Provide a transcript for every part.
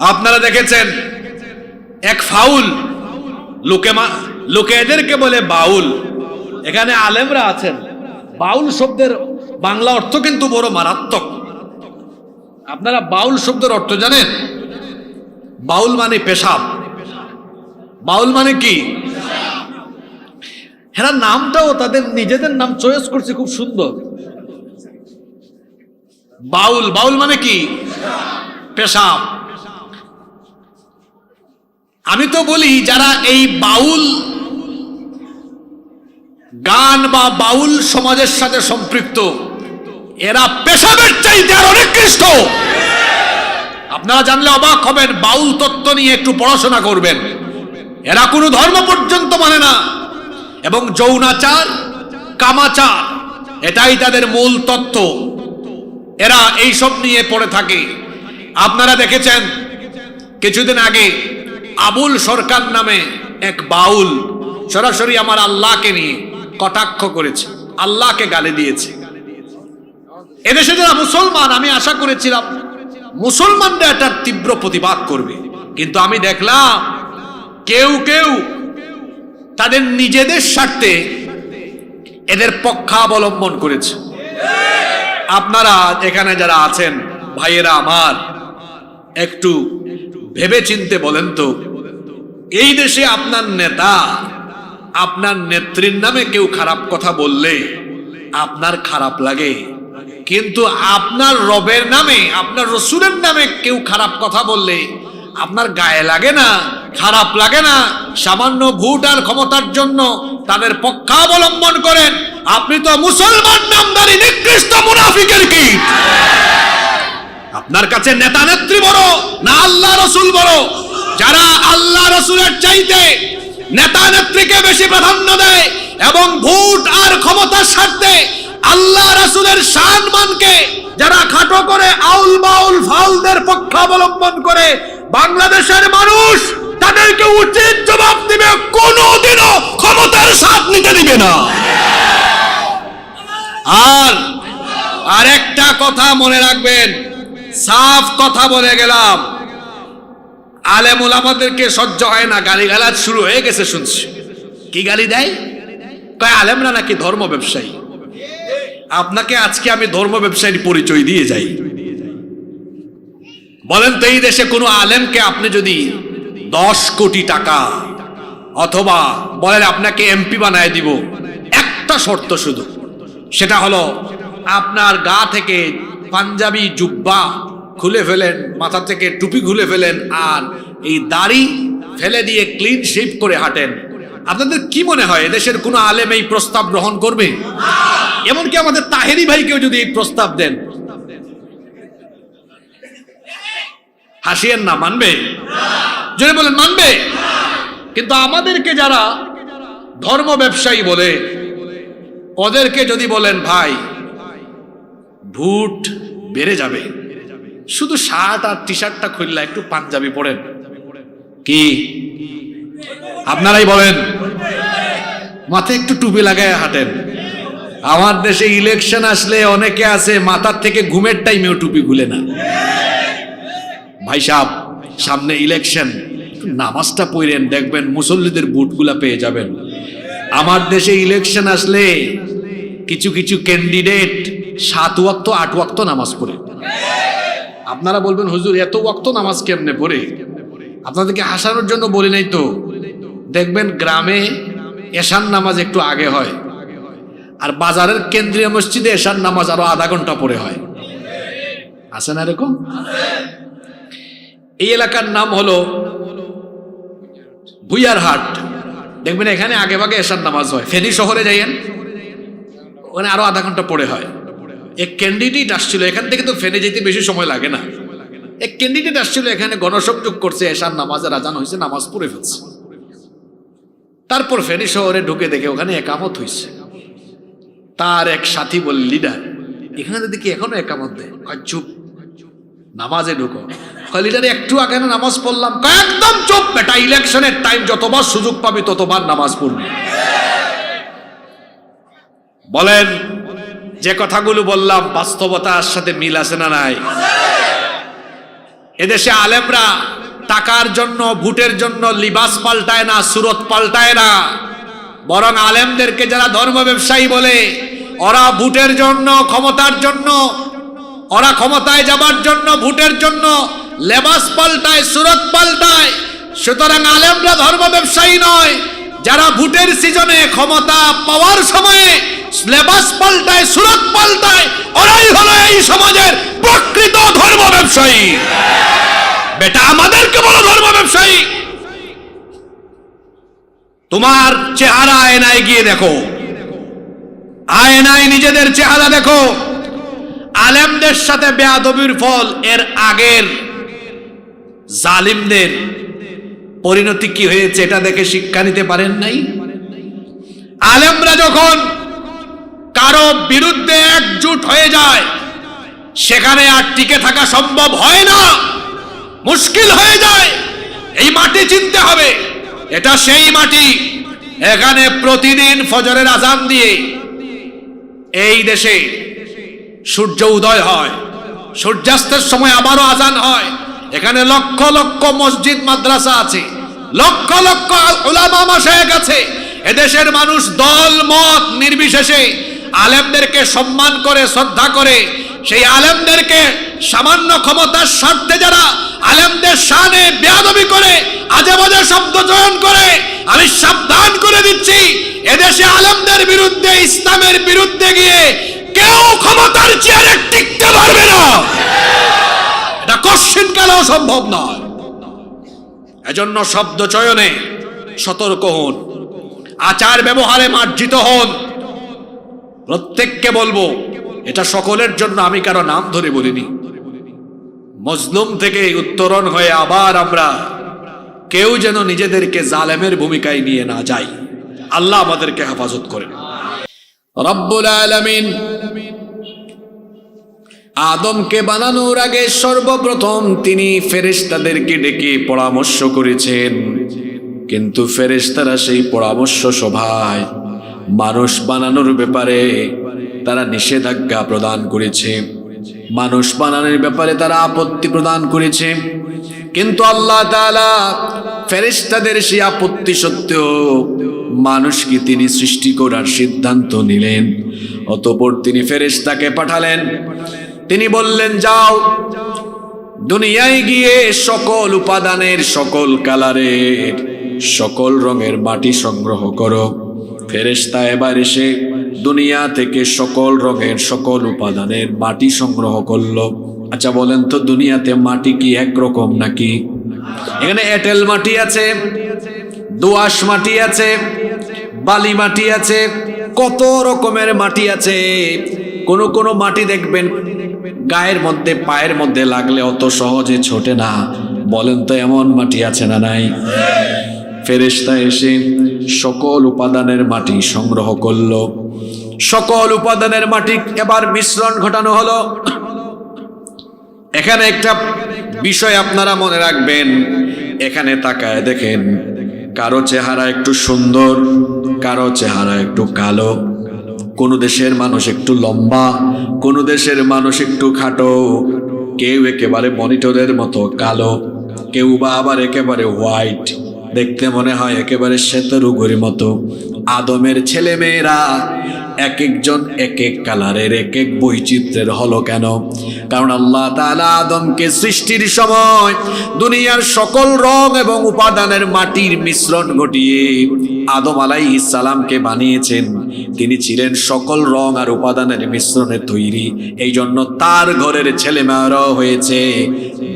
আপনারা দেখেছেন এক ফাউল, লোকে এদেরকে বলে বাউল। এখানে আলেমরা আছেন, বাউল শব্দের বাংলা অর্থ কিন্তু বড় মারাত্মক। আপনারা বাউল শব্দের অর্থ জানেন? বাউল মানে পেশাব। বাউল মানে কি? হ্যাঁ, নামটাও তাদের নিজেদের নাম চয়েস করছে, খুব সুন্দর। বাউল, বাউল মানে কি? পেশাব। আমি তো বলি যারা এই বাউল গান বা বাউল সমাজের সাথে সম্পৃক্ত, এরা পেশাবের চাইতে আর অনেক নিকৃষ্ট। আপনারা জানলে অবাক হবেন, বাউল তত্ত্ব নিয়ে একটু পড়াশোনা করবেন। এরা কোনো ধর্ম পর্যন্ত মানে না, এবং যৌনাচার, কামাচার, এটাই তাদের মূল তত্ত্ব। এরা এইসব নিয়ে পড়ে থাকে। আপনারা দেখেছেন কিছুদিন আগে আবুল সরকার নামে এক বাউল সরাসরি আমার আল্লাহকে নিয়ে কটাক্ষ করেছে, আল্লাহকে গালি দিয়েছে। এদেশে যারা মুসলমান, আমি আশা করেছিলাম মুসলমানরা এটার তীব্র প্রতিবাদ করবে, কিন্তু আমি দেখলাম কেউ কেউ তাদের নিজেদের স্বার্থে এদের পক্ষাবলম্বন করেছে। আপনারা এখানে যারা আছেন ভাইয়েরা আমার, একটু ভেবে চিনতে বলেন তো, এই দেশে আপনার নেতা, আপনার নেত্রীর নামে কেউ খারাপ কথা বললে আপনার খারাপ লাগে, কিন্তু আপনার রবের নামে, আপনার রসুলের নামে কেউ খারাপ কথা বললে আপনার গায়ে লাগে না, খারাপ লাগে না? সামান্য ভোট আর ক্ষমতার জন্য তাদের পক্ষাবলম্বন করেন। আপনি তো মুসলমান নামধারী নিকৃষ্ট মুনাফিকের কীট। আপনার কাছে নেতা নেত্রী বড় না আল্লাহ রসুল বড়? যারা আল্লাহ রসুলের চাইতে নেতা নেত্রীকে বেশি প্রাধান্য দেয় এবং ভোট আর ক্ষমতার স্বার্থে আল্লাহ রসুলের সম্মানকে যারা খাটো করে আউল বাউল ফাউলদের পক্ষাবলম্বন করে, বাংলাদেশের মানুষ তাদেরকে উচিত জবাব দিবে, কোনোদিনও ক্ষমতার সাথ নিতে দিবে না। আর একটা কথা মনে রাখবেন, সাফ কথা বলে গেলাম, আলেম ওলামাদেরকে সহ্য হয় না, গালিগালাজ শুরু হয়ে গেছে শুনছি। কি গালি দেয়? কয় আলেমরা নাকি ধর্ম ব্যবসায়ী। আপনাকে আজকে আমি ধর্ম ব্যবসায়ীর পরিচয় দিয়ে যাই। বলেন তো, এই দেশে কোনো আলেমকে আপনি যদি 10 কোটি টাকা অথবা বলেন আপনাকে এমপি বানায় দিব, একটা শর্ত শুধু, সেটা হলো আপনার গা থেকে পাঞ্জাবি জুব্বা খুলে ফেলেন, মাথা থেকে টুপি খুলে ফেলেন, আর এই দাড়ি ফেলে দিয়ে ক্লিন শেভ করে হাঁটেন। আপনাদের কি মনে হয় এদেশের কোনো আলেম এই প্রস্তাব গ্রহণ করবে? এমনকি আমাদের তাহেরি ভাইকেও যদি এই প্রস্তাব দেন, হাসিয়েন না, মানবে? যদি বলেন মানবে। কিন্তু আমাদেরকে যারা ধর্ম ব্যবসায়ী বলে, ওদেরকে যদি বলেন ভাই ভোট বেড়ে যাবে, শুধু শার্ট আর টি শার্টটা খুললা একটু পাঞ্জাবি পড়েন, কি আপনারাই বলেন? মাথায় একটু টুপি লাগায় হাঁটেন। আমার দেশে ইলেকশন আসলে অনেকে আছে মাথার থেকে ঘুমের টাইমেও টুপি খুলে না। ভাই সাহেব, সামনে ইলেকশন, নামাজটা পড়েন, দেখবেন মুসল্লিদের বুটগুলা পেয়ে যাবেন। আমার দেশে ইলেকশন আসলে কিছু কিছু ক্যান্ডিডেট 7 ওয়াক্ত 8 ওয়াক্ত নামাজ পড়ে। আপনারা বলবেন হুজুর এত ওয়াক্ত নামাজ কেমনে পড়ে? আপনাদেরকে হাসানোর জন্য বলি নাই তো। দেখবেন গ্রামে এশার নামাজ একটু আগে হয়, আর বাজারের কেন্দ্রীয় মসজিদে এশার নামাজ আরো আধা ঘন্টা পরে হয়। আছে না এরকম? এই এলাকার নাম হলো ভুইয়ারহাট। দেখবেন এখানে আগে ভাগে এশার নামাজ হয়। ফেনী শহরে যাইয়েন, ওখানে আরো আধা ঘন্টা পরে হয়। এক ক্যান্ডিডেট আসছিল এখান থেকে, তো ফেনে যেতে বেশি সময় লাগে না। এক ক্যান্ডিডেট আসছিল এখানে, গণসংযোগ করছে, এশার নামাজের আজান হয়েছে, নামাজ পড়ে ফেলছে। তারপর ফেনী শহরে ঢুকে দেখে ওখানে একামত হয়েছে। তার এক সাথী বল, লিডার এখানে দেখি এখনো একামত দেয়। চুপ, নামাজে ঢুকো। লিডার একটু আগে না নামাজ পড়লাম। একদম চুপ বেটা, ইলেকশনের টাইম, যতবার সুযোগ পাবি ততবার নামাজ পড়বি। বলেন যে কথাগুলো বললাম বাস্তবতার সাথে মিল আছে না নাই? এদেশে আলেমরা টাকার জন্য, ভোটের জন্য লিবাস পাল্টায় না, সুরত পাল্টায় না, বরং আলেমদেরকে যারা ধর্ম ব্যবসায়ী বলে, ওরা ভোটের জন্য, ক্ষমতার জন্য, ওরা ক্ষমতায় যাবার জন্য, ভোটের জন্য লেবাস পাল্টায়, সুরত পাল্টায়। সুতরাং আলেমরা ধর্ম ব্যবসায়ী নয়, যারা ভোটের সিজনে ক্ষমতা পাওয়ার সময়ে লেবাস পাল্টায়, সুরত পাল্টায়, ওরাই হলো এই সমাজের প্রকৃত ধর্ম ব্যবসায়ী। বেটা আমাদেরকে বলো ধর্ম ব্যবসায়ী। তোমার চেহারা আয়নায় গিয়ে দেখো, আয়নায় নিজেদের চেহারা দেখো। আলেমদের সাথে বেয়াদবির ফল এর আগের জালিমদের পরিণতি কি হয়েছে এটা দেখে শিক্ষা নিতে পারেন নাই? আলেমরা যখন কারো বিরুদ্ধে একজোট হয়ে যায়, সেখানে আর টিকে থাকা সম্ভব হয় না, মুশকিল হয়ে যায়। এই মাটি চিনতে হবে, এটা সেই মাটি, এখানে প্রতিদিন ফজরের আজান দিয়ে এই দেশে সূর্য উদয় হয়, সূর্যাস্তের সময় আবারও আজান হয়। এখানে লক্ষ লক্ষ মসজিদ মাদ্রাসা আছে, লক্ষ লক্ষ উলামা মাশায়েখ আছে। এদেশের মানুষ দল মত নির্বিশেষে আলেমদেরকে সম্মান করে, শ্রদ্ধা করে। সেই আলেমদেরকে সামান্য ক্ষমতার স্বার্থে যারা আলেমদের শানে বেয়াদবি করে, আজে বাজে শব্দ চয়ন করে, আমি সাবধান করে দিচ্ছি, এদেশে আলেমদের বিরুদ্ধে, ইসলামের বিরুদ্ধে গিয়ে কেউ ক্ষমতার চেয়ারে টিকতে পারবে না, এটা কশ্চিন কালেও সম্ভব নয়। এজন্য শব্দ চয়নে সতর্ক হন, আচার ব্যবহারে মার্জিত হন। প্রত্যেককে বলবো, এটা সকলের জন্য, আমি কারো নাম ধরে বলিনি। মজলুম থেকে উত্তরণ হয়ে আবার আমরা কেউ যেন নিজেদেরকে জালেমের ভূমিকায় নিয়ে না যাই। আল্লাহ আমাদেরকে হেফাজত করেন। রব্বুল আলামিন আদমকে বানানোর আগে সর্বপ্রথম তিনি ফেরেশতাদেরকে ডেকে পরামর্শ করেছেন, কিন্তু ফেরেশতারা সেই পরামর্শ সভায় মানুষ বানানোর ব্যাপারে তারা নিষেধাজ্ঞা প্রদান করেছে, মানুষ বানানোর ব্যাপারে তারা আপত্তি প্রদান করেছে। কিন্তু আল্লাহ তাআলা ফেরেশতাদের সেই আপত্তি সত্ত্বেও মানুষকে তিনি সৃষ্টি করার সিদ্ধান্ত নিলেন। অতঃপর তিনি ফেরেশতাকে পাঠালেন, তিনি বললেন, যাও দুনিয়ায় গিয়ে সকল উপাদানের, সকল কালারের, সকল রঙের মাটি সংগ্রহ করো। ফেরেশতা এবার এসে দুনিয়া থেকে সকল রঙের, সকল উপাদানের মাটি সংগ্রহ করলো। আচ্ছা বলেন তো, দুনিয়াতে মাটি কি একরকম নাকি? এখানে এঁটেল মাটি আছে, দোআঁশ মাটি আছে, বালি মাটি আছে, কত রকমের মাটি আছে। কোন কোন মাটি দেখবেন গায়ের মধ্যে, পায়ের মধ্যে লাগলে অত সহজে ছোটে না। বলেন তো এমন মাটি আছে না নাই? ফেরেশতা এসে সকল উপাদানের মাটি সংগ্রহ করলো। সকল উপাদানের মাটি এবার মিশ্রণ ঘটানো হলো। এখানে একটা বিষয় আপনারা মনে রাখবেন, এখানে তাকায় দেখেন, কারো চেহারা একটু সুন্দর, কারো চেহারা একটু কালো। কোন দেশের মানুষ একটু লম্বা, কোন দেশের মানুষ একটু খাটো, কেউ একেবারে মনিটরের মতো কালো, কেউ বা আবার একেবারে হোয়াইট, দেখতে মনে হয় একেবারে শ্বেতরুগের মতো। আদমের ছেলে মেয়েরা এক একজন এক এক কালারের, এক এক বৈচিত্র্যের হলো কেন? কারণ আল্লাহ তাআলা আদমকে সৃষ্টির সময় দুনিয়ার সকল রং এবং উপাদানের মাটির মিশ্রণ ঘটিয়ে আদম আলাইহিস সালামকে বানিয়েছেন। তিনি ছিলেন সকল রং আর উপাদানের মিশ্রণে তৈরি। এই জন্য তার ঘরের ছেলে মেয়েরাও হয়েছে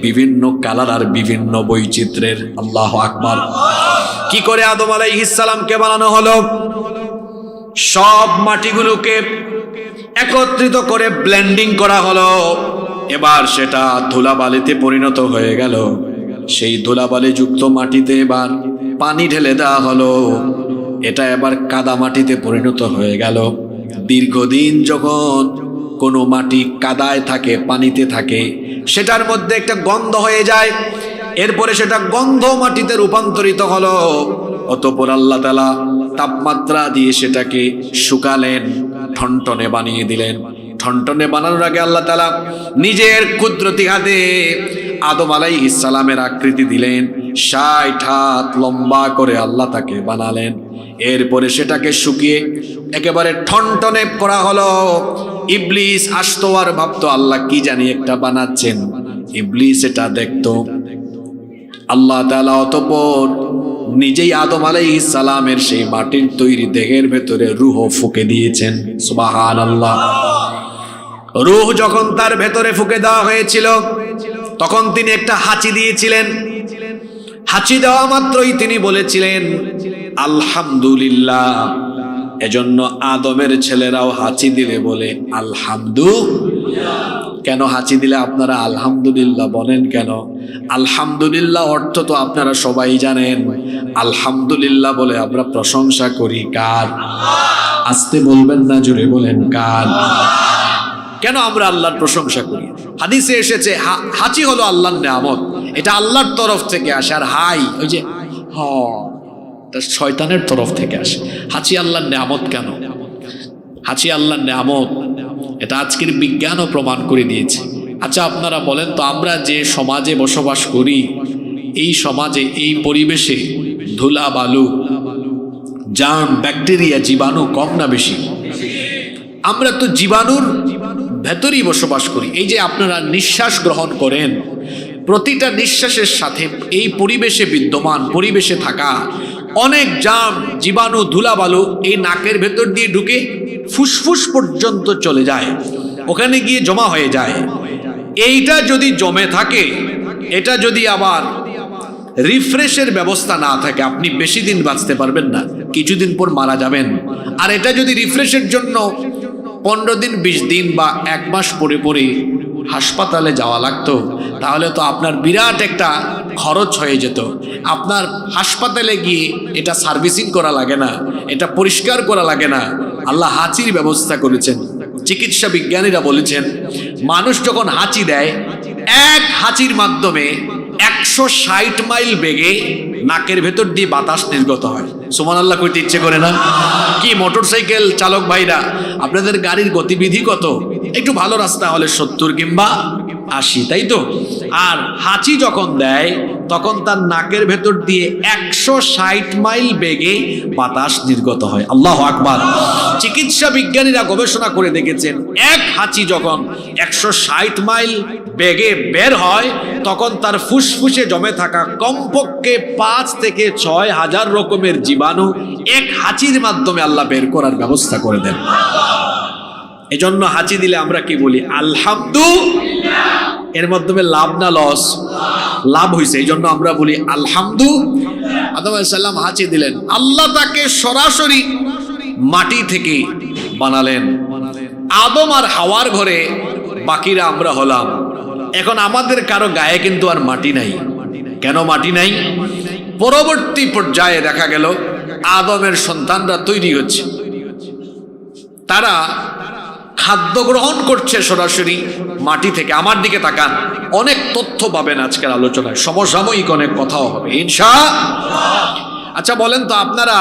বিভিন্ন কালার আর বিভিন্ন বৈচিত্র্যের। আল্লাহু আকবার। কি করে আদম আলাইহিস সালামকে বানানো হলো? সব মাটিগুলোকে একত্রিত করে ব্লেন্ডিং করা হলো। এবার সেটা ধুলাবালিতে পরিণত হয়ে গেল। সেই ধুলাবালি যুক্ত মাটিতে এবার পানি ঢেলে দেওয়া হলো। এটা এবার কাদা মাটিতে পরিণত হয়ে গেল। দীর্ঘদিন যখন কোনো মাটি কাদায় থাকে, পানিতে থাকে, সেটার মধ্যে একটা গন্ধ হয়ে যায়। এরপরে সেটা গন্ধ মাটিতে রূপান্তরিত হলো। অতঃপর আল্লাহ তাআলা তাপমাত্রা দিয়ে সেটাকে শুকালেন, ঠনঠনে বানিয়ে দিলেন। ঠনঠনে বানানোর আগে আল্লাহ তাআলা নিজের কুদরতি হাতে আদম আলাইহিস সালামের আকৃতি দিলেন, ৬০ হাত লম্বা করে আল্লাহ তাকে বানালেন। এরপরে সেটাকে শুকিয়ে একেবারে ঠনঠনে করা হলো। ইবলিস আসতো আর ভাবতো আল্লাহ কি জানি একটা বানাচ্ছেন। ইবলিস এটা দেখতো। আল্লাহ তাআলা অতঃপর নিজেই আদম আলাইহিস সালামের সেই মাটির তৈরি দেহের ভেতরে রূহ ফুঁকে দিয়েছেন। সুবহানাল্লাহ। রূহ যখন তার ভেতরে ফুঁকে দেওয়া হয়েছিল তখন তিনি একটা হাঁচি দিয়েছিলেন। হাঁচি দেওয়া মাত্রই তিনি বলেছিলেন আলহামদুলিল্লাহ। এজন্য আদমের ছেলেরাও হাঁচি দিলে বলে আলহামদুলিল্লাহ। কেন হাঁচি দিলে আপনারা আলহামদুলিল্লাহ বলেন কেন? আলহামদুলিল্লাহ অর্থ তো আপনারা সবাই জানেন। আলহামদুলিল্লাহ বলে আমরা প্রশংসা করি কার? আস্তে বলবেন না, জোরে বলেন কার? কেন আমরা আল্লাহর প্রশংসা করি? হাদিসে এসেছে হাঁচি হলো আল্লাহর নেয়ামত, এটা আল্লাহর তরফ থেকে আসে। আর হাই ওই যে এটা শয়তানের তরফ থেকে আসে। হাঁচি আল্লাহর নেয়ামত কেন? হাঁচি আল্লাহর নেয়ামত, এটা আজকের বিজ্ঞানও প্রমাণ করে দিয়েছে। আচ্ছা আপনারা বলেন তো, আমরা যে সমাজে বসবাস করি, এই সমাজে এই পরিবেশে ধুলা বালু জার্ম ব্যাকটেরিয়া জীবাণু কম না বেশি? আমরা তো জীবাণুর ভেতরেই বসবাস করি। এই যে আপনারা নিঃশ্বাস গ্রহণ করেন, প্রতিটা নিঃশ্বাসের সাথে এই পরিবেশে বিদ্যমান, পরিবেশে থাকা অনেক জার্ম জীবাণু ধুলাবালু এই নাকের ভেতর দিয়ে ঢুকে ফুসফুস পর্যন্ত চলে যায়, ওখানে গিয়ে জমা হয়ে যায়। এইটা যদি জমে থাকে, এটা যদি আবার রিফ্রেশের ব্যবস্থা না থাকে, আপনি বেশি দিন বাঁচতে পারবেন না, কিছুদিন পর মারা যাবেন। আর এটা যদি রিফ্রেশের জন্য 15 দিন 20 দিন বা 1 মাস পরে পরে হাসপাতালে যাওয়া লাগতো, তাহলে তো আপনার বিরাট একটা খরচ হয়ে যেত। আপনার হাসপাতালে গিয়ে এটা সার্ভিসিং করা লাগে না, এটা পরিষ্কার করা লাগে না। আল্লাহ হাঁচির ব্যবস্থা করেছেন। চিকিৎসা বিজ্ঞানীরা বলেছেন মানুষ যখন হাঁচি দেয়, এক হাঁচির মাধ্যমে 160 মাইল বেগে নাকের ভেতর দিয়ে বাতাস নির্গত হয়। সুবহানাল্লাহ কইতে ইচ্ছে করে না? কি মোটরসাইকেল চালক ভাইরা, আপনাদের গাড়ির গতিবিধি কত? একটু ভালো রাস্তা হলে 70 কিংবা 80, তাই তো? আর হাঁচি যখন দেয় তখন তার নাকের ভেতর দিয়ে 160 মাইল বেগে বাতাস নির্গত হয়। আল্লাহু আকবার। চিকিৎসা বিজ্ঞানীরা গবেষণা করে দেখেছেন, এক হাঁচি যখন 160 মাইল বেগে বের হয় তখন তার ফুসফুসে জমে থাকা কমপক্ষে 5 থেকে 6 হাজার রকমের জীবাণু এক হাঁচির মাধ্যমে আল্লাহ বের করার ব্যবস্থা করে দেন। এজন্য হাঁচি দিলে আমরা কি বলি? আলহামদুলিল্লাহ। এর মাধ্যমে লাভ না লস? লাভ হয়েছে, এই জন্য আমরা বলি আলহামদুলিল্লাহ। আদম আলাইহিস সালাম হাঁচি দিলেন, আল্লাহ তাকে সরাসরি মাটি থেকে বানালেন। আদম আর হাওয়ার ঘরে বাকিরা আমরা হলাম। এখন আমাদের কারো গায়ে কিন্তু আর মাটি নাই। কেন মাটি নাই? পরবর্তী পর্যায়ে দেখা গেল আদমের সন্তানরা তৈরি হচ্ছে, তারা খাদ্য গ্রহণ করছে সরাসরি মাটি থেকে। আমার দিকে তাকান, অনেক তথ্য পাবেন আজকের আলোচনায়, সমসাময়িক অনেক কথাও হবে ইনশাআল্লাহ। আচ্ছা বলেন তো, আপনারা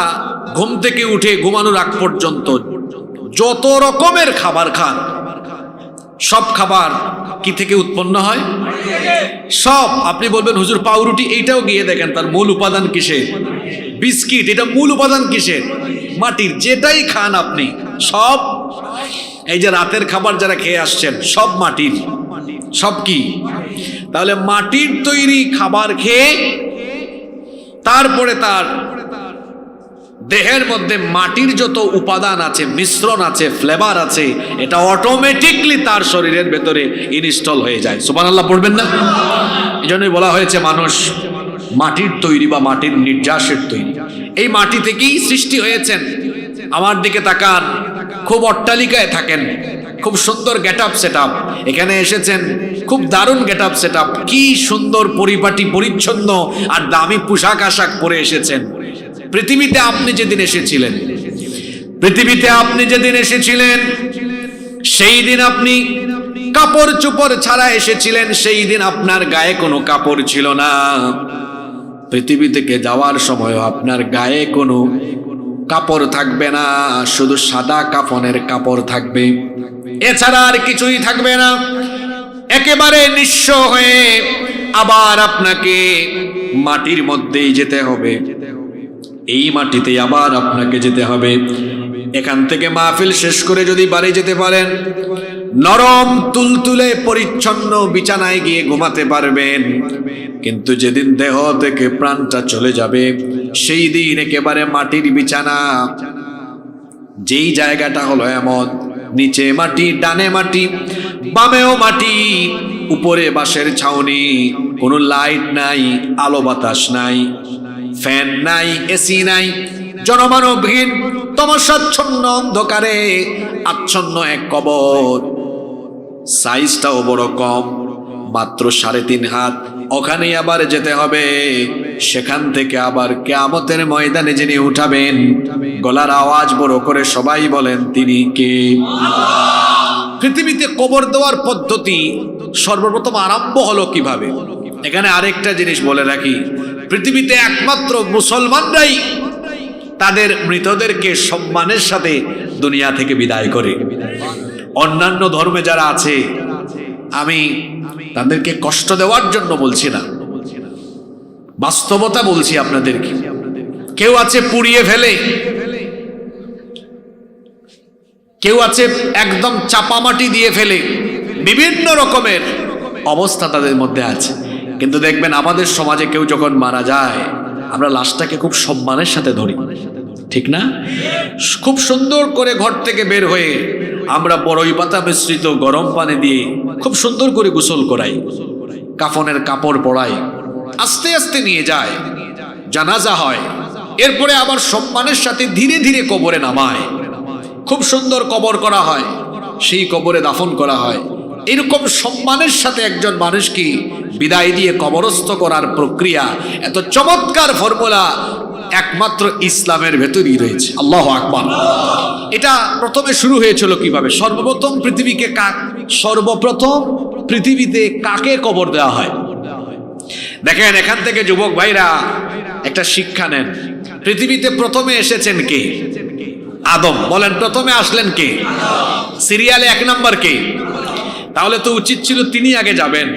ঘুম থেকে উঠে ঘুমানোর আগ পর্যন্ত যত রকমের খাবার খান, সব খাবার কি থেকে উৎপন্ন হয়? সব। আপনি বলবেন হুজুর পাউরুটি, এইটাও গিয়ে দেখেন তার মূল উপাদান কিসের? বিস্কিট, এটা মূল উপাদান কিসের? মাটির। যেটাই খান আপনি সব, এই যে রাতের খাবার যারা খেয়ে আসছেন সব মাটির। সব কি? তাহলে মাটির তৈরি খাবার খেয়ে তারপরে তার দেহের মধ্যে মাটির যত উপাদান আছে, মিশ্রণ আছে, ফ্লেভার আছে, এটা অটোমেটিকলি তার শরীরের ভেতরে ইনস্টল হয়ে যায়। সুবহানাল্লাহ পড়বেন না? এই জন্যই বলা হয়েছে মানুষ মাটির তৈরি বা মাটির নির্যাসের তৈরি। এই মাটি থেকেই সৃষ্টি হয়েছেন। আমার দিকে তাকান, খুব অট্টালিকায় থাকেন, খুব সুন্দর গেট আপ সেট আপ, এখানে এসেছেন খুব দারুণ গেট আপ সেট আপ, কি সুন্দর পরিপাটি পরিচ্ছন্ন আর দামি পোশাক আশাক পরে এসেছেন। পৃথিবীতে আপনি যেদিন এসেছিলেন সেই দিন আপনি কাপড় চোপড় ছাড়া এসেছিলেন, সেই দিন আপনার গায়ে কোনো কাপড় ছিল না। পৃথিবী থেকে যাওয়ার সময় আপনার গায়ে কোনো কাপড় থাকবে না, শুধু সাদা কাফনের কাপড় থাকবে, এছাড়া আর কিছুই থাকবে না। একেবারে নিঃস্ব হয়ে আবার আপনাকে মাটির মধ্যেই যেতে হবে, এই মাটিতে আবার আপনাকে যেতে হবে। এখান থেকে মাহফিল শেষ করে যদি বাড়ি যেতে পারেন, নরম তুলতুলে পরিচ্ছন্ন বিছানায় গিয়ে ঘুমাতে পারবেন। কিন্তু যেদিন দেহ থেকে প্রাণটা চলে যাবে, সেই দিন একেবারে মাটির বিছানা। যেই জায়গাটা হলো এমন, নিচে মাটি, ডানে মাটি, বামেও মাটি, উপরে বাঁশের ছাউনি, কোনো লাইট নাই, আলো বাতাস নাই, ফ্যান নাই, এসি নাই, জনমানবহীন তমসাচ্ছন্ন অন্ধকারে আচ্ছন্ন এক কবর। সাইজটাও বড় কম, মাত্র 3.5 হাত। ওখানেই আবার যেতে হবে। সেখান থেকে আবার কিয়ামতের ময়দানে যিনি উঠাবেন, গলার আওয়াজ বড় করে সবাই বলেন, তিনি কে? পৃথিবীতে কবর দেওয়ার পদ্ধতি সর্বপ্রথম আরম্ভ হলো কিভাবে? এখানে আরেকটা জিনিস বলে রাখি, পৃথিবীতে একমাত্র মুসলমানরাই তাদের মৃতদেরকে সম্মানের সাথে দুনিয়া থেকে বিদায় করে। অন্যান্য ধর্মে যারা আছে, আমি তাদেরকে কষ্ট দেওয়ার জন্য বলছি না, বাস্তবতা বলছি আপনাদেরকে। কেউ আছে পুড়িয়ে ফেলে, কেউ আছে একদম চাপামাটি দিয়ে ফেলে, বিভিন্ন রকমের অবস্থা তাদের মধ্যে আছে। কিন্তু দেখবেন আমাদের সমাজে কেউ যখন মারা যায়, আমরা লাশটাকে খুব সম্মানের সাথে ধরি, ঠিক না? খুব সুন্দর করে ঘর থেকে বের হয়ে আমরা বড়ই পাতা মিশ্রিত গরম পানি দিয়ে খুব সুন্দর করে গোসল করাই, কাফনের কাপড় পরাই, আস্তে আস্তে নিয়ে যায়, জানাজা হয়, এরপরে আবার সম্মানের সাথে ধীরে ধীরে কবরে নামায়, খুব সুন্দর কবর করা হয়, সেই কবরে দাফন করা হয়। এরকম সম্মানের সাথে একজন মানুষকে বিদায় দিয়ে কবরস্থ করার প্রক্রিয়া, এত চমৎকার ফর্মুলা একমাত্র ইসলামের ভেতরই রয়েছে। আল্লাহু আকবার। এটা প্রথমে শুরু হয়েছিল কিভাবে? সর্বপ্রথম পৃথিবীতে কাকে কবর দেওয়া হয়? দেখেন, এখান থেকে যুবক ভাইরা একটা শিক্ষা নেন। পৃথিবীতে প্রথমে এসেছেন কে? আদম। বলেন, প্রথমে আসলেন কে? সিরিয়ালে 1 নাম্বার কে? তাহলে তো উচিত ছিল তিনি আগে যাবেন।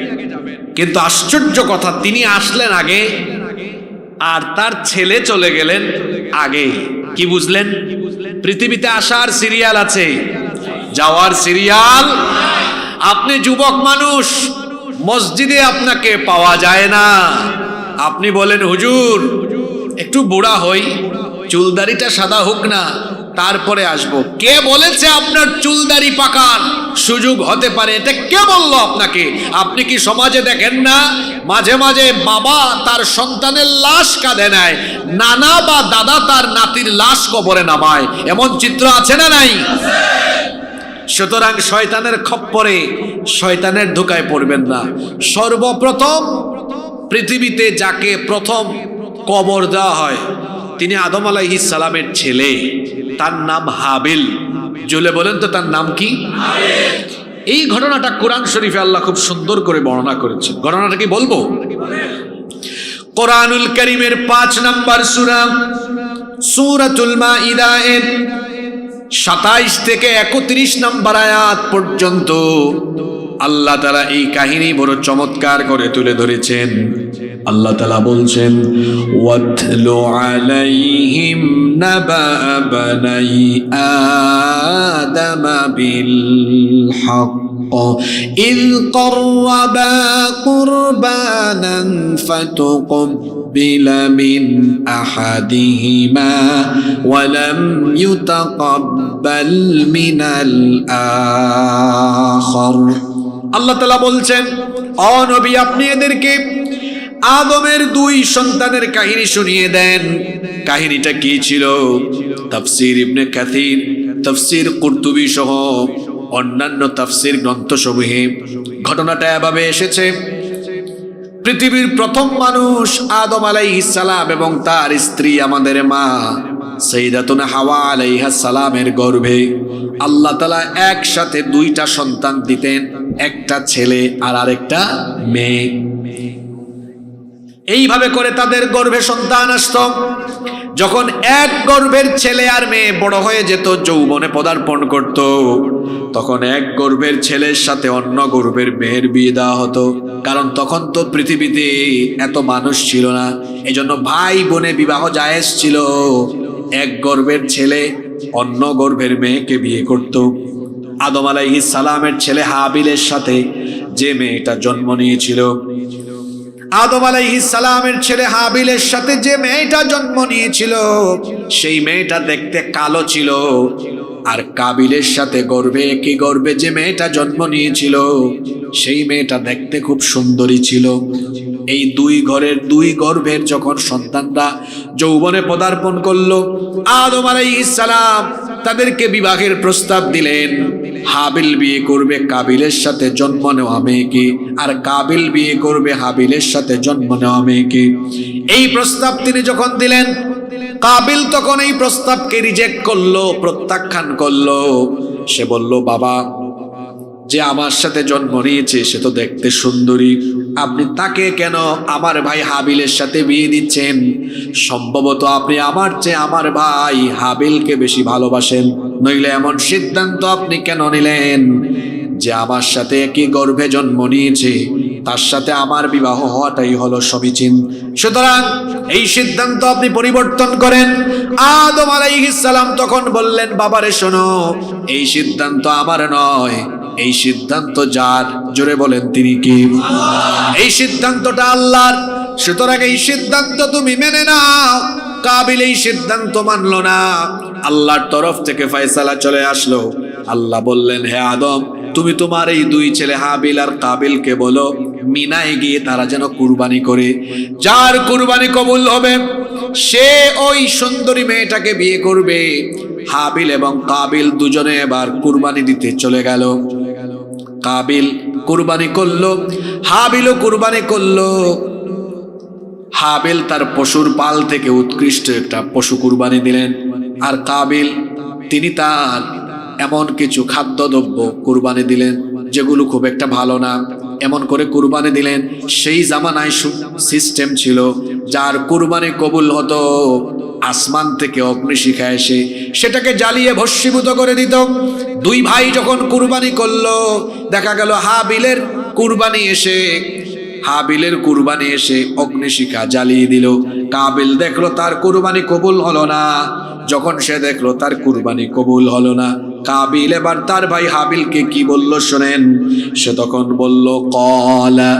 কিন্তু আশ্চর্য কথা, তিনি আসলেন আগে আর তার ছেলে চলে গেলেন আগে। কি বুঝলেন? পৃথিবীতে আসার সিরিয়াল আছে, যাওয়ার সিরিয়াল। আপনি যুবক মানুষ, মসজিদে আপনাকে পাওয়া যায় না। আপনি বলেন, হুজুর একটু বুড়া হই, চুলদাড়িটা সাদা হোক না, তারপরে আসবো। কে বলেছে আপনার চুলদাড়ি পাকার সুযোগ হতে পারে? এটা কে বলল আপনাকে? আপনি কি সমাজে দেখেন না, মাঝে মাঝে বাবা তার সন্তানের লাশ কাঁধে নেয়, নানা বা দাদা তার নাতির লাশ কবরে নামায়? এমন চিত্র আছে না নাই? সুতরাং শয়তানের খপ্পরে, শয়তানের ধোকায় পড়বেন না। সর্বপ্রথম পৃথিবীতে যাকে প্রথম কবর দেওয়া হয়, তিনি আদম আলাইহিস সালামের ছেলে, তার নাম হাবিল। জুলে বলেন তো, তার নাম কি? এই ঘটনাটা কোরআন শরীফে আল্লাহ খুব সুন্দর করে বর্ণনা করেছেন। ঘটনাটা কি বলবো? কোরআনুল কারীমের 5 নাম্বার সূরা, সূরাতুল মাইদা এর 27 থেকে 31 নাম্বার আয়াত পর্যন্ত আল্লাহ তাআলা এই কাহিনী বড় চমৎকার করে তুলে ধরেছেন। আল্লাহ তাআলা বলছেন, ওয়াতলু আলাইহিম নাবা বানাই আদম বিল হক إذ قربا قربانا فتقبل من أحدهما ولم يتقبل من الآخر। আল্লাহ তাআলা বলছেন, ও নবী, আপনি এদেরকে আদমের 2 সন্তানের কাহিনী শুনিয়ে দেন। কাহিনীটা কি ছিল? তাফসীর ইবনে কাসির, তাফসীর কুরতুবী সহ অন্যান্য তাফসীর গ্রন্থসমূহে ঘটনাটা এভাবে এসেছে। পৃথিবীর প্রথম মানুষ আদম আলাইহিস সালাম এবং তার স্ত্রী আমাদের মা সাইয়্যিদাতুনা হাওয়া আলাইহাস সালামের গর্ভে আল্লাহ তাআলা একসাথে 2টা সন্তান দিতেন, একটা ছেলে আর আরেকটা মেয়ে। এইভাবে করে তাদের গর্ভে সন্তান আসতো। যখন এক গর্ভের ছেলে আর মেয়ে বড় হয়ে যেত, যৌবনে পদার্পণ করত, তখন এক গর্ভের ছেলের সাথে অন্য গর্ভের মেয়ের বিয়ে দেওয়া হতো। কারণ তখন তো পৃথিবীতে এত মানুষ ছিল না, এজন্য ভাই বোনে বিবাহ জায়েজ ছিল। এক গর্ভের ছেলে অন্য গর্ভের মেয়েকে বিয়ে করত। আদম আলাইহিস সালামের ছেলে হাবিলের সাথে যে মেয়েটা জন্ম নিয়েছিল, আদম আলাইহিস সালামের ছেলে হাবিলের সাথে যে মেয়েটা জন্ম নিয়েছিল, সেই মেয়েটা দেখতে কালো ছিল। আর কাবিলের সাথে একই গর্ভে যে মেয়েটা জন্ম নিয়েছিল, সেই মেয়েটা দেখতে খুব সুন্দরী ছিল। এই দুই গর্ভের যখন সন্তানরা যৌবনে পদার্পণ করলো, আদম আলাইহিস সালাম তাদেরকে বিবাহের প্রস্তাব দিলেন। হাবিল বিয়ে করবে কাবিলের সাথে জন্ম নেওয়া মেয়েকে, আর কাবিল বিয়ে করবে হাবিলের সাথে জন্ম নেওয়া মেয়েকে। এই প্রস্তাব তিনি যখন দিলেন, কাবিল তখন এই প্রস্তাবকে রিজেক্ট করলো, প্রত্যাখ্যান করলো। সে বলল, বাবা, যে আমার সাথে জন্ম নিয়েছে সে তো দেখতে সুন্দরী, আপনি তাকে কেন আমার ভাই হাবিলের সাথে বিয়ে দিচ্ছেন? সম্ভবত আপনি আমার চেয়ে আমার ভাই হাবিলকে বেশি ভালোবাসেন, নইলে এমন সিদ্ধান্ত আপনি কেন নিলেন যে আমার সাথে একই গর্ভে জন্ম নিয়েছে তার সাথে আমার বিবাহ হওয়াটাই হলো সমীচীন। সুতরাং এই সিদ্ধান্ত আপনি পরিবর্তন করেন। আদম আলাইহিস সালাম তখন বললেন, বাবারে শোনো, এই সিদ্ধান্ত আমার নয়, এই সিদ্ধান্ত যার, জোরে বলেন তিনি কি? এই সিদ্ধান্তটা আল্লাহর। সুতরাং এই সিদ্ধান্ত তুমি মেনে নাও। কাবিল এই সিদ্ধান্ত মানলো না, আল্লাহর তরফ থেকে ফয়সালা চলে আসলো। আল্লাহ বললেন, হে আদম, তুমি তোমার এই দুই ছেলে হাবিল আর কাবিলকে বলো মিনায় গিয়ে তারা যেন কুরবানি করে। যার কুরবানি কবুল হবে সে ওই সুন্দরী মেয়েটাকে বিয়ে করবে। হাবিল এবং কাবিল দুজনে এবার কুরবানি দিতে চলে গেল। কাবিল কুরবানি করলো, হাবিলও কুরবানি করলো। হাবিল তার পশুর পাল থেকে উৎকৃষ্ট একটা পশু কুরবানি দিলেন, আর কাবিল তিনি তার এমন কিছু খাদ্যদ্রব্য কুরবানি দিলেন যেগুলো খুব একটা ভালো না, এমন করে কুরবানি দিলেন। সেই জামানায় সিস্টেম ছিল, যার কুরবানি কবুল হতো আসমান থেকে অগ্নিশিখা এসে সেটাকে জ্বালিয়ে ভস্মীভূত করে দিত। দুই ভাই যখন কুরবানি করলো, দেখা গেল হাবিলের কুরবানি এসে অগ্নিশিখা জ্বালিয়ে দিল। কাবিল দেখলো তার কুরবানি কবুল হলো না। যখন সে দেখলো তার কুরবানি কবুল হলো না, কাবিল এবার তার ভাই হাবিলকে কি বলল শোনেন। সে তখন বলল, ক্বালা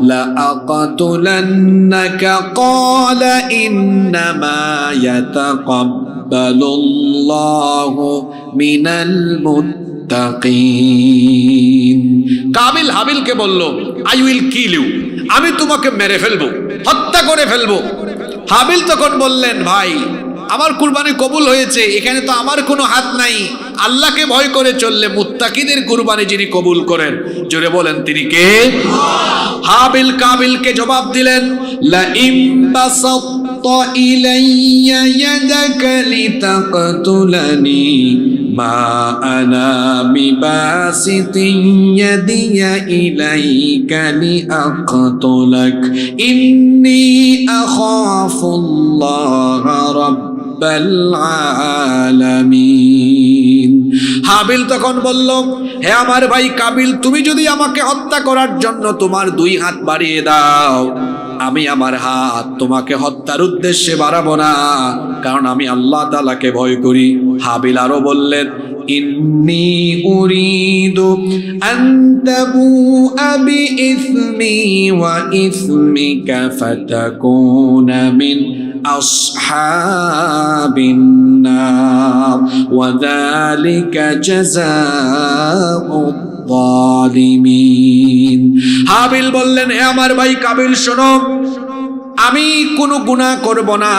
লা আকাতুলান্নাকা ক্বালা ইন্নামা ইয়াতাকাব্বালুল্লাহু মিনাল মুত্তাকিন। কাবিল হাবিলকে বলল, আই উইল কিল ইউ, আমি তোমাকে মেরে ফেলবো, হত্যা করে ফেলবো। হাবিল তখন বললেন, ভাই, আমার কুরবানি কবুল হয়েছে, এখানে তো আমার কোনো হাত নাই। আল্লাহকে ভয় করে চললে মুত্তাকিদের কুরবানি যিনি কবুল করেন, জোরে বলেন তিনি কে? হাবিল কাবিলকে জবাব দিলেন, লা ইম বাসাত্তা ইলাইয়া ইয়াদাকা লিতাকতুলানি মা আনা বিবাসিতিন ইয়াদিয়া ইলাইকা লিআকতুলাক ইন্নী আখাফুল্লাহ রাব্বাল আলামিন। হাবিল তখন বলল, হে আমার ভাই কাবিল, তুমি যদি আমাকে হত্যা করার জন্য তোমার দুই হাত বাড়িয়ে দাও, আমি আমার হাত তোমাকে হত্যার উদ্দেশ্যে বাড়াবো না, কারণ আমি আল্লাহ তাআলাকে ভয় করি। হাবিল আরো বললেন, ইন্নী উরিদু আন তাবুআ বিইসমি ওয়া ইসমিকা ফাতাকুনা মিন আসহাবিন নার ওয়া যালিকা জাযাউদ যালিমিন। হাবিল বললেন, হে আমার ভাই কাবিল, শোনো, আমি কোনো গুনাহ করব না,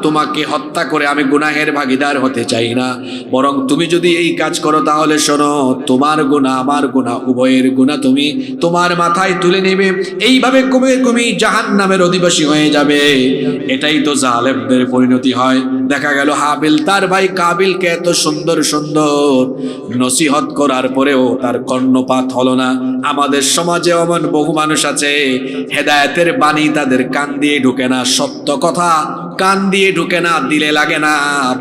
তোমাকে হত্যা করে আমি গুনাহের ভাগীদার হতে চাই না, বরং তুমি যদি এই কাজ করো তাহলে শোনো, তোমার গুনাহ আমার গুনাহ উভয়ের গুনাহ তুমি তোমার মাথায় তুলে নেবে, এইভাবে তুমি জাহান্নামের অধিবাসী হয়ে যাবে। এটাই তো জালেমদের পরিণতি হয়। দেখা গেল হাবিল তার ভাই কাবিলকে এত সুন্দর সুন্দর নসিহত করার পরেও তার কর্ণপাত হলো না। আমাদের সমাজে এমন বহু মানুষ আছে, হেদায়েতের বাণী তাদের কান দিয়ে ঢুকে না, সত্য কথা কান দিয়ে ঢুকে না, দিলে লাগে না।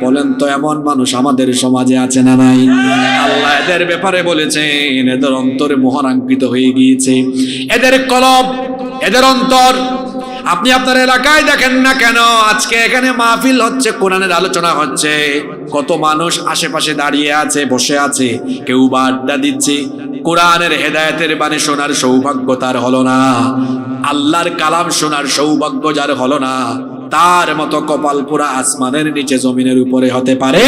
বলেন তো এমন মানুষ আমাদের সমাজে আছে না নাই? আল্লাহ এদের ব্যাপারে বলেছেন, এদের অন্তরে মোহরাঙ্কিত হয়ে গিয়েছে, এদের কলব, এদের অন্তর। আপনি আপনার এলাকায় দেখেন না কেন, আজকে এখানে মাহফিল হচ্ছে, কোরআনের আলোচনা হচ্ছে, কত মানুষ আশেপাশে দাঁড়িয়ে আছে, বসে আছে, কেউ বা আড্ডা দিচ্ছে। কোরআনের হেদায়েতের বাণী শোনার সৌভাগ্য তার হলো না, আল্লাহর কালাম শোনার সৌভাগ্য যার হলো না, তার মতো কপাল পুরা আসমানের নিচে জমিনের উপরে হতে পারে?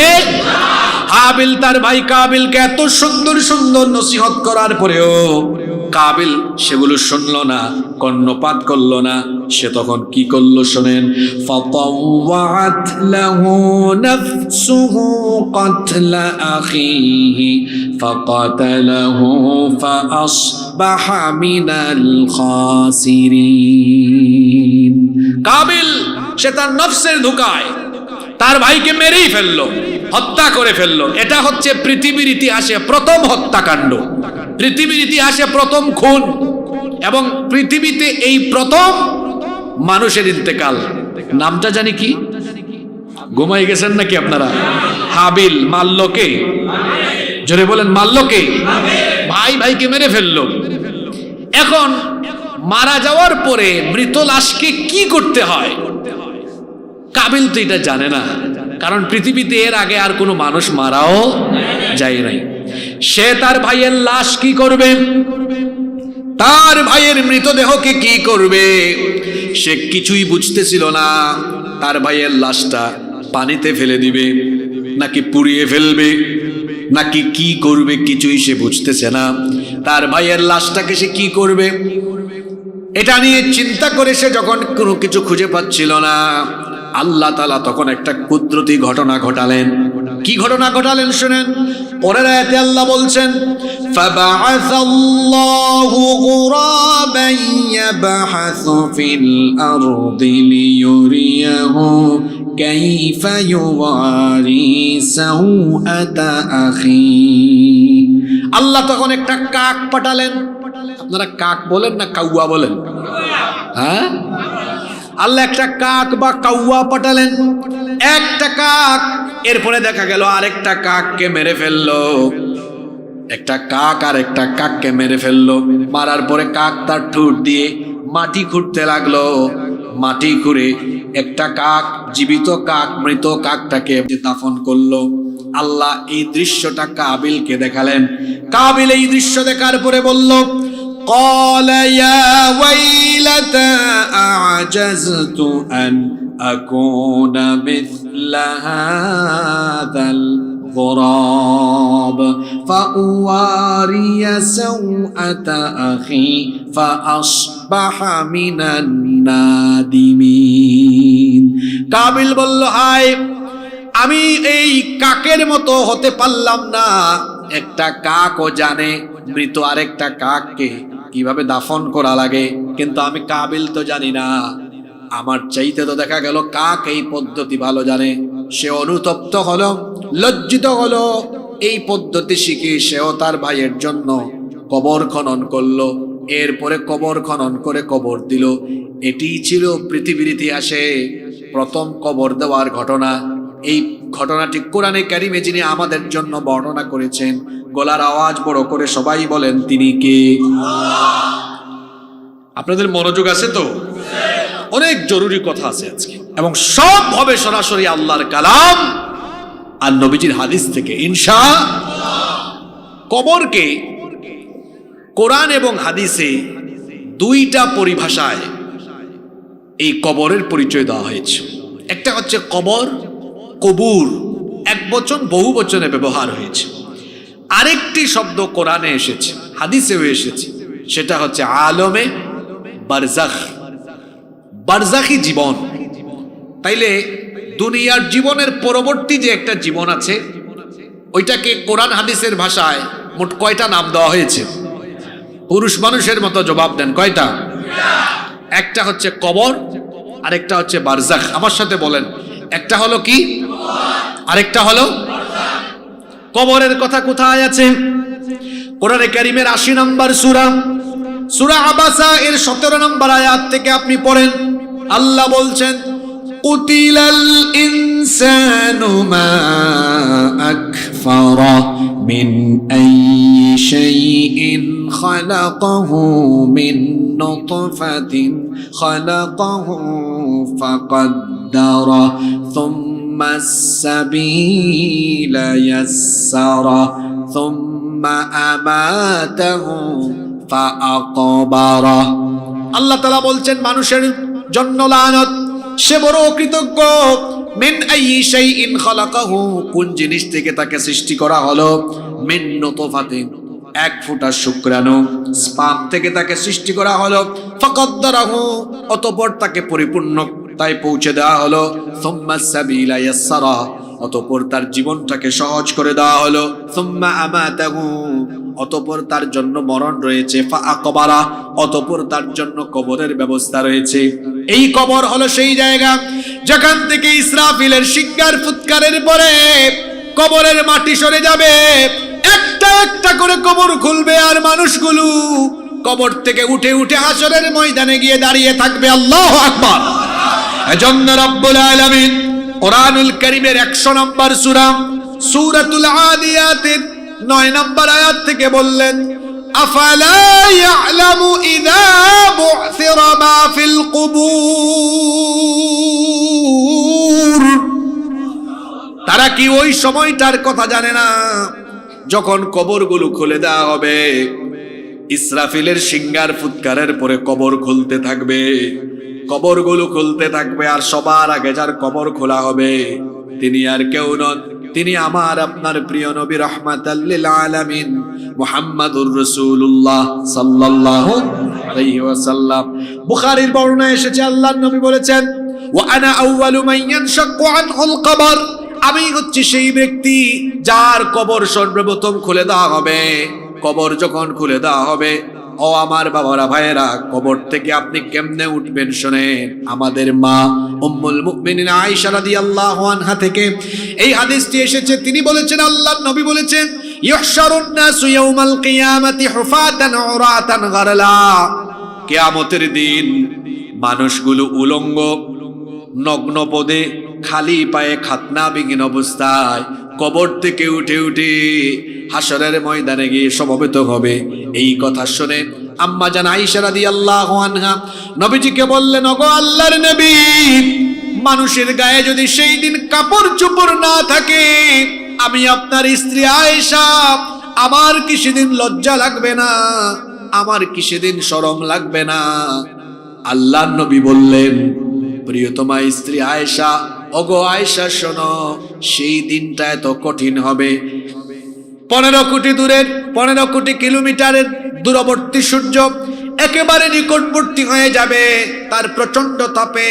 হাবিল তার ভাই কাবিলকে এত সুন্দর সুন্দর নসিহত করার পরেও কাবিল সেগুলো শুনলো না, কর্ণপাত করলো না। সে তখন কি করলো শোনেন, ফাতাওয়াত লাহু নাফসুহু কাতলা আখিহি ফাকাতালাহু ফাআসবাহা মিনাল খাসিরিন। কাবিল সে তার নফসের ধোঁকায় তার ভাইকে মেরেই ফেললো, হত্যা করে ফেললো। এটা হচ্ছে পৃথিবীর ইতিহাসে প্রথম হত্যাকাণ্ড, পৃথিবীর ইতিহাসে প্রথম খুন, এবং পৃথিবীতে এই প্রথম মানুষের ইন্তেকাল। নামটা জানি কি? ঘুমাই গেছেন নাকি আপনারা? হাবিল মারল কে? জোরে বলেন, মারল কে? ভাই ভাইকে মেরে ফেললো। এখন মারা যাওয়ার পরে মৃত লাশকে কি করতে হয় কাবিল তো এটা জানে না, কারণ পৃথিবীতে এর আগে আর কোনো মানুষ মারাও যায় নাই। সে তার ভাইয়ের লাশ কি করবে, তার ভাইয়ের মৃতদেহকে কি করবে, সে কিছুই বুঝতেছিল না। তার ভাইয়ের লাশটা পানিতে ফেলে দিবে নাকি পুড়িয়ে ফেলবে নাকি কি করবে, কিছুই সে বুঝতেছে না। তার ভাইয়ের লাশটাকে সে কি করবে, এটা নিয়ে চিন্তা করে সে যখন কোনো কিছু খুঁজে পাচ্ছিল না, আল্লাহ তাআলা তখন একটা কুদরতি ঘটনা ঘটালেন। কি ঘটনা ঘটালেন শুনেন, পরের আয়াতে আল্লাহ বলছেন, ফাবাআসাল্লাহু গুরাবান ইয়াবহাসু ফিল আরদি লিয়ুরিয়াহু কাইফা ইউওয়ারি সাওআতা আখি। আল্লাহ তখন একটা কাক পাঠালেন। আপনারা কাক বলেন না কাউয়া বলেন? হ্যাঁ, আল্লাহ একটা কাক বা কাউয়া পাঠালেন। একটা কাক, এরপরে দেখা গেল আরেকটা কাককে মেরে ফেললো। একটা কাক আর একটা কাককে মেরে ফেললো। মারার পরে কাক তার ঠোঁট দিয়ে মাটি খুঁড়তে লাগলো। মাটি খুঁড়ে একটা কাক, জীবিত কাক, মৃত কাকটাকে দাফন করলো। আল্লাহ এই দৃশ্যটা কাবিলকে দেখালেন। কাবিল এই দৃশ্য দেখার পরে বলল, قال يا ويلتى أعجزت أن أكون مثل هذا الغراب فأواري سوءة أخي فأصبح من النادمين। কাবিল বলল, হায়, আমি এই কাকের মতো হতে পারলাম না। একটা কাকও জানে মৃত আরেকটা কাককে কিভাবে দাফন করা লাগে, কিন্তু আমি কাবিল তো জানি না। আমার চাইতে তো দেখা গেল কাক এই পদ্ধতি ভালো জানে। সে অনুতপ্ত হলো, লজ্জিত হলো। এই পদ্ধতি শিখে সেও তার ভাইয়ের জন্য কবর খনন করলো। এরপরে কবর খনন করে কবর দিল। এটি ছিল পৃথিবীর ইতিহাসে প্রথম কবর দেওয়ার ঘটনা। এই ঘটনাটি কোরআনে কারিমে যিনি আমাদের জন্য বর্ণনা করেছেন, গলার আওয়াজ বড় করে সবাই বলেন, তিনি কে? আপনাদের মনোযোগ আছে তো? অনেক জরুরি কথা আছে আজকে, এবং সব হবে সরাসরি আল্লাহর কালাম আর নবীজির হাদিস থেকে ইনশাআল্লাহ। কবরকে কোরআন এবং হাদিসে দুইটা পরিভাষায় এই কবরের পরিচয় দেওয়া হয়েছে। একটা হচ্ছে কবর, কবুর, এক বচন বহু বচনে ব্যবহার হয়েছে। আরেকটি শব্দ কোরআনে এসেছে, হাদিসেও এসেছে, সেটা হচ্ছে আলমে বারজাখ, বারজাখি জীবন। তাইলে দুনিয়ার জীবনের পরবর্তী যে একটা জীবন আছে, ওইটাকে কোরআন হাদিসের ভাষায় মোট কয়টা নাম দেওয়া হয়েছে? পুরুষ মানুষের মতো জবাব দেন, কয়টা? একটা হচ্ছে কবর, আরেকটা হচ্ছে বারজাখ। আমার সাথে বলেন, একটা হলো কি, আরেকটা হলো কবরের কথা কোথায় আছে? কোরআনে কারীমের ৮০ নম্বর সূরা, সূরা আবাসা এর ১৭ নম্বর আয়াত থেকে আপনি পড়েন। আল্লাহ বলছেন, কুতিলাল ইনসানু মা আকফারা মিন আইয়ি শাইইন খালাকাহু মিন নুতফাতিন খালাকাহু ফাকাদ্দারা থুম্মা আস-সাবিলা ইয়াসসারা থুম্মা আমাতাহু ফাআকবারা। আল্লাহ তাআলা বলছেন, মানুষের জন্য লানত, সে বড় অকৃতজ্ঞ। মিন আইয়ি শাইইন খালাকাহু, কোন জিনিস থেকে তাকে সৃষ্টি করা হলো? মিন নুতফাতিন, এক ফোঁটা শুক্রাণু, স্পাম থেকে তাকে সৃষ্টি করা হলো। ফাকাদ্দারাহু, অতঃপর তাকে পরিপূর্ণতায় পৌঁছে দেওয়া হলো। সুম্মা সাবিলা ইয়াসসারা, অতঃপর তার জীবনটাকে সহজ করে দেওয়া হলো। সুম্মা আমাতাহু, অতঃপর তার জন্য মরণ রয়েছে। ফাআকবারা, অতঃপর তার জন্য কবরের ব্যবস্থা রয়েছে। এই কবর হলো সেই জায়গা যেখান থেকে ইসরাফিলের শিঙ্গার ফুৎকারের পরে কবরের মাটি সরে যাবে, একটা একটা করে কবর খুলবে, আর মানুষগুলো কবর থেকে উঠে উঠে হাশরের ময়দানে গিয়ে দাঁড়িয়ে থাকবে। আল্লাহু আকবার। এজন্য রব্বুল আলামিন কোরআনুল কারীমের ১০০ নম্বর সূরা সূরাতুল আদিয়াতের ৯ নম্বর আয়াত থেকে বললেন, আফালা ইয়ালামু ইযা বু'থিরা মা ফিল কুবুর, তারা কি ওই সময়টার কথা জানে না যখন কবরগুলো খুলে দেওয়া হবে? ইসরাফিলের শিঙ্গার ফুৎকারের পরে কবর খুলতে থাকবে, কবরগুলো খুলতে থাকবে, আর সবার আগে যার কবর খোলা হবে তিনি আর কেউ নন, তিনি আমার আপনার প্রিয় নবী রাহমাতাল লিল আলামিন মুহাম্মাদুর রাসূলুল্লাহ সাল্লাল্লাহু আলাইহি ওয়াসাল্লাম। বুখারীর বর্ণনায় এসেছে, আল্লাহর নবী বলেছেন, ওয়া আনা আউয়ালু মান ইয়ানশাক্কু আনহুল কবর, আমি হচ্ছি সেই ব্যক্তি যার কবর সর্বপ্রথম খুলে দেওয়া হবে। কবর যখন খুলে দেওয়া হবে, ও আমার বাবারা, ভাইয়েরা, কবর থেকে আপনি কেমনে উঠবেন শোনেন। আমাদের মা উম্মুল মুমিনিন আয়েশা রাদিয়াল্লাহু আনহা থেকে এই হাদিসটি এসেছে। তিনি বলেছেন, আল্লাহর নবী বলেছেন, ইহশারুন নাসু ইয়াউমাল কিয়ামাতি হুফাতান উরাতান গারলা, কিয়ামতের দিন মানুষগুলো উলঙ্গ, নগ্ন পদে, খালি পায়ে, খাতনাবিহীন অবস্থায় কবর থেকে উঠে উঠে হাশরের ময়দানে গিয়ে সমবেত হবে। এই কথা শুনে আম্মা জান আয়েশা রাদিয়াল্লাহু আনহা নবীজিকে বললেন, ওগো আল্লাহর নবী, মানুষের গায়ে যদি সেই দিন কাপড় চোপড় না থাকে, আমি আপনার স্ত্রী আয়েশা, আমার কি সেদিন লজ্জা লাগবে না? আমার কি সেদিন শরম লাগবে না? আল্লাহর নবী বললেন, প্রিয়তমা স্ত্রী আয়েশা, ওগো আয়েশা শোনো, সেই দিনটা এত কঠিন হবে। 15 কোটি দূরের, 15 কোটি কিলোমিটারের দূরবর্তী সূর্য একেবারে নিকটবর্তী হয়ে যাবে, তার প্রচন্ড তাপে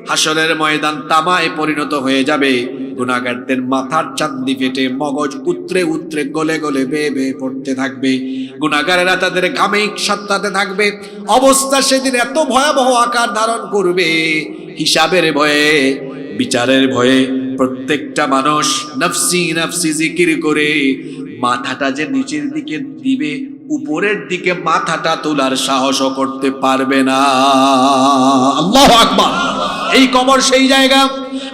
হাশরের ময়দান তামায় পরিণত হয়ে যাবে। গুনাহগারদের মাথার চান্দি ফেটে মগজ উতরে উতরে গলে গলে বেয়ে বেয়ে পড়তে থাকবে। গুনাহগারেরা তাদের ঘামে সাঁতরাতে থাকবে। অবস্থা সেদিন এত ভয়াবহ আকার ধারণ করবে, হিসাবের ভয়ে, বিচারের ভয়ে প্রত্যেকটা মানুষ নফসি নফসি জিকির করে মাথাটা যে নিচের দিকে দিবে, উপরের দিকে মাথাটা তোলার সাহসও করতে পারবে না। আল্লাহু আকবার। এই কবর সেই জায়গা,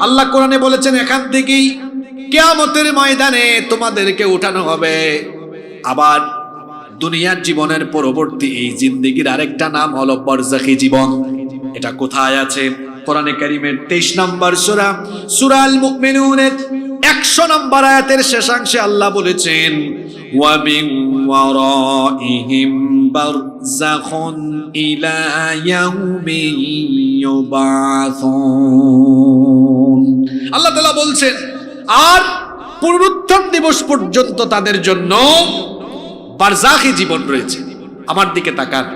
আল্লাহ কোরআনে বলেছেন, এখান থেকেই কিয়ামতের ময়দানে তোমাদেরকে উঠানো হবে। আবার দুনিয়ার জীবনের পরবর্তী এই জিন্দেগির আরেকটা নাম হলো বারজাখী জীবন। এটা কোথায় আছে? কোরআনে কারীমের 23 নম্বর সূরা, সূরা আল মুমিনুনের 100 নম্বর আয়াতের শেষাংশে আল্লাহ বলেছেন, ওয়া মিন ওয়ারাইহিম বারযাখুন ইলা ইয়াউমি ইউবাসুন। আল্লাহ তাআলা বলছেন, আর পুনরুত্থান দিবস পর্যন্ত তাদের জন্য বারজাখী জীবন রয়েছে। আমার দিকে তাকান,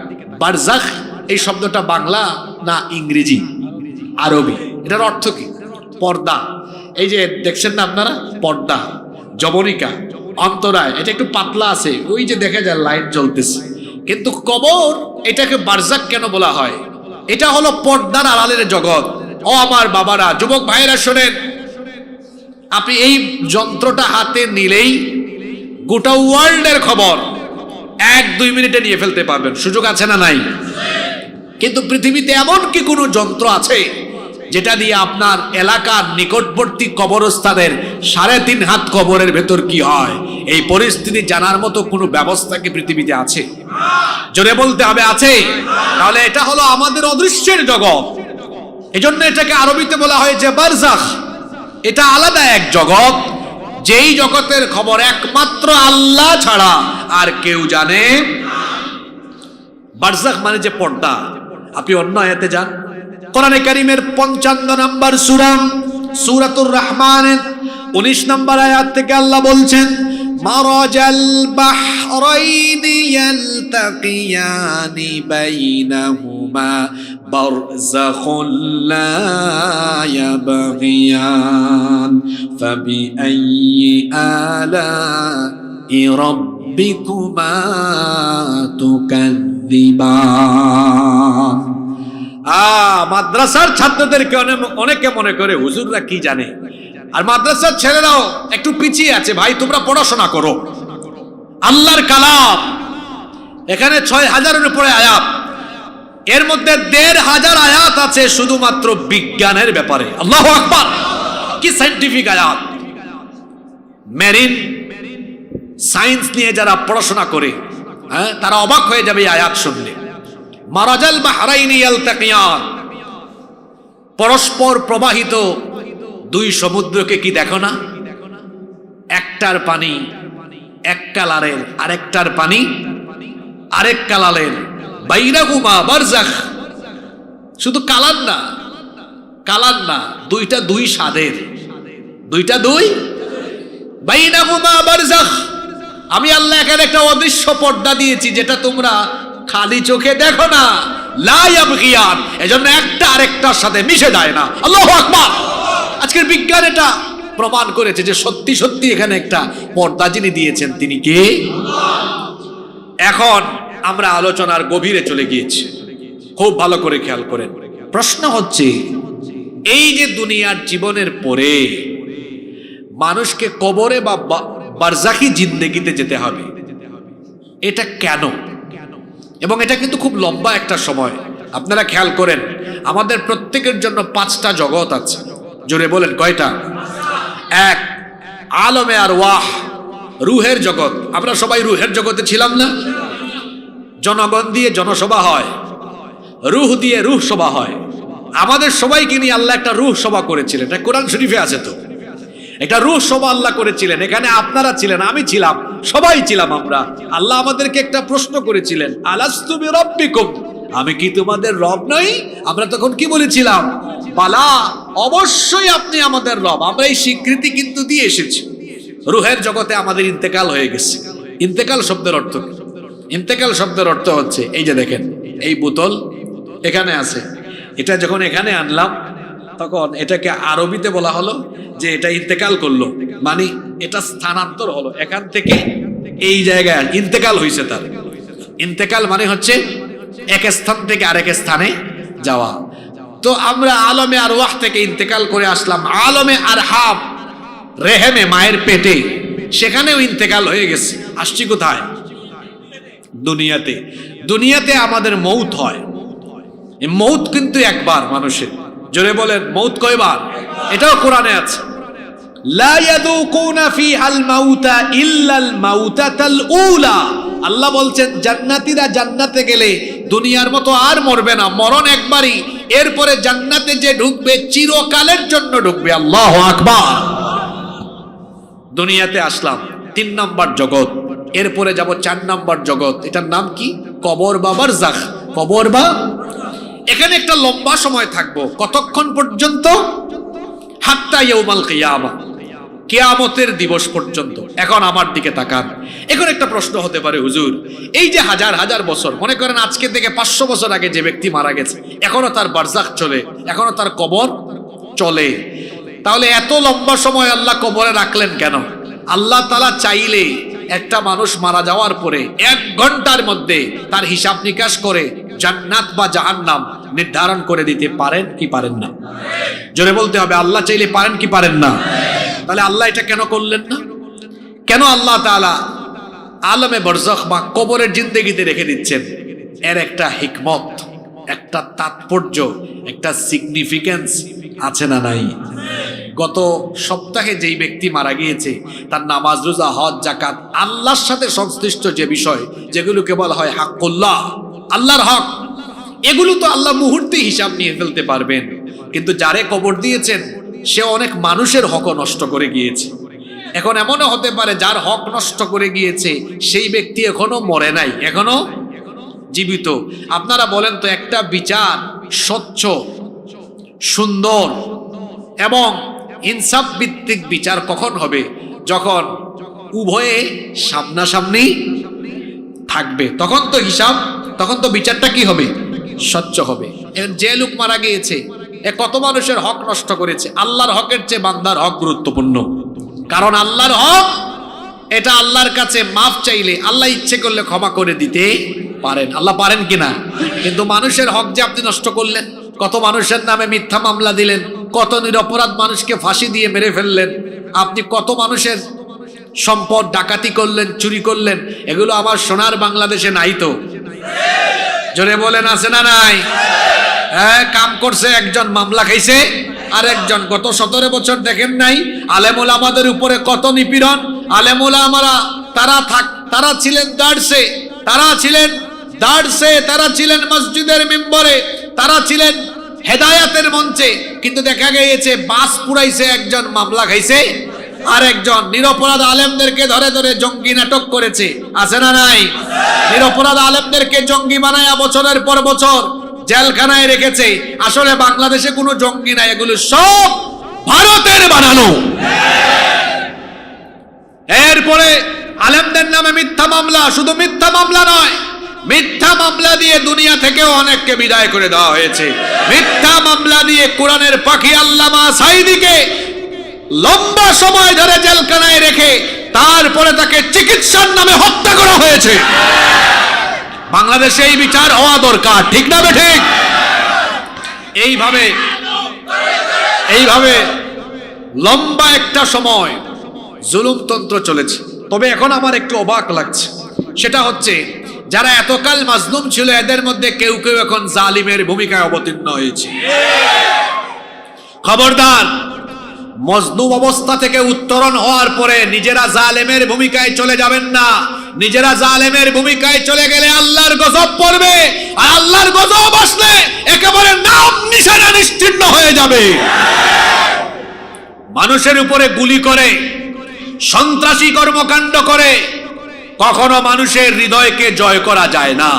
বারজাখ এই শব্দটা বাংলা না ইংরেজি? আরবি। এটার অর্থ কি? পর্দা। এই যে দেখছেন না আপনারা, পর্দা, জবনিকা, অন্তরায়, এটা একটু পাতলা আছে, ওই যে দেখা যায় লাইট জ্বলতেছে। কিন্তু কবর, এটাকে বারজাক কেন বলা হয়? এটা হলো পর্দার আড়ালের জগৎ। ও আমার বাবারা, যুবক ভাইয়েরা শোনেন, আপনি এই যন্ত্রটা হাতে নিলেই গোটা ওয়ার্ল্ডের খবর 1-2 মিনিটে নিয়ে ফেলতে পারবেন। সুযোগ আছে না নাই? কিন্তু পৃথিবীতে এমন কি কোনো যন্ত্র আছে যেটা দিয়ে আপনার এলাকার নিকটবর্তী কবরস্থানের 3.5 হাত কবরের ভেতর কি হয় এই পরিস্থিতি জানার মতো কোনো ব্যবস্থা কি পৃথিবীতে আছে? জোরে বলতে হবে, আছে। তাহলে এটা হলো আমাদের অদৃশ্যের জগৎ। এজন্য এটাকে আরবিতে বলা হয় যে বারজাখ। এটা আলাদা এক জগৎ, যেই জগতের খবর একমাত্র আল্লাহ ছাড়া আর কেউ জানে। বারজাখ মানে যে পর্দা। আপনি অন্য আয়াতে যান, কোরআনে কারীমের 55 নম্বর সূরা, সূরাতুর রহমানের 19 নম্বর আয়াত থেকে আল্লাহ বলছেন, মারাজাল বাহরাইনি ইয়ালতাকিয়ানি বাইনাহুমা বারযাখুন লা ইয়াবগিয়ান ফাবিআইয়ি আলা'i রাব্বিকুমা তুকাযযিবান। মাদ্রাসার ছাত্রদেরকে অনেকে মনে করে হুজুররা কি জানে, আর মাদ্রাসার ছেলেরাও একটু পিছিয়ে আছে। ভাই, তোমরা পড়াশোনা করো, আল্লাহর কালাম। এখানে 6000-এর উপরে আয়াত, এর মধ্যে 1500 আয়াত আছে শুধুমাত্র বিজ্ঞানের ব্যাপারে। আল্লাহু আকবার, কি সায়েন্টিফিক আয়াত! মেরিন সায়েন্স নিয়ে যারা পড়াশোনা করে, তারা অবাক হয়ে যাবে এই আয়াত শুনলে। মারাজাল বাহরাইনি ইয়ালতাকিয়ান, পরস্পর প্রবাহিত 2 সমুদ্রকে কি দেখো না? একটার পানি এক কালারের, আরেকটার পানি আরেক কালারের। বাইনাহুমা বারজাখ, শুধু কালার না, কালার না, দুইটা 2 স্বাদের, দুইটা 2। বাইনাহুমা বারজাখ, আমি আল্লাহ এখানে একটা অদৃশ্য পর্দা দিয়েছি যেটা তোমরা খালি চোখে দেখো না। লা ইয়াবগিয়ান, এজন্য একটা আরেকটার সাথে মিশে যায় না। আল্লাহু আকবার। আজকের বিজ্ঞান এটা প্রমাণ করেছে যে সত্যি সত্যি এখানে একটা পর্দা যিনি দিয়েছেন তিনি কে? এখন আমরা আলোচনার গভীরে চলে গিয়েছি, খুব ভালো করে খেয়াল করেন। প্রশ্ন হচ্ছে, এই যে দুনিয়ার জীবনের পরে মানুষকে কবরে বা বারজাখি জিন্দেগিতে যেতে হবে, এটা কেন? এবং এটা কিন্তু খুব লম্বা একটা সময়। আপনারা খেয়াল করেন, আমাদের প্রত্যেকের জন্য 5টা জগৎ আছে। জোরে বলেন, কয়টা? 1, আলমে আরওয়াহ, রুহের জগৎ। আমরা সবাই রুহের জগতে ছিলাম না? জনগণ দিয়ে জনসভা হয়, রুহ দিয়ে রুহ সভা হয়। আমাদের সবাইকে নিয়ে আল্লাহ একটা রুহ সভা করেছিলেন, এটা কোরআন শরীফে আছে। তো একটা রুহ সভা আল্লাহ করেছিলেন, এখানে আপনারা ছিলেন, আমি ছিলাম, সবাই ছিলাম আমরা। আল্লাহ আমাদেরকে একটা প্রশ্ন করেছিলেন, আলাস্তু বিরাব্বিকুম, আমি কি তোমাদের রব নই? আমরা তখন কি বলেছিলাম? বালা, অবশ্যই আপনি আমাদের রব। আমরা এই স্বীকৃতি কিন্তু দিয়ে এসেছি। রুহের জগতে আমাদের ইন্তেকাল হয়ে গেছে। ইন্তেকাল শব্দের অর্থ কি? ইন্তেকাল শব্দের অর্থ হচ্ছে, এই যে দেখেন এই বোতল এখানে আছে, এটা যখন এখানে আনলাম তখন এটাকে আরবিতে বলা হলো যে এটা ইন্তেকাল করলো, মানে এটা স্থানান্তর হলো, এখান থেকে এই জায়গায় ইন্তেকাল হয়েছে। তার ইন্তেকাল মানে হচ্ছে এক স্থান থেকে আরেক স্থানে যাওয়া। তো আমরা আলমে আরওয়াহ থেকে ইন্তেকাল করে আসলাম আলমে আরহাম, রেহেমে, মায়ের পেটে, সেখানেও ইন্তেকাল হয়ে গেছে। আসছি কোথায়? দুনিয়াতে। দুনিয়াতে আমাদের মৌত হয়। এই মৌত কিন্তু একবার মানুষের। জোরে বলেন, মৌত কয়বার? এটাও কোরআনে আছে। লা ইয়াদুকুনা ফিহাল মাউতা ইল্লাল মাউতাতাল উলা। আল্লাহ বলছেন জান্নাতীরা জান্নাতে গেলে দুনিয়ার মতো আর মরবে না, মরণ একবারই। এরপরে জান্নাতে যে ঢুকবে চিরকালের জন্য ঢুকবে। আল্লাহু আকবার। দুনিয়াতে আসলাম 3 নম্বর জগৎ, এরপরে যাব 4 নম্বর জগৎ। এটার নাম কি? কবর বা বারজাখ। কবর বা, এখানে একটা লম্বা সময় থাকবো। কতক্ষণ পর্যন্ত? হাত্তা ইয়াউমাল কিয়ামা, কিয়ামতের দিবস পর্যন্ত। এখন আমার দিকে তাকান। এখন একটা প্রশ্ন হতে পারে, হুজুর এই যে হাজার হাজার বছর, মনে করেন আজকে থেকে 500 বছর আগে যে ব্যক্তি মারা গেছে, এখনো তার বারজাখ চলে, এখনো তার কবর চলে। তাহলে এত লম্বা সময় আল্লাহ কবরে রাখলেন কেন? আল্লাহ তাআলা চাইলে একটা মানুষ মারা যাওয়ার পরে 1 ঘন্টার মধ্যে তার হিসাব নিকাশ করে জান্নাত বা জাহান্নাম নির্ধারণ করে দিতে পারেন কি পারেন না? জোরে বলতে হবে, আল্লাহ চাইলে পারেন কি পারেন না? তাহলে আল্লাহ এটা কেন করলেন না? কেন আল্লাহ তাআলা আলমে বরজখ বা কবরের জিন্দেগিতে রেখে দিচ্ছেন? এর একটা হিকমত, একটা তাৎপর্য, একটা সিগনিফিকেন্স আছে না নাই? গত সপ্তাহে যেই ব্যক্তি মারা গিয়েছে তার নামাজ, রোজা, হজ, যাকাত, আল্লাহর সাথে সংশ্লিষ্ট যে বিষয় যেগুলোকে বলা হয় হাক্কুল্লাহ, আল্লাহর হক, এগুলো তো আল্লাহ মুহূর্তে হিসাব নিয়ে ফেলতে পারবেন। কিন্তু যারে কবর দিয়েছেন সে অনেক মানুষের হকও নষ্ট করে গিয়েছে। এখন এমনও হতে পারে যার হক নষ্ট করে গিয়েছে সেই ব্যক্তি এখনো মরে নাই, এখনো জীবিত। আপনারা বলেন তো, একটা বিচার স্বচ্ছ, সুন্দর এবং ইনসাফ ভিত্তিক বিচার কখন হবে? যখন উভয়ে সামনাসামনি থাকবে, তখন তো হিসাব, তখন তো বিচারটা কি হবে? স্বচ্ছ হবে। যে লোক মারা গিয়েছে এ কত মানুষের হক নষ্ট করেছে। আল্লাহর হকের চেয়ে বান্দার হক গুরুত্বপূর্ণ, কারণ আল্লাহর হক এটা আল্লাহর কাছে মাফ চাইলে আল্লাহ ইচ্ছে করলে ক্ষমা করে দিতে পারেন। আল্লাহ পারেন কিনা? কিন্তু মানুষের হক যে আপনি নষ্ট করলেন, কত মানুষের নামে মিথ্যা মামলা দিলেন, কত নিরপরাধ মানুষকে ফাঁসি দিয়ে মেরে ফেললেন, আপনি কত মানুষের সম্পদ ডাকাতি করলেন, চুরি করলেন, এগুলো আবার সোনার বাংলাদেশে নাই তো? জোরে বলেন, আছে না নাই? হ্যাঁ, কাম করছে একজন, মামলা খাইছে আর একজন। গত 17 বছর দেখেন নাই আলেম ওলামাদের উপরে কত নিপীড়ন? আলেম ওলামারা তারা ছিলেন দার্সে, তারা ছিলেন মসজিদের মিম্বরে, তারা ছিলেন হেদায়াতের মঞ্চে, কিন্তু দেখা গিয়েছে বাস পুরাইছে একজন, মামলা খাইছে আর একজন। নিরপরাধ আলেমদেরকে ধরে ধরে জঙ্গি নাটক করেছে, আছে না নাই? নিরপরাধ আলেমদেরকে জঙ্গি বানায়া বছরের পর বছর জেলখানায় রেখেছে। আসলে বাংলাদেশে কোনো জঙ্গি নাই, এগুলো সব ভারতের বানানো। এরপরে আলেমদের নামে মিথ্যা মামলা, শুধু মিথ্যা মামলা নয়, মিথ্যা মামলা দিয়ে দুনিয়া থেকেও অনেককে বিদায় করে দেওয়া হয়েছে। মিথ্যা মামলা দিয়ে কোরআনের পাখি আল্লামা সাঈদীকে লম্বা সময় ধরে জেলখানায় রেখে তারপরে তাকে চিকিৎসার নামে হত্যা করা হয়েছে। বাংলাদেশে এই বিচার হওয়া দরকার, ঠিক না বেঠিক? এইভাবে লম্বা একটা সময় জুলুমতন্ত্র চলেছে। তবে এখন আমার একটু অবাক লাগছে, সেটা হচ্ছে যারা এতকাল মাজলুম ছিল এদের মধ্যে কেউ কেউ এখন জালিমের ভূমিকায় অবতীর্ণ হয়েছে। খবরদার, মজলুম অবস্থা থেকে উত্তরণ হওয়ার পরে নিজেরা জালেমের ভূমিকায় চলে যাবেন না। নিজেরা জালেমের ভূমিকায় চলে গেলে আল্লাহর গজব পড়বে, আর আল্লাহর গজব আসলে একেবারে নাম নিশানা নিশ্চিহ্ন হয়ে যাবে। মানুষের উপরে গুলি করে, সন্ত্রাসী কর্মকাণ্ড করে কখনো মানুষের হৃদয়কে জয় করা যায় না।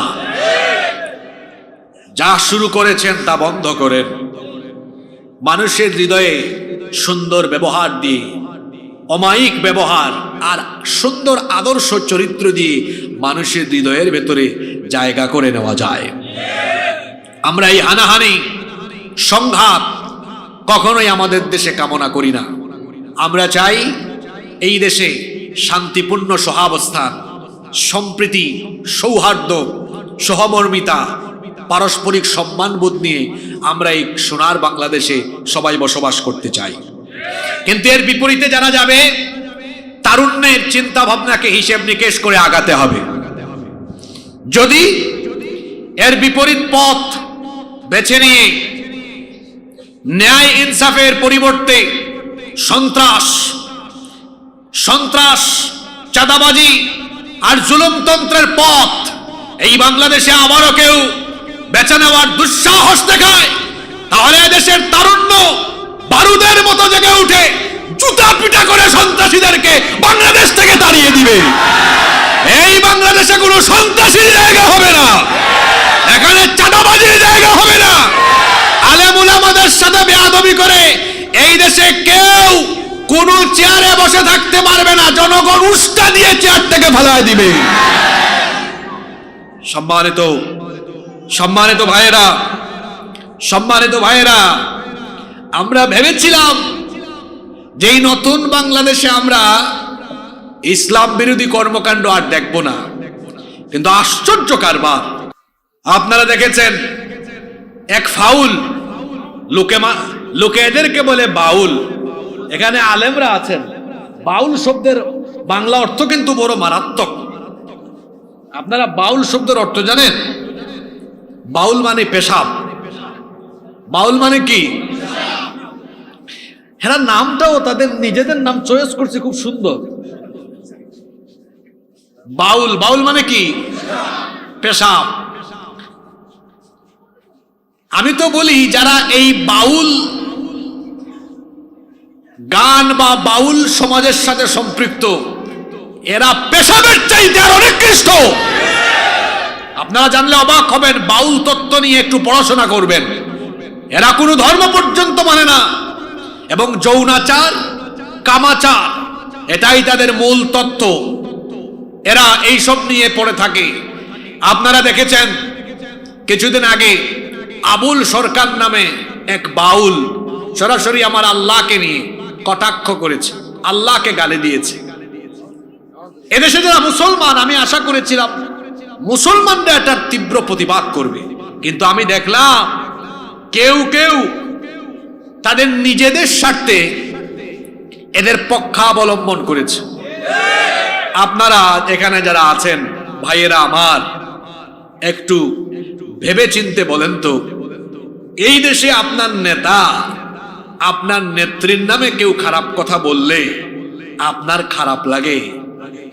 যা শুরু করেছেন তা বন্ধ করেন। মানুষের হৃদয়ে সুন্দর ব্যবহার দিয়ে, অমায়িক ব্যবহার আর সুন্দর আদর্শ চরিত্র দিয়ে মানুষের হৃদয়ের ভেতরে জায়গা করে নেওয়া যায়। আমরা এই হানাহানি, সংঘাত কখনোই আমাদের দেশে কামনা করি না। আমরা চাই এই দেশে শান্তিপূর্ণ সহাবস্থান, সম্প্রীতি, সৌহার্দ্য, সহমর্মিতা, পারস্পরিক সম্মানবোধ নিয়ে আমরা এই সোনার বাংলাদেশে সবাই বসবাস করতে চাই। কিন্তু এর বিপরীতে যারা যাবে, তারুণ্যের চিন্তা ভাবনাকে হিসেব নিকেশ করে আগাতে হবে। যদি এর বিপরীত পথ বেছে নিয়ে ন্যায় ইনসাফের পরিবর্তে সন্ত্রাস, চাঁদাবাজি আর জুলুমতন্ত্রের পথ এই বাংলাদেশে আবারও কেউ বেছে নেওয়ার দুঃসাহস দেখায়, তাহলে দেশের তারুণ্য বারুদের মতো জেগে উঠে জুতা পিটা করে সন্ত্রাসীদেরকে বাংলাদেশ থেকে তাড়িয়ে দিবে। এই বাংলাদেশে কোনো সন্ত্রাসীর জায়গা হবে না, এখানে চাঁদাবাজির জায়গা হবে না। আলেম উলামাদের সাথে বেয়াদবি করে এই দেশে কেউ কোন চেয়ারে বসে থাকতে পারবে না, জনগণ উস্কা দিয়ে চেয়ার থেকে ফেলায় দিবে। সম্মানিত ভাইয়েরা, আমরা ভেবেছিলাম যেই নতুন বাংলাদেশে আমরা ইসলাম বিরোধী কর্মকাণ্ড আর দেখব না, কিন্তু আশ্চর্য কারবার আপনারা দেখেছেন, এক ফাউল লোকে এদেরকে বলে বাউল। এখানে আলেমরা আছেন, বাউল শব্দের বাংলা অর্থ কিন্তু বড় মারাত্মক। আপনারা বাউল শব্দের অর্থ জানেন? বাউল মানে পেশাব। বাউল মানে কি? হ্যাঁ, নামটাও তাদের নিজেদের নাম চয়েস করছে, খুব সুন্দর। বাউল, বাউল মানে কি? পেশাব। আমি তো বলি যারা এই বাউল গান বা বাউল সমাজের সাথে সম্পৃক্ত, এরা পেশাবের চাইতে আর অনেক নিকৃষ্ট। আপনারা জানলে অবাক হবেন, বাউল তত্ত্ব নিয়ে একটু পড়াশোনা করবেন। এরা কোনো ধর্ম পর্যন্ত মানে না, এবং যৌনাচার, কামাচার, এটাই তাদের মূল তত্ত্ব। এরা এইসব নিয়ে পড়ে থাকে। আপনারা দেখেছেন কিছুদিন আগে আবুল সরকার নামে এক বাউল সরাসরি আমার আল্লাহকে নিয়ে কটাক্ষ করেছে, আল্লাহকে গালি দিয়েছে। এদেশে যারা মুসলমান, আমি আশা করেছিলাম মুসলমানরা এটার তীব্র প্রতিবাদ করবে, কিন্তু আমি দেখলাম কেউ কেউ তাদের নিজেদের স্বার্থে এদের পক্ষাবলম্বন করেছে। আপনারা এখানে যারা আছেন ভাইয়েরা আমার, একটু ভেবে চিনতে বলেন তো, এই দেশে আপনার নেতা, আপনার নেত্রীর নামে কেউ খারাপ কথা বললে আপনার খারাপ লাগে,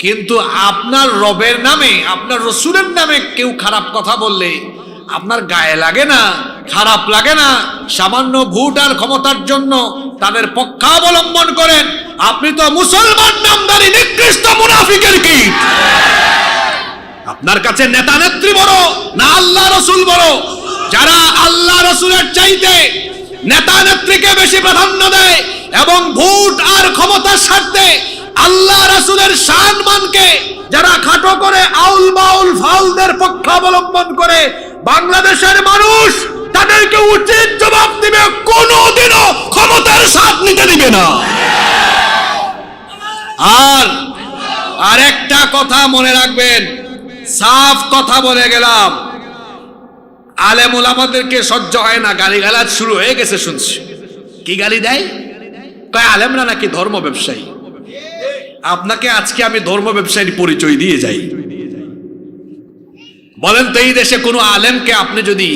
কিন্তু আপনার রবের নামে, আপনার রসুলের নামে কেউ খারাপ কথা বললে আপনার গায়ে লাগে না, খারাপ লাগে না? সামান্য ভোট আর ক্ষমতার জন্য তাদের পক্ষাবলম্বন করেন। আপনি তো মুসলমান নামধারী নিকৃষ্ট মুনাফিকের কীট। আপনার কাছে নেতা নেত্রী বড় না আল্লাহ রসুল বড়? যারা আল্লাহ রসুলের চাইতে নেতা নেত্রীকে বেশি প্রাধান্য দেয় এবং ভোট আর ক্ষমতার স্বার্থে আল্লাহ রসুলের সম্মানকে যারা খাটো করে আউল বাউল ফাউলদের পক্ষাবলম্বন করে, বাংলাদেশের মানুষ তাদেরকে উচিত জবাব দিবে, কোনোদিনও ক্ষমতার স্বাদ নিতে দিবে না। আর একটা কথা মনে রাখবেন, সাফ কথা বলে গেলাম, আলেম ওলামাদেরকে সহ্য হয় না, গালিগালাজ শুরু হয়ে গেছে শুনছি। কি গালি দেয়? কয় আলেমরা নাকি ধর্ম ব্যবসায়ী। আপনাকে আজকে আমি ধর্ম ব্যবসায়ীর পরিচয় দিয়ে যাই। বলেন তো, এই দেশে কোনো আলেমকে আপনি যদি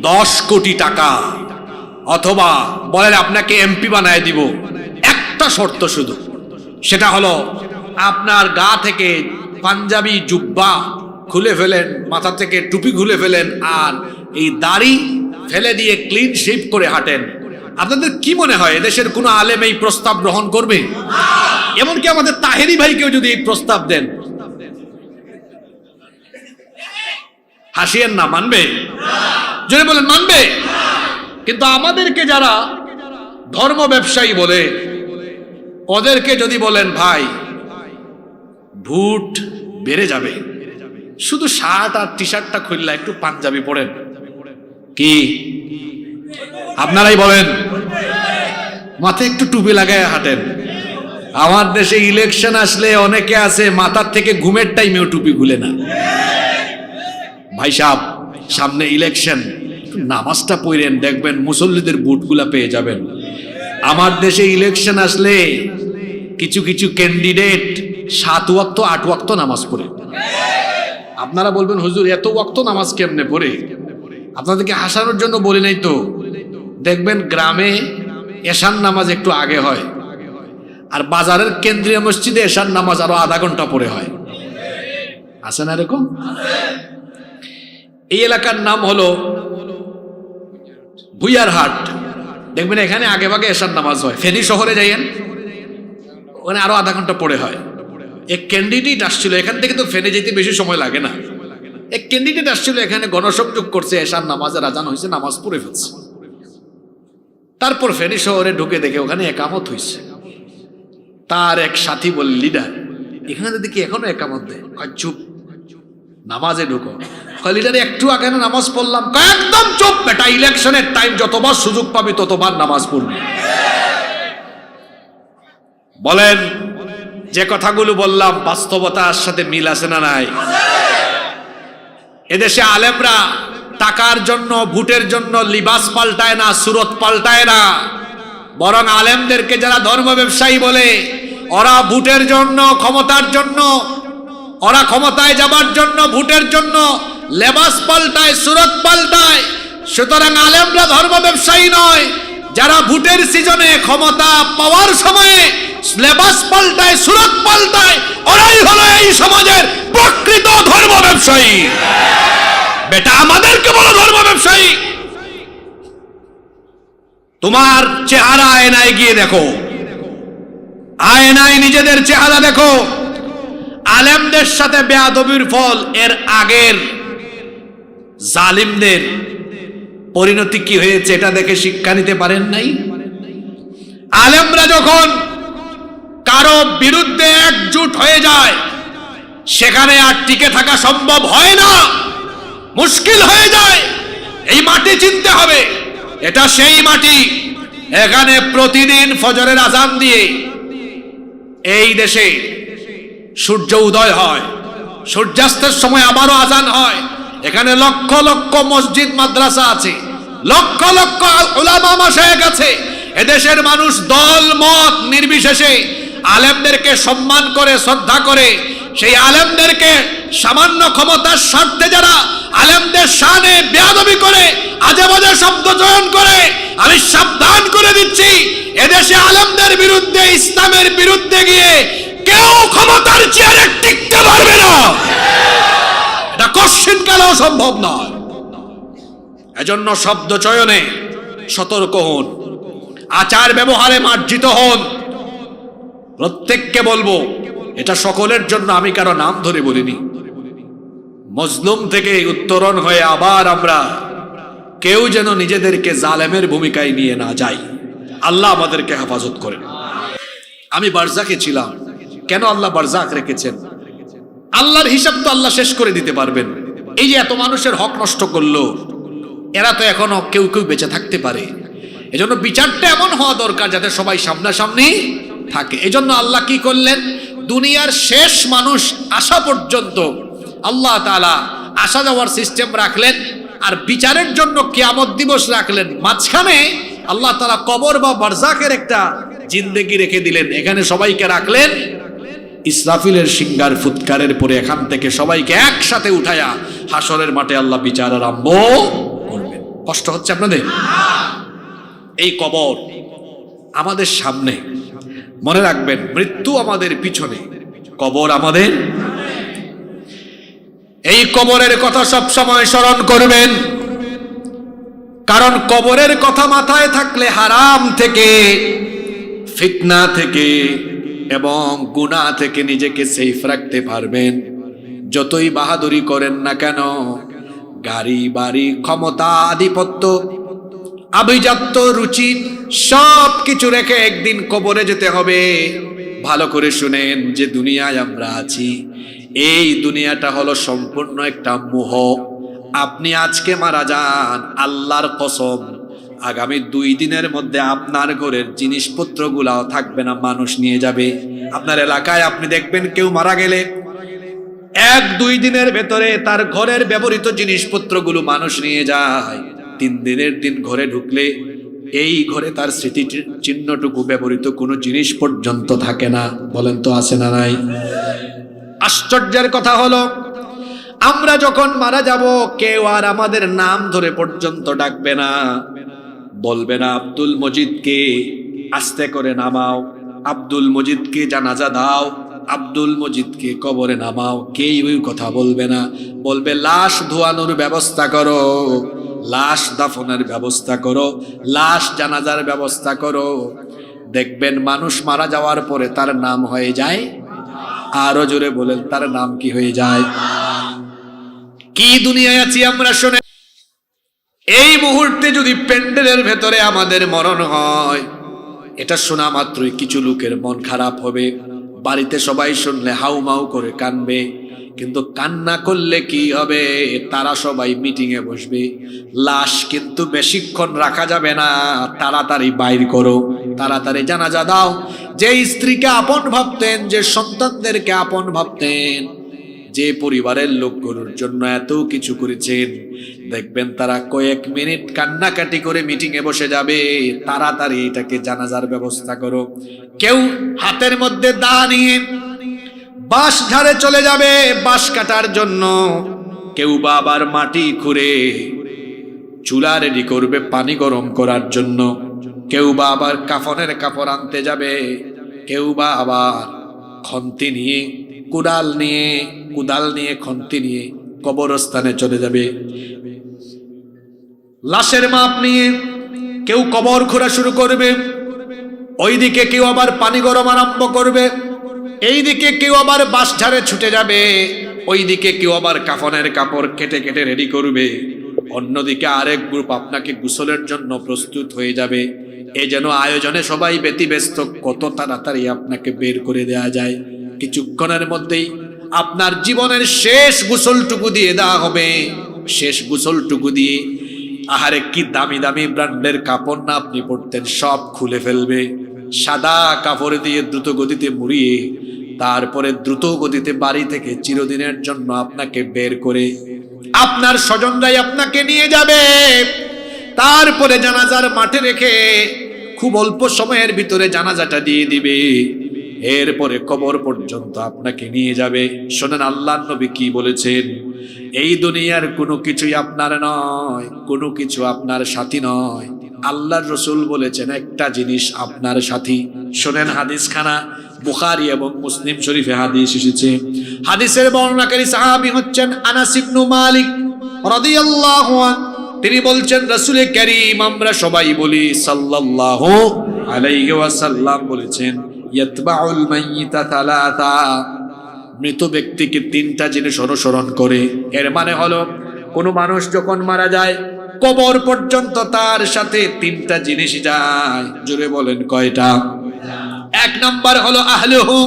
10 কোটি টাকা অথবা বলেন আপনাকে এমপি বানায় দিব, একটা শর্ত শুধু, সেটা হলো আপনার গা থেকে পাঞ্জাবি জুব্বা খুলে ফেলেন, মাথা থেকে টুপি খুলে ফেলেন, আর এই দাড়ি ফেলে দিয়ে ক্লিন শেভ করে হাঁটেন। আপনাদের কি মনে হয় এদেশের কোনো আলেম এই প্রস্তাব গ্রহণ করবে? এমনকি আমাদের তাহেরি ভাইকেও যদি এই প্রস্তাব দেন, হাসিয়েন না, মানবে? যদি বলেন মানবে। কিন্তু আমাদেরকে যারা ধর্ম ব্যবসায়ী বলে, ওদেরকে যদি বলেন ভাই ভোট বেড়ে যাবে, শুধু শার্ট আর টি শার্টটা খুললা একটু পাঞ্জাবি পড়েন, কি আপনারাই বলেন? মাথায় একটু টুপি লাগায় হাঁটেন। আমার দেশে ইলেকশন আসলে অনেকে আছে মাথার থেকে ঘুমের টাইমেও টুপি খুলে না। ভাই সাহেব, সামনে ইলেকশন, নামাজটা পড়েন, দেখবেন মুসল্লিদের বুটগুলা পেয়ে যাবেন। আমার দেশে ইলেকশন আসলে কিছু কিছু ক্যান্ডিডেট 7 ওয়াক্ত 8 ওয়াক্ত নামাজ পড়ে। আপনারা বলবেন হুজুর এত ওয়াক্ত নামাজ কেমনে পড়ে? আপনাদেরকে হাসানোর জন্য বলি নাই তো। দেখবেন গ্রামে এশার নামাজ একটু আগে হয়, আর বাজারের কেন্দ্রীয় মসজিদে এশার নামাজ আরো আধা ঘন্টা পরে হয়। আছে না এরকম? এই এলাকার নাম হলো ভুইয়ারহাট। দেখবেন এখানে আগে ভাগে এশার নামাজ হয়। ফেনী শহরে যাইয়েন, ওখানে আরো আধা ঘন্টা পরে হয়। এক ক্যান্ডিডেট আসছিল, এখান থেকে তো ফেনে যেতে বেশি সময় লাগে না। এক ক্যান্ডিডেট আসছিল এখানে, গণসংযোগ করছে, এশার নামাজের আজান হয়েছে, নামাজ পড়ে ফেলছে। তারপর ফেনী শহরে ঢুকে দেখে ওখানে একামত হয়েছে। তার এক সাথী বল, লিডার এখানে দেখি এখনো একামত দেয়। চুপ, নামাজে ঢুকো। লিডার একটু আগে নামাজ পড়লাম। একদম চুপ বেটা, ইলেকশনের টাইম, যতবার সুযোগ পাবি ততবার নামাজ পড়বি। বলেন, যে কথাগুলো বললাম বাস্তবতার সাথে মিল আছে না নাই? এদেশে আলেমরা টাকার জন্য, ভোটের জন্য লিবাস পাল্টায় না, সুরত পাল্টায় না। বরং আলেমদেরকে যারা ধর্ম ব্যবসায়ী বলে, ওরা ভোটের জন্য, ক্ষমতার জন্য, ওরা ক্ষমতায় যাবার জন্য, ভোটের জন্য লেবাস পাল্টায়, সুরত পাল্টায়। সুতরাং আলেমরা ধর্ম ব্যবসায়ী নয়। যারা ভোটের সিজনে, ক্ষমতা পাওয়ার সময়ে লেবাস পাল্টায়, সুরত পাল্টায়, ওরাই হলো এই সমাজের প্রকৃত ধর্ম ব্যবসায়ী। বেটা, আমাদেরকে বলো ধর্ম ব্যবসায়ী। তোমার চেহারা আয়নায় গিয়ে দেখো, আয়নায় নিজেদের চেহারা দেখো। আলেমদের সাথে বেয়াদবির ফল এর আগের জালিমদের পরিণতি কি হয়েছে এটা দেখে শিক্ষা নিতে পারেন নাই? আলেমরা যখন কারো বিরুদ্ধে একজোট হয়ে যায়, সেখানে আর টিকে থাকা সম্ভব হয় না, মুশকিল হয়ে যায়। এই মাটি চিনতে হবে, এটা সেই মাটি। এখানে প্রতিদিন ফজরের আজান দিয়ে এই দেশে সূর্য উদয় হয়, সূর্যাস্তের সময় আবারও আজান হয়। এখানে লক্ষ লক্ষ মসজিদ মাদ্রাসা আছে, লক্ষ লক্ষ উলামা মাশায়েখ আছে। এদেশের মানুষ দল মত নির্বিশেষে আলেমদেরকে সম্মান করে, শ্রদ্ধা করে। সেই আলেমদেরকে সামান্য ক্ষমতার স্বার্থে যারা আলেমদের শানে বেয়াদবি করে, আজে বাজে শব্দ চয়ন করে, আমি সাবধান করে দিচ্ছি, এদেশে আলেমদের বিরুদ্ধে, ইসলামের বিরুদ্ধে গিয়ে কেউ ক্ষমতার চেয়ারে টিকতে পারবে না। এটা কশ্চিন কালেও সম্ভব নয়। এজন্য শব্দ চয়নে সতর্ক হন, আচার ব্যবহারে মার্জিত হন। প্রত্যেককে বলবো, এটা সকলের জন্য, আমি কারো নাম ধরে বলিনি। মজলুম থেকে উত্তরণ হয়ে আবার আমরা কেউ যেন নিজেদেরকে জালেমের ভূমিকায় নিয়ে না যাই। আল্লাহ আমাদেরকে হেফাজত করেন। আমি বারজাকে ছিলাম। কেন আল্লাহ বারজাক রেখেছেন? আল্লাহর হিসাব তো আল্লাহ শেষ করে দিতে পারবেন। এই যে এত মানুষের হক নষ্ট করলো, এরা তো এখনো কেউ কেউ বেঁচে থাকতে পারে। এজন্য বিচারটা এমন হওয়া দরকার যাতে সবাই সামনাসামনি থাকে। এজন্য আল্লাহ কি করলেন? দুনিয়ার শেষ মানুষ আসা পর্যন্ত আল্লাহ তাআলা আসা যাওয়ার সিস্টেম রাখলেন, আর বিচারের জন্য কিয়ামত দিবস রাখলেন। মাঝখানে আল্লাহ তাআলা কবর বা বারজাকের একটা জিন্দেগি রেখে দিলেন। এখানে সবাইকে রাখলেন। ইসরাফিলের সিঙ্গার ফুৎকারের পরে এখান থেকে সবাইকে একসাথে উঠায়া হাসরের মাঠে আল্লাহ বিচার আরম্ভ করবেন। কষ্ট হচ্ছে আপনাদের? এই কবর আমাদের সামনে, মনে রাখবেন, মৃত্যু আমাদের পিছনে, কবর আমাদের। এই কবরের কথা সব সময় স্মরণ করবেন, কারণ কবরের কথা মাথায় থাকলে হারাম থেকে, ফিতনা থেকে এবং গুনাহ থেকে নিজেকে সেফ রাখতে পারবেন। যতই বাহাদুরি করেন না কেন, গাড়ি বাড়ি, ক্ষমতা, আধিপত্য, আভিজাত্য, রুচি সব কিছু রেখে একদিন কবরে যেতে হবে। ভালো করে শুনেন, যে দুনিয়ায় আমরা আছি, এই দুনিয়াটা হলো সম্পূর্ণ একটা মোহ। আপনি আজকে মারা যান, আল্লাহর কসম, আগামী 2 দিনের মধ্যে আপনার ঘরের জিনিসপত্রগুলাও থাকবে না, মানুষ নিয়ে যাবে। আপনার এলাকায় আপনি দেখবেন কেউ মারা গেলে 1-2 দিনের ভেতরে তার ঘরের ব্যবহৃত জিনিসপত্রগুলো মানুষ নিয়ে যায়। 3 দিনের দিন ঘরে ঢুকলে এই ঘরে তার স্মৃতি চিহ্নটুকু, ব্যবহৃত কোনো জিনিস পর্যন্ত থাকে না। বলেন তো আছে না নাই? আশ্চর্যের কথা হলো, আমরা যখন মারা যাব, কেউ আর আমাদের নাম ধরে পর্যন্ত ডাকবে না, বলবে না আব্দুল মজিদকে আস্তে করে নামাও, আব্দুল মজিদকে জানাজা দাও, আব্দুল মজিদকে কবরে নামাও। কেউ ওই কথা বলবে না। বলবে লাশ ধোয়ানোর ব্যবস্থা করো, লাশ দাফনের ব্যবস্থা করো, লাশ জানাজার ব্যবস্থা করো। দেখবেন মানুষ মারা যাওয়ার পরে তার নাম হয়ে যায়, আরো জোরে বলেন, তার নাম কি হয়ে যায়? কি দুনিয়ায় আছি আমরা শুনে। এই মুহূর্তে যদি প্যান্ডেলের ভেতরে আমাদের মরণ হয়, এটা শোনা মাত্রই কিছু লোকের মন খারাপ হবে। বাড়িতে সবাই শুনলে হাউমাউ করে কানবে। কিন্তু কান্না করলে কি হবে? তারা সবাই মিটিং এ বসবে, লাশ কিন্তু বেশিক্ষণ রাখা যাবে না, তাড়াতাড়ি বাইর করো, তাড়াতাড়ি জানাজা দাও। যে স্ত্রীকে আপন ভাবতেন, যে সন্তানদেরকে আপন ভাবতেন, যে পরিবারের লোকগুলোর জন্য এত কিছু করেছেন, দেখবেন তারা কয়েক মিনিট কান্নাকাটি করে মিটিং এ বসে যাবে, তাড়াতাড়ি এটাকে জানাজার ব্যবস্থা করো। কেউ হাতের মধ্যে দা নিয়ে বাঁশ ঝাড়ে চলে যাবে বাঁশ কাটার জন্য, কেউ বা আবার মাটি খুঁড়ে চুলা রেডি করবে পানি গরম করার জন্য, কেউ বা আবার কাফনের কাপড় আনতে যাবে, কেউ বা আবার খন্তি নিয়ে কুদাল নিয়ে খন্তি নিয়ে কবরস্থানে চলে যাবে। লাশের মাপ নিয়ে কেউ কবর খোঁড়া শুরু করবে, ওইদিকে কেউ আবার পানি গরম আরম্ভ করবে, এইদিকে কেউ আবার বাঁশ ঝাড়ে ছুটে যাবে, ওইদিকে কেউ আবার কাফনের কাপড় কেটে কেটে রেডি করবে, অন্যদিকে আরেক গ্রুপ আপনাকে গোসলের জন্য প্রস্তুত হয়ে যাবে। এই যেন আয়োজনে সবাই ব্যতিব্যস্ত, কত তাড়াতাড়ি আপনাকে বের করে দেয়া যায়। কিছুক্ষণের মধ্যেই আপনার জীবনের শেষ গোসলটুকু দিয়ে দেওয়া হবে। শেষ গোসলটুকু দিয়ে আহারে কি দামি দামি ব্র্যান্ডের কাপড় না আপনি পরতেন, সব খুলে ফেলবে, সাদা কাপড় দিয়ে দ্রুত গতিতে মুড়িয়ে তারপরে দ্রুত গতিতে বাড়ি থেকে চিরদিনের জন্য আপনাকে বের করে আপনার স্বজনরাই আপনাকে নিয়ে যাবে। তারপরে জানাজার মাঠে রেখে খুব অল্প সময়ের ভিতরে জানাজাটা দিয়ে দিবে, এরপরে কবর পর্যন্ত আপনাকে নিয়ে যাবে। শোনেন আল্লাহর নবী কি বলেছেন, এই দুনিয়ার কোনো কিছুই আপনার নয়, কোনো কিছু আপনার সাথী নয়। আল্লাহর রাসূল বলেছেন একটা জিনিস আপনার সাথী। শোনেন হাদিস খানা, বুখারী এবং মুসলিম শরীফে হাদিস এসেছে। হাদিসের বর্ণনাকারী সাহাবী হচ্ছেন আনাস ইবনে মালিক রাদিয়াল্লাহু আনহু। তিনি বলছেন রাসূল কারীম আমরা সবাই বলি সাল্লাল্লাহু আলাইহি ওয়াসাল্লাম বলেছেন ইয়াতবাউল মাইয়িতা তালাতা, মৃত ব্যক্তিকে তিনটা জিনিস অনুসরণ করে। এর মানে হলো কোনো মানুষ যখন মারা যায় কবর পর্যন্ত তার সাথে তিনটা জিনিস যায়। জোরে বলেন কয়টা? এক নাম্বার হলো আহলুহু,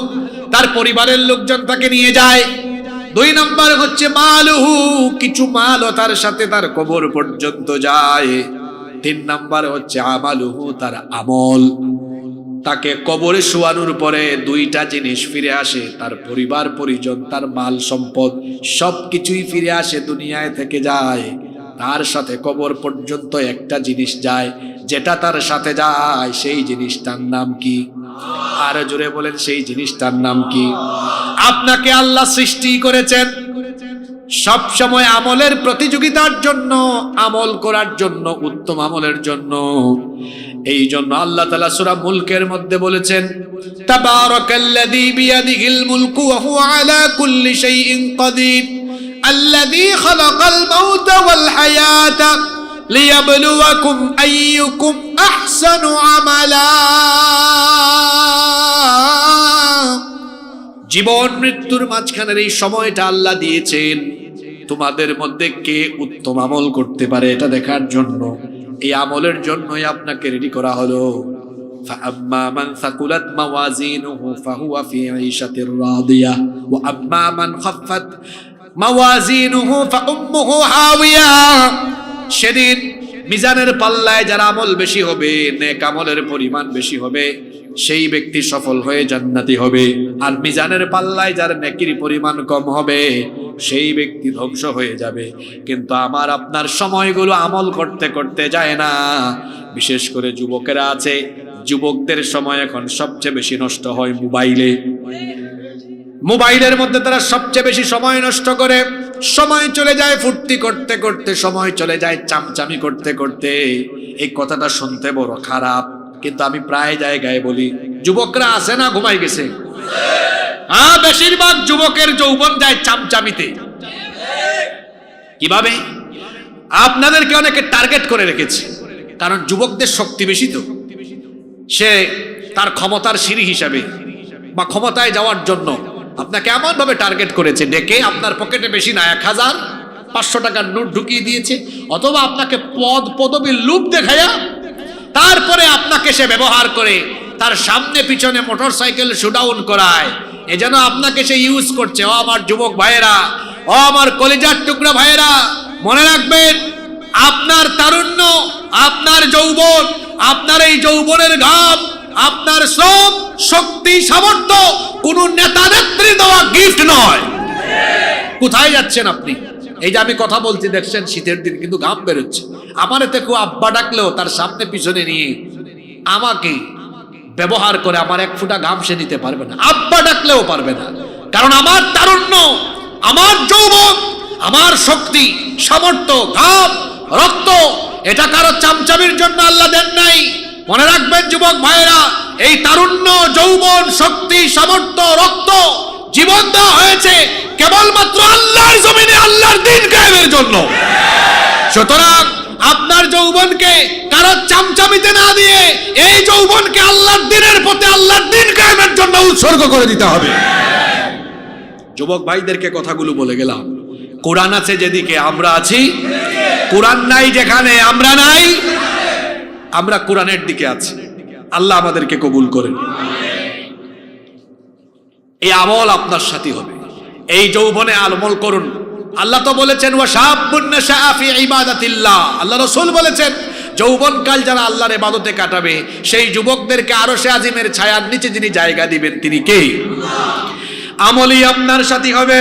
তার পরিবারের লোকজন তাকে নিয়ে যায়। দুই নাম্বার হচ্ছে মালুহু, কিছু মালও তার সাথে তার কবর পর্যন্ত যায়। তিন নাম্বার হচ্ছে আমালুহু, তার আমল। তাকে কবরে শোয়ানোর পরে দুইটা জিনিস ফিরে আসে, তার পরিবার পরিজন, তার মাল সম্পদ সবকিছুই ফিরে আসে, দুনিয়ায় থেকে যায়। তার সাথে কবর পর্যন্ত একটা জিনিস যায়, যেটা তার সাথে যায় সেই জিনিসটার নাম কি? আর জোরে বলেন সেই জিনিসটার নাম কি? আপনাকে আল্লাহ সৃষ্টি করেছেন সব সময় আমলের প্রতিযোগিতার জন্য, আমল করার জন্য, উত্তম আমলের জন্য। এই জন্য আল্লাহ তাআলা সূরা মুলকের মধ্যে বলেছেন তাবারাকাল্লাযী বিয়াদিহিল মুলকু ওয়া হুয়া আলা কুল্লি শাইইন কাদির আল্লাযী খালাকাল মাউতা ওয়াল হায়াতা লিয়াবলুয়াকুম আইয়ুকুম আহসানু আমালা। জীবন মৃত্যুর মাঝখানের এই সময়টা আল্লাহ দিয়েছেন তোমাদের মধ্যে কে উত্তম আমল করতে পারে এটা দেখার জন্য। এই আমলের জন্যই আপনাকে রেডি করা হলো। فأما من ثقلت موازينه فهو في عيشة راضية وأما من خفت موازينه فأمه هاوية। সেদিন মিজানের পাল্লায় যার আমল বেশি হবে, নেক আমলের পরিমাণ বেশি হবে, সেই ব্যক্তি সফল হয়ে জান্নাতি হবে। আর মিজানের পাল্লায় যার নেকির পরিমাণ কম হবে, সেই ব্যক্তি ধ্বংস হয়ে যাবে। কিন্তু আমার আপনার সময়গুলো আমল করতে করতে যায় না। বিশেষ করে যুবকেরা আছে, যুবকদের সময় এখন সবচেয়ে বেশি নষ্ট হয় মোবাইলে। মোবাইলের মধ্যে তারা সবচেয়ে বেশি সময় নষ্ট করে। সময় চলে যায় ফুর্তি করতে করতে, সময় চলে যায় চামচামি করতে করতে। এই কথাটা শুনতে বড় খারাপ, কিন্তু আমি প্রায় জায়গায় বলি যুবকরা আছে না ঘুমাই গেছে? বেশিরভাগ যুবকের যৌবন যায় চামচামিতে। কিভাবে? আপনাদেরকে অনেকে টার্গেট করে রেখেছে, কারণ যুবকদের শক্তি বেশি, তো সে তার ক্ষমতার সিঁড়ি হিসাবে বা ক্ষমতায় যাওয়ার জন্য আপনাকে এমন ভাবে টার্গেট করেছে, ডেকে আপনার পকেটে বেশি না 1000-500 টাকার নোট ঢুকিয়ে দিয়েছে, অথবা আপনাকে পদ পদবীর লুপ দেখায়া তারপরে আপনাকে সে ব্যবহার করে তার সামনে পিছনে মোটরসাইকেল শোডাউন করায়। এ যেন আপনাকে সে ইউজ করছে। ও আমার যুবক ভাইয়েরা, ও আমার কলিজার টুকরা ভাইয়েরা, মনে রাখবেন আপনার তারুণ্য, আপনার যৌবন, আপনার এই যৌবনের ঘাম, আপনার শ্রম, শক্তি, সামর্থ্য কোন নেতা নেত্রী দেওয়া গিফট নয়। কোথায় যাচ্ছেন আপনি? এই যে আমি কথা বলছি দেখছেন, শীতের দিন কিন্তু ঘাম বেরোচ্ছে। আমার এতে কেউ আব্বা ডাকলেও তার সামনে পিছনে নিয়ে আমাকে ব্যবহার করে আমার এক ফোঁটা ঘাম সে নিতে পারবে না, আব্বা ডাকলেও পারবে না। কারণ আমার তারুণ্য, আমার যৌবন, আমার শক্তি, সামর্থ্য, ঘাম, রক্ত, এটা কারো চামচামির জন্য আল্লাহ দেন নাই। মনে রাখবেন যুবক ভাইয়েরা, এই তারুণ্য, যৌবন, শক্তি, সামর্থ্য, রক্ত, জীবন দেওয়া হয়েছে কেবলমাত্র আল্লাহর জমিনে আল্লাহর দ্বীন কায়েমের জন্য। সুতরাং আপনার যৌবনকে কারো চামচামিতে না দিয়ে এই যৌবনকে আল্লাহর দ্বীনের পথে, আল্লাহর দ্বীন কায়েমের জন্য উৎসর্গ করে দিতে হবে। যুবক ভাইদেরকে কথাগুলো বলে গেলাম। কোরআন আছে যেদিকে আমরা আছি, কোরআন নাই যেখানে আমরা নাই, আমরা কোরআনের দিকে আছি। আল্লাহ আমাদেরকে কবুল করেন। এই আমল আপনার সাথে হবে, এই যৌবনে আমল করুন। আল্লাহ তো বলেছেন ওয়াশাবুন নাশাআ ফি ইবাদাতিল্লাহ, আল্লাহ রাসূল বলেছেন যৌবনকাল যারা আল্লাহর ইবাদতে কাটাবে সেই যুবকদেরকে আরশে আজিমের ছায়ার নিচে যিনি জায়গা দিবেন তিনি কে? আমলই আপনার সাথী হবে।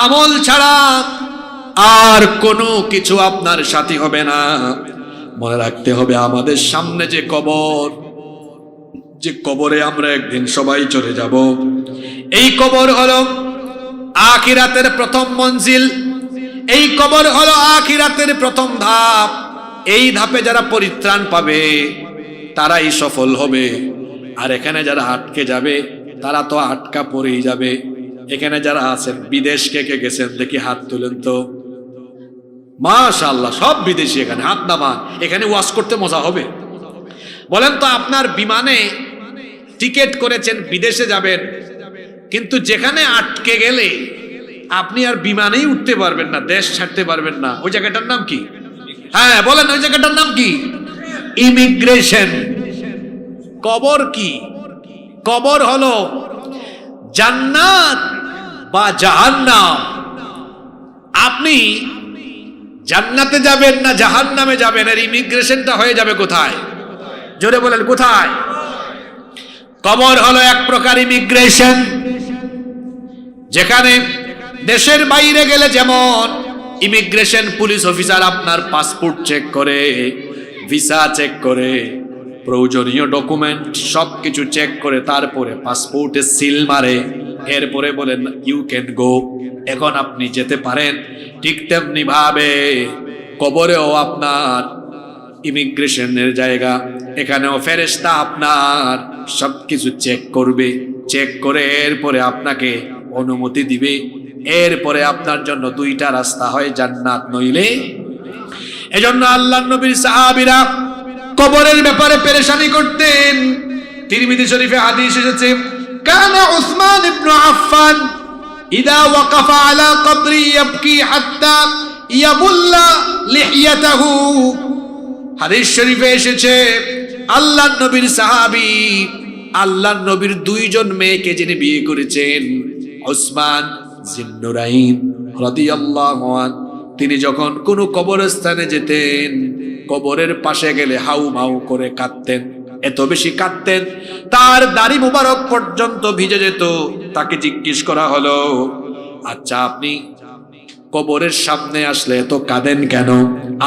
আমল ছাড়া আর কোনো কিছু আপনার সাথী হবে না। মনে রাখতে হবে আমাদের সামনে যে কবর, যে কবরে আমরা একদিন সবাই চলে যাব, এই কবর হলো আখিরাতের প্রথম মঞ্জিল। এই কবর হলো আখিরাতের প্রথম ধাপ। এই ধাপে যারা পরিত্রাণ পাবে তারাই সফল হবে, আর এখানে যারা আটকে যাবে তারা তো আটকা পড়েই যাবে। এখানে যারা আছেন বিদেশ কে কে গেছেন দেখি হাত তুলেন তো। মাশাআল্লাহ, সব বিদেশি এখানে, হাত নামান। এখানে ওয়াজ করতে মজা হবে। বলেন তো, আপনার বিমানে টিকিট করেছেন বিদেশে যাবেন, কিন্তু যেখানে আটকে গেলে আপনি আর বিমানেই উঠতে পারবেন না, দেশ ছাড়তে পারবেন না, ওই জায়গাটার নাম কি? হ্যাঁ বলেন, ওই জায়গাটার নাম কি? ইমিগ্রেশন। কবর কি? কবর হলো জান্নাত বা জাহান্নাম। আপনি জান্নাতে যাবেন না জাহান্নামে যাবেন, এর ইমিগ্রেশনটা হয়ে যাবে কোথায়? জোরে বলেন কোথায়? কবর হলো এক প্রকার ইমিগ্রেশন, যেখানে দেশের বাইরে গেলে যেমন ইমিগ্রেশন পুলিশ অফিসার আপনার পাসপোর্ট চেক করে, ভিসা চেক করে, প্রয়োজনীয় ডকুমেন্ট সবকিছু চেক করে তারপরে পাসপোর্টে সিল মারে, এরপরে বলেন ইউ ক্যান গো, এখন আপনি যেতে পারেন। ঠিক তেমনি ভাবে কবরেও আপনার ইমিগ্রেশনের জায়গা, এখানেও ফেরেশতা আপনার সবকিছু চেক করবে, চেক করে এরপরে আপনাকে অনুমতি দিবে। এরপরে আপনার জন্য দুইটা রাস্তা হয়, জান্নাত নইলে। এজন্য আল্লাহর নবীর সাহাবীরা কবরের ব্যাপারে পেরেশানি করতেন। তিরমিজি শরীফে হাদিস এসেছে, কানা উসমান ইবনে আফফান ইদা ওয়াকাফা আলা কবরি ইয়াবকি হাত্তা ইয়াবুল্লা লিহিয়াতাহু। হাদিস শরীফে এসেছে আল্লাহর নবীর সাহাবী, আল্লাহর নবীর দুইজন মেয়েকে যিনি বিয়ে করেছেন, উসমান জিন্নুরাইন রাদিয়াল্লাহু আনহু, তিনি যখন কোনো কবরস্থানে যেতেন, কবরের পাশে গেলে হাউ মাউ করে কাঁদতেন। এত বেশি কাঁদতেন তার দাড়ি মুবারক পর্যন্ত ভিজে যেত। তাকে জিজ্ঞেস করা হলো, আচ্ছা আপনি কবরের সামনে আসলে এত কাঁদেন কেন?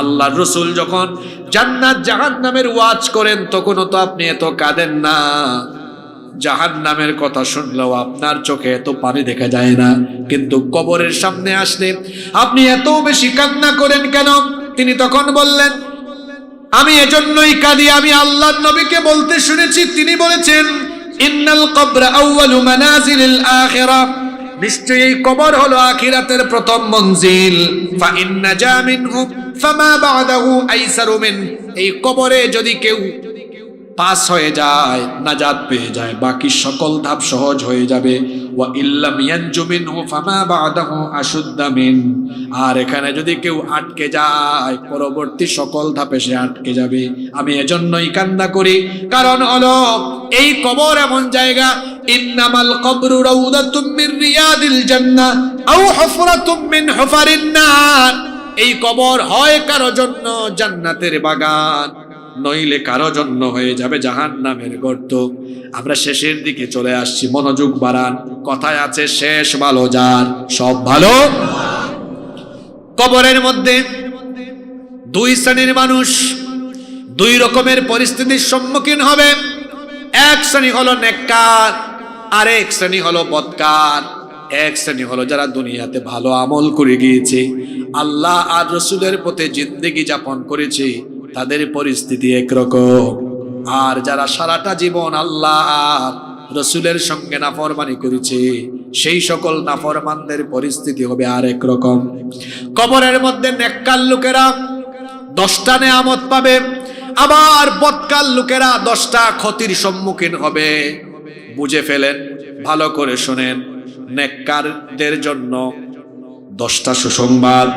আল্লাহর রাসূল যখন জান্নাত জাহান্নামের ওয়াজ করেন তখনও তো আপনি এত কাঁদেন না। জাহান্নামের কথা শুনলেও আপনার চোখে এত পানি দেখা যায় না, কিন্তু কবরের সামনে আসলে আপনি এত বেশি কান্না করেন কেন? তিনি তখন বললেন, আমি এজন্যই কাঁদি, আমি আল্লাহর নবীকে বলতে শুনেছি, তিনি বলেছেন ইন্নাল কবরা আউয়ালু মানাজিলিল আখিরাহ, নিশ্চয়ই এই কবর হলো আখিরাতের প্রথম মঞ্জিল। ফা ইন্না জা মিনহু ফামা বা'দাহু আইসারু মিন, এই কবরে যদি কেউ পাস হয়ে যায়, নাজাত পেয়ে যায়, বাকি সকল ধাপ সহজ হয়ে যাবে। ওয়া ইল্লাম ইয়ানজু মিনহু ফামা বা'দাহু আশুদ্দা মিন, আর এখানে যদি কেউ আটকে যায় পরবর্তী সকল ধাপে সে আটকে যাবে। আমি এজন্যই কান্না করি, কারণ হলো এই কবর এমন জায়গা ইন্নামাল কবরু রাউদাতুম মিন রিয়াদিল জান্নাহ আও হুফরাতুম মিন হুফারিন নার। এই কবর হয় কারো জন্য জান্নাতের বাগান, নইলে কারো জন্য হয়ে যাবে জাহান্নামের গর্ত। আমরা শেষের দিকে চলে আসছি, মনোযোগ বাড়ান। কথায় আছে শেষ ভালো যার, সব ভালো। কবরের মধ্যে দুই শ্রেণীর মানুষ দুই রকমের পরিস্থিতির সম্মুখীন হবে। এক শ্রেণী হলো নেককার, আরেক শ্রেণী হলো বদকার। এক শ্রেণী হলো যারা দুনিয়াতে ভালো আমল করে গিয়েছে, আল্লাহ আর রসুলের পথে জিন্দেগি যাপন করেছে, তাদের পরিস্থিতি একরকম। আর যারা সারাটা জীবন আল্লাহ আর রসুলের সঙ্গে নাফরমানি করেছে, সেই সকল নাফরমানদের পরিস্থিতি হবে আরেক রকম। কবরের মধ্যে নেককার লোকেরা 10টা নেয়ামত পাবে, আবার বদকার লোকেরা 10টা ক্ষতির সম্মুখীন হবে। বুঝে ফেলেন, ভালো করে শুনেন। নেককারদের জন্য 10টা সুসংবাদ,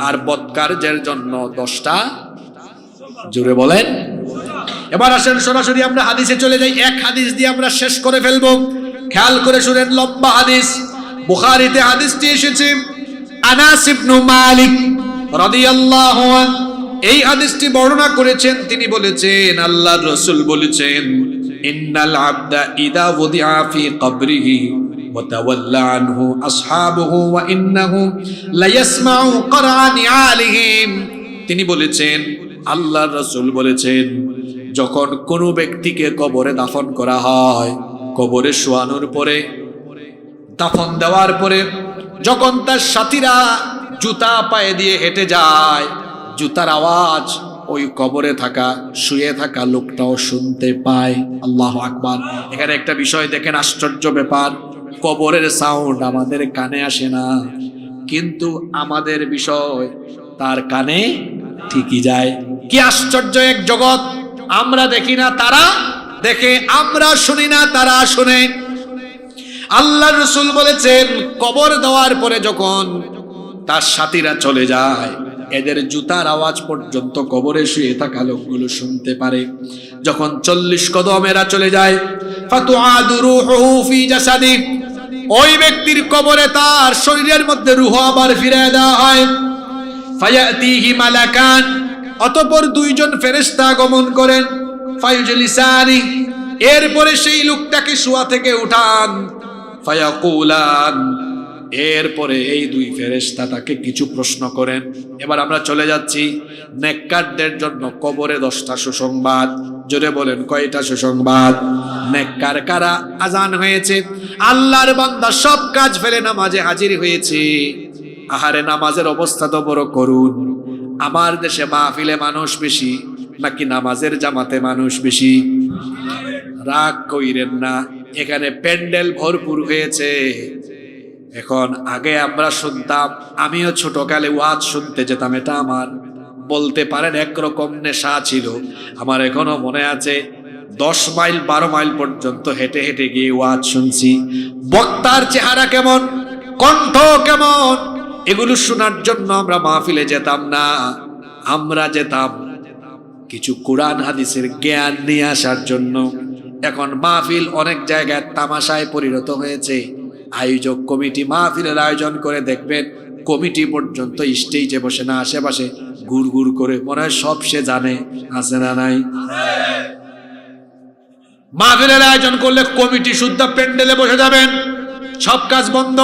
আর বদকারদের জন্য 10টা। জোরে বলেন। এবার আসেন সরাসরি আমরা হাদিসে চলে যাই। এক হাদিস দিয়ে আমরা শেষ করে ফেলবো। খেয়াল করে শুনেন, লম্বা হাদিস। বুখারীতে হাদিসটি এসেছে। আনাস ইবনে মালিক রাদিয়াল্লাহু আনহু এই হাদিসটি বর্ণনা করেছেন। তিনি বলেছেন, আল্লাহর রাসূল বলেছেন, ইন্নাল আবদা ইদা ওদিআ ফি কবরিহি ওয়া তাওয়াল্লা আনহু আসহাবুহু ওয়া ইন্নাহু লায়াসমাউ করাআ নিআলিহিম। তিনি বলেছেন, আল্লাহর রাসূল বলেছেন, যখন কোনো ব্যক্তিকে কবরে দাফন করা হয়, কবরে শোয়ানোর পরে, দাফন দেওয়ার পরে যখন তার সাথীরা জুতা পায়ে দিয়ে হেঁটে যায়, জুতার আওয়াজ ওই কবরে থাকা, শুয়ে থাকা লোকটাও শুনতে পায়। আল্লাহু আকবার। এখানে একটা বিষয় দেখেন, আশ্চর্য ব্যাপার। কবরের সাউন্ড আমাদের কানে আসে না, কিন্তু আমাদের বিষয় তার কানে ঠিকই যায়। কি আশ্চর্য এক জগৎ! আমরা দেখি না, তারা দেখে; আমরা শুনি না, তারা শুনে। আল্লাহর রাসূল বলেছেন, কবর দেওয়ার পরে যখন তার সাথীরা চলে যায়, এদের জুতার আওয়াজ পর্যন্ত কবরে শুয়ে থাকা লোকগুলো শুনতে পারে। যখন 40 কদম এরা চলে যায়, ফাতুআদু রূহুহু ফি জাসাদি, ওই ব্যক্তির কবরে তার শরীরের মধ্যে রূহ আবার ফিরিয়ে দেওয়া হয়। ফায়াতিহি মালাকান, অতঃপর 2 জন ফেরেশতা আগমন করেন। ফায়ুজলিসানি, এরপরে সেই লোকটাকে শোয়া থেকে উঠান। ফায়াকুলান, এরপরে এই 2 ফেরেশতা তাকে কিছু প্রশ্ন করেন। এবার আমরা চলে যাচ্ছি নেককারদের জন্য কবরে 10টা সুসংবাদ। জোরে বলেন, কয়টা সুসংবাদ? নেককার কারা? আজান হয়েছে, আল্লাহর বান্দা সব কাজ ফেলে নামাজে হাজির হয়েছে। আহারে, নামাজের অবস্থা তো বড় করুন। আমার দেশে মাহফিলে মানুষ বেশি নাকি নামাজের জামাতে মানুষ বেশি? রাগ কইরেন না, এখানে প্যান্ডেল ভরপুর হয়েছে। এখন আগে আমরা শুনতাম, আমিও ছোটকালে ওয়াজ শুনতে যেতাম, এটা আমার বলতে পারেন একরকম নেশা ছিল। আমার এখনো মনে আছে, 10 মাইল 12 মাইল পর্যন্ত হেঁটে হেঁটে গিয়ে ওয়াজ শুনছি। বক্তার চেহারা কেমন, কণ্ঠ কেমন, এগুলো শোনার জন্য আমরা মাহফিলে যেতাম না। আমরা যেতাম কিছু কোরআন হাদিসের জ্ঞান নিয়ে আসার জন্য। এখন মাহফিল অনেক জায়গায় তামাশায় পরিণত হয়েছে। আয়োজক কমিটি মাহফিলের আয়োজন করে, দেখবেন কমিটি পর্যন্ত স্টেজে বসে না, আশেপাশে ঘুর ঘুর করে, মনে হয় সব সে জানে। আছে না নাই? মাহফিলের আয়োজন করলে কমিটি শুদ্ধ প্যান্ডেলে বসে যাবেন, সব কাজ বন্ধ,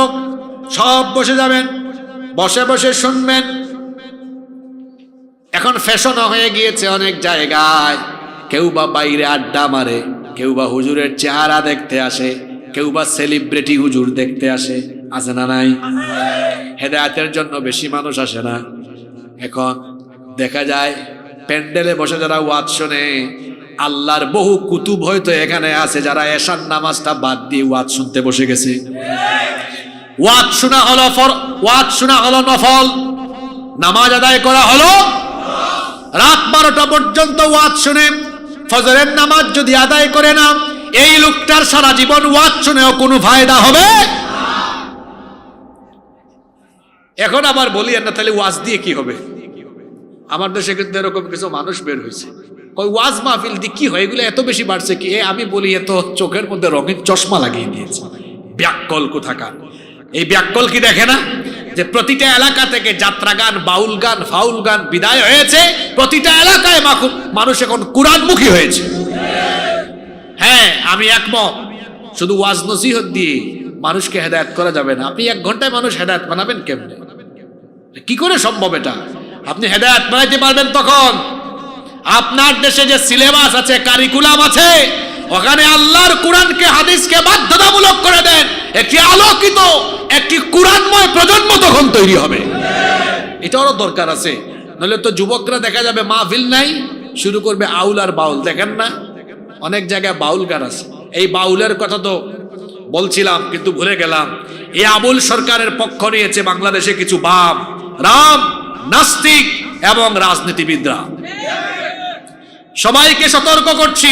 সব বসে যাবেন, বসে বসে শুনবেন। এখন ফ্যাশন হয়ে গিয়েছে অনেক জায়গায়। কেউ বা বাইরে আড্ডা মারে, কেউ বা হুজুরের চেহারা দেখতে আসে, কেউ বা সেলিব্রিটি হুজুর দেখতে আসে। আছে না নাই? হেদায়েতের জন্য বেশি মানুষ আসে না। এখন দেখা যায় প্যান্ডেলে বসে যারা ওয়াজ শোনে, আল্লাহর বহু কুতুব হয়তো এখানে আছে যারা এশার নামাজটা বাদ দিয়ে ওয়াজ শুনতে বসে গেছে। ওয়াজ শোনা হলো নফল, নামাজ আদায় করা হলো রাত 12টা পর্যন্ত ওয়াজ শুনে। ফজরের নামাজ যদি আদায় করে না, এই লোকটার সারা জীবন ওয়াজ শুনেও কোনো ফায়দা হবে। এখন আবার বলি না, তাহলে ওয়াজ দিয়ে কি হবে? আমার দেশে কিন্তু এরকম কিছু মানুষ বের হয়েছে, ওই ওয়াজ মাহফিল দি কি হয়, এগুলো এত বেশি বাড়ছে কি? আমি বলি এত চোখের মধ্যে রঙিন চশমা লাগিয়ে দিয়েছে। ব্যাককল কোথাকার! এই ব্যাককল কি দেখে না যে প্রতিটা এলাকা থেকে যাত্রা গান, বাউল গান, ফাউল গান বিদায় হয়েছে? প্রতিটা এলাকায় মানুষ এখন কুরআনমুখী হয়েছে। হ্যাঁ, আমি একমত। শুধু ওয়াজ নসিহত দিয়ে মানুষকে হেদায়েত করা যাবে না। আপনি 1 ঘন্টায় মানুষ হেদায়েত বানাবেন কেমনে? কি করে সম্ভব এটা? আপনি হেদায়েত বানাইতে পারবেন তখন আপনার দেশে যে সিলেবাস আছে, কারিকুলাম আছে, ওখানে আল্লাহর কোরআনকে, হাদিসকে বাধ্যতামূলক করে দেন। একটি আলোকিত, একটি কোরআনময় প্রজন্ম তখন তৈরি হবে। এটারও দরকার আছে। নইলে তো যুবকরা দেখা যাবে মাহফিল নাই, শুরু করবে আউল আর বাউল। দেখেন না অনেক জায়গায় বাউল গান আছে। এই বাউলের কথা তো বলছিলাম কিন্তু ভুলে গেলাম। এই আবুল সরকারের পক্ষ নিয়েছে বাংলাদেশে কিছু বাম, রাম, নাস্তিক এবং রাজনীতিবিদরা। সবাইকে সতর্ক করছি,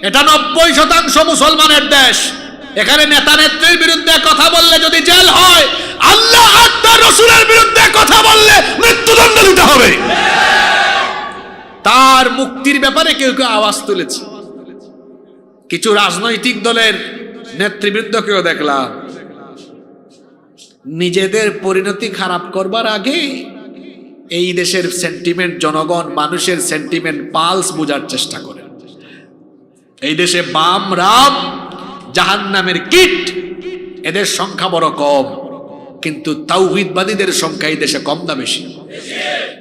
এটা 90% মুসলমানের দেশ। এখানে নেতা নেত্রীর বিরুদ্ধে কথা বললে যদি জেল হয়, আল্লাহ আর তার রাসূলের বিরুদ্ধে কথা বললে মৃত্যুদণ্ড দিতে হবে। তার মুক্তির ব্যাপারে কেউ কেউ আওয়াজ তুলেছে। কিছু রাজনৈতিক দলের নেতৃবৃন্দকেও দেখলাম নিজেদের পরিণতি খারাপ করবার আগে এই দেশের সেন্টিমেন্ট, জনগণ, মানুষের সেন্টিমেন্ট, পালস বোঝার চেষ্টা করে। এই দেশে বাম, রাম, জাহান্নামের কীট, এদের সংখ্যা বড় কম, কিন্তু তাওহীদবাদীদের সংখ্যা এই দেশে কম না বেশি?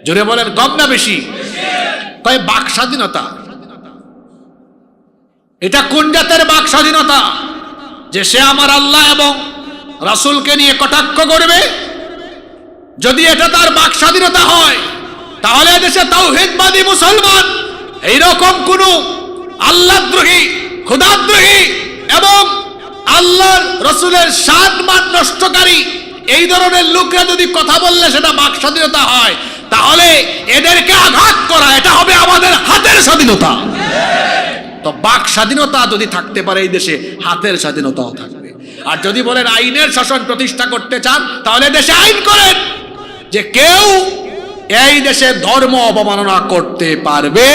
জোরে বলেন, কম না বেশি? তাই বাক স্বাধীনতা, এটা কোন জাতের বাক স্বাধীনতা যে সে আমার আল্লাহ এবং রাসূলকে নিয়ে কটাক্ষ করবে? যদি এটা তার বাক স্বাধীনতা হয়, তাহলে দেশে তাওহীদবাদী মুসলমান, এইরকম কোন আল্লাহদ্রোহী, খোদাদ্রোহী এবং আল্লাহর রাসূলের শান মান নষ্টকারী এই ধরনের লোকরা যদি কথা বললে সেটা বাক স্বাধীনতা হয়, তাহলে এদেরকে আঘাত করা এটা হবে আমাদের হাতের স্বাধীনতা। তো বাক স্বাধীনতা যদি থাকতে পারে এই দেশে, হাতের স্বাধীনতাও থাকবে। আর যদি বলেন আইনের শাসন প্রতিষ্ঠা করতে চান, তাহলে দেশে আইন করেন যে কেউ এই দেশে ধর্ম অবমাননা করতে পারবে।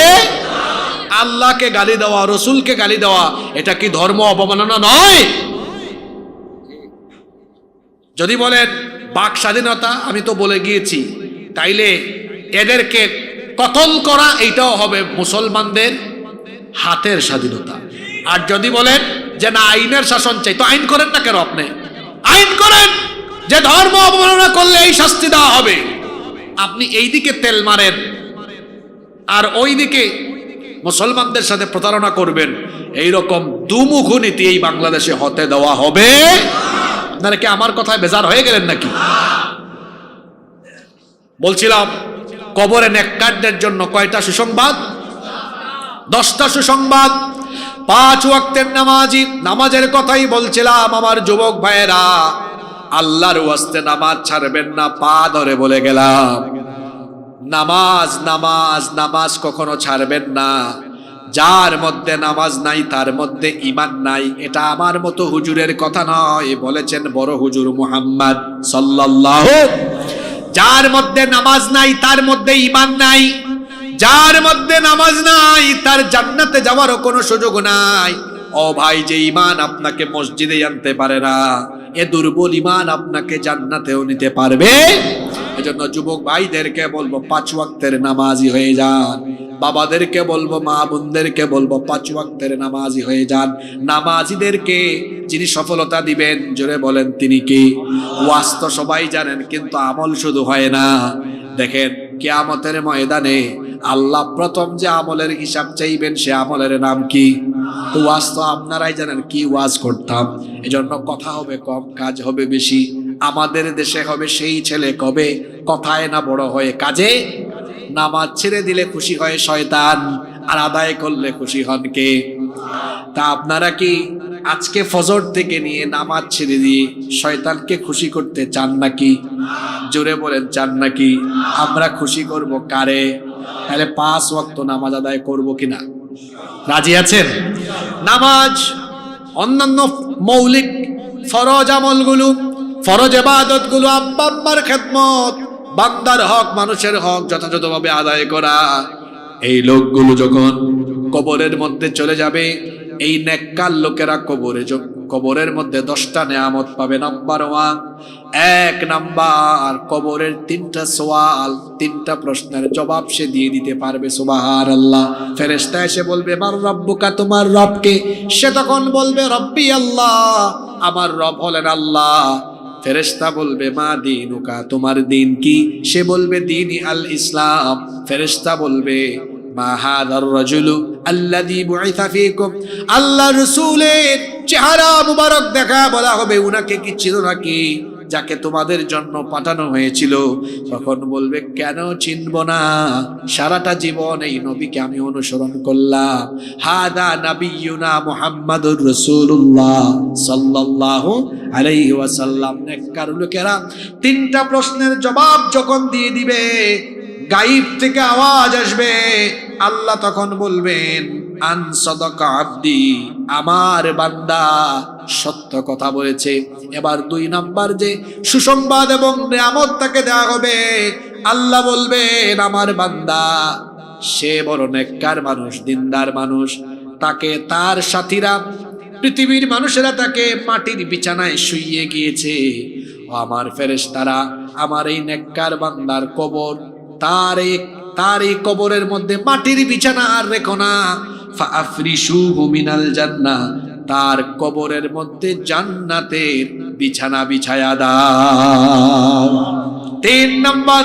আল্লাহকে গালি দেওয়া, রসুলকে গালি দেওয়া, এটা কি ধর্ম অবমাননা নয়? যদি বলেন বাক স্বাধীনতা, আমি তো বলে গিয়েছি, তাইলে এদেরকে কতল করা এইটাও হবে মুসলমানদের হাতের স্বাধীনতা। আর যদি বলেন যে না আইনের শাসন চাই, তো আইন করেন না কেন? আপনি আইন করেন যে ধর্ম অবমাননা করলে এই শাস্তি দেওয়া হবে। আপনি এই দিকে তেল মারেন আর ওই দিকে মুসলমানদের সাথে প্রতারণা করবেন, এইরকম দুমুখ নীতি এই বাংলাদেশে হতে দেওয়া হবে। আপনারা কি আমার কথায় বেজার হয়ে গেলেন নাকি? বলছিলাম কবরে নেককারদের জন্য কয়টা সুসংবাদ? 10টা সুসংবাদ। 5 ওয়াক্তের নামাজি, নামাজের কথাই বলছিলাম। আমার যুবক ভাইয়েরা, আল্লাহর ওয়াস্তে নামাজ ছাড়বেন না, পা ধরে বলে গেলাম। নামাজ নামাজ নামাজ কখনো ছাড়বেন না। যার মধ্যে নামাজ নাই তার মধ্যে ঈমান নাই, এটা আমার মতো হুজুরের কথা নয়, বলেছেন বড় হুজুর মুহাম্মদ সাল্লাল্লাহু। যার মধ্যে নামাজ নাই তার মধ্যে ঈমান নাই, যার মধ্যে নামাজ নাই তার জান্নাতে যাওয়ারও কোনো সুযোগ নাই। ও ভাই, যে ঈমান আপনাকে মসজিদে আনতে পারে না, এ দুর্বল ঈমান আপনাকে জান্নাতেও নিতে পারবে। এজন্য যুবক ভাইদেরকে বলবো 5 ওয়াক্তের নামাজি হয়ে যান। বাবাদেরকে বলবো, মা বোনদেরকে বলবো 5 ওয়াক্তের নামাজি হয়ে যান। নামাজিদেরকে যিনি সফলতা দিবেন, জোরে বলেন তিনি কি? ওয়াজ তো সবাই জানেন, কিন্তু আমল শুধু হয় না। দেখেন কিয়ামতের ময়দানে আল্লাহ প্রথম যে আমলের হিসাব চাইবেন, সে আমলের নাম কি? ওয়াজ তো আপনারাই জানেন কি ওয়াজ করতাম। এজন্য কথা হবে কম, কাজ হবে বেশি। আমাদের দেশে হবে সেই ছেলে কবে কথায় না বড় হয়ে কাজে। নামাজ ছেড়ে দিলে খুশি হয় শয়তান, আর আদায় করলে খুশি হন কে? তা আপনারা কি আজকে ফজর থেকে নিয়ে নামাজ ছেড়ে দিয়ে শয়তানকে খুশি করতে চান নাকি? জোরে বলেন, চান নাকি? আমরা খুশি করব কারে? তাহলে 5 ওয়াক্ত নামাজ আদায় করব কিনা? রাজি আছেন? নামাজ, অন্যান্য মৌলিক ফরজ আমলগুলো, ফরজ ইবাদতগুলো, আব্বা আম্মার খেদমত, বান্দার হক, মানুষের হক যথাযথভাবে আদায় করা, এই লোকগুলো যখন কবরের মধ্যে চলে যাবে, এই নেককার লোকেরা কবরের মধ্যে 10টা নেয়ামত পাবে। নাম্বার 1, 1 নাম্বার কবরের 3টা সওয়াল, 3টা প্রশ্নের জবাব সে দিয়ে দিতে পারবে। সুবহানাল্লাহ। ফেরেশতা এসে বলবে মার রব্বুকা, তোমার রব কে? সে তখন বলবে রব্বি আল্লাহ, আমার রব হলেন আল্লাহ। ফেরেশতা বলবে মা দীনুকা, তোমার দিন কি? সে বলবে দীনি আল ইসলাম। ফেরেশতা বলবে মা হাদার রাজুলু আল্লাযী বুইসা ফীকুম, আল্লাহ রাসূলের চেহারা মুবারক দেখা বলা হবে, উনাকে কি চিনো নাকি, যাকে তোমাদের জন্য পাঠানো হয়েছিল? তখন বলবে কেন চিনব না, সারাটা জীবন এই নবীকে আমি অনুসরণ করলাম। হাদা নাবিয়ুনা মুহাম্মাদুর রাসূলুল্লাহ সাল্লাল্লাহু আলাইহি ওয়াসাল্লাম। নেককার লোকেরা 3টা প্রশ্নের জবাব যখন দিয়ে দিবে, গায়েব থেকে আওয়াজ আসবে, আল্লাহ তখন বলবেন আন সাদাকা আব্দি, আমার বান্দা সত্য কথা বলেছে। এবার 2 নাম্বার যে সুসংবাদ এবং নিয়ামত তাকে দেওয়া হবে, আল্লাহ বলবেন আমার বান্দা সে বড় নেককার মানুষ, দিনদার মানুষ। তাকে তার সাথীরা, পৃথিবীর মানুষেরা তাকে মাটির বিছানায় শুইয়ে গিয়েছে। ও আমার ফেরেশতারা, আমার এই নেককার বান্দার কবর, তার এই কবরের মধ্যে মাটির বিছানা আর রেখো না, ফাআফরিশুহু মিনাল জান্নাহ, তার কবরের মধ্যে জান্নাতের বিছানা বিছায়া দাও। 3 নাম্বার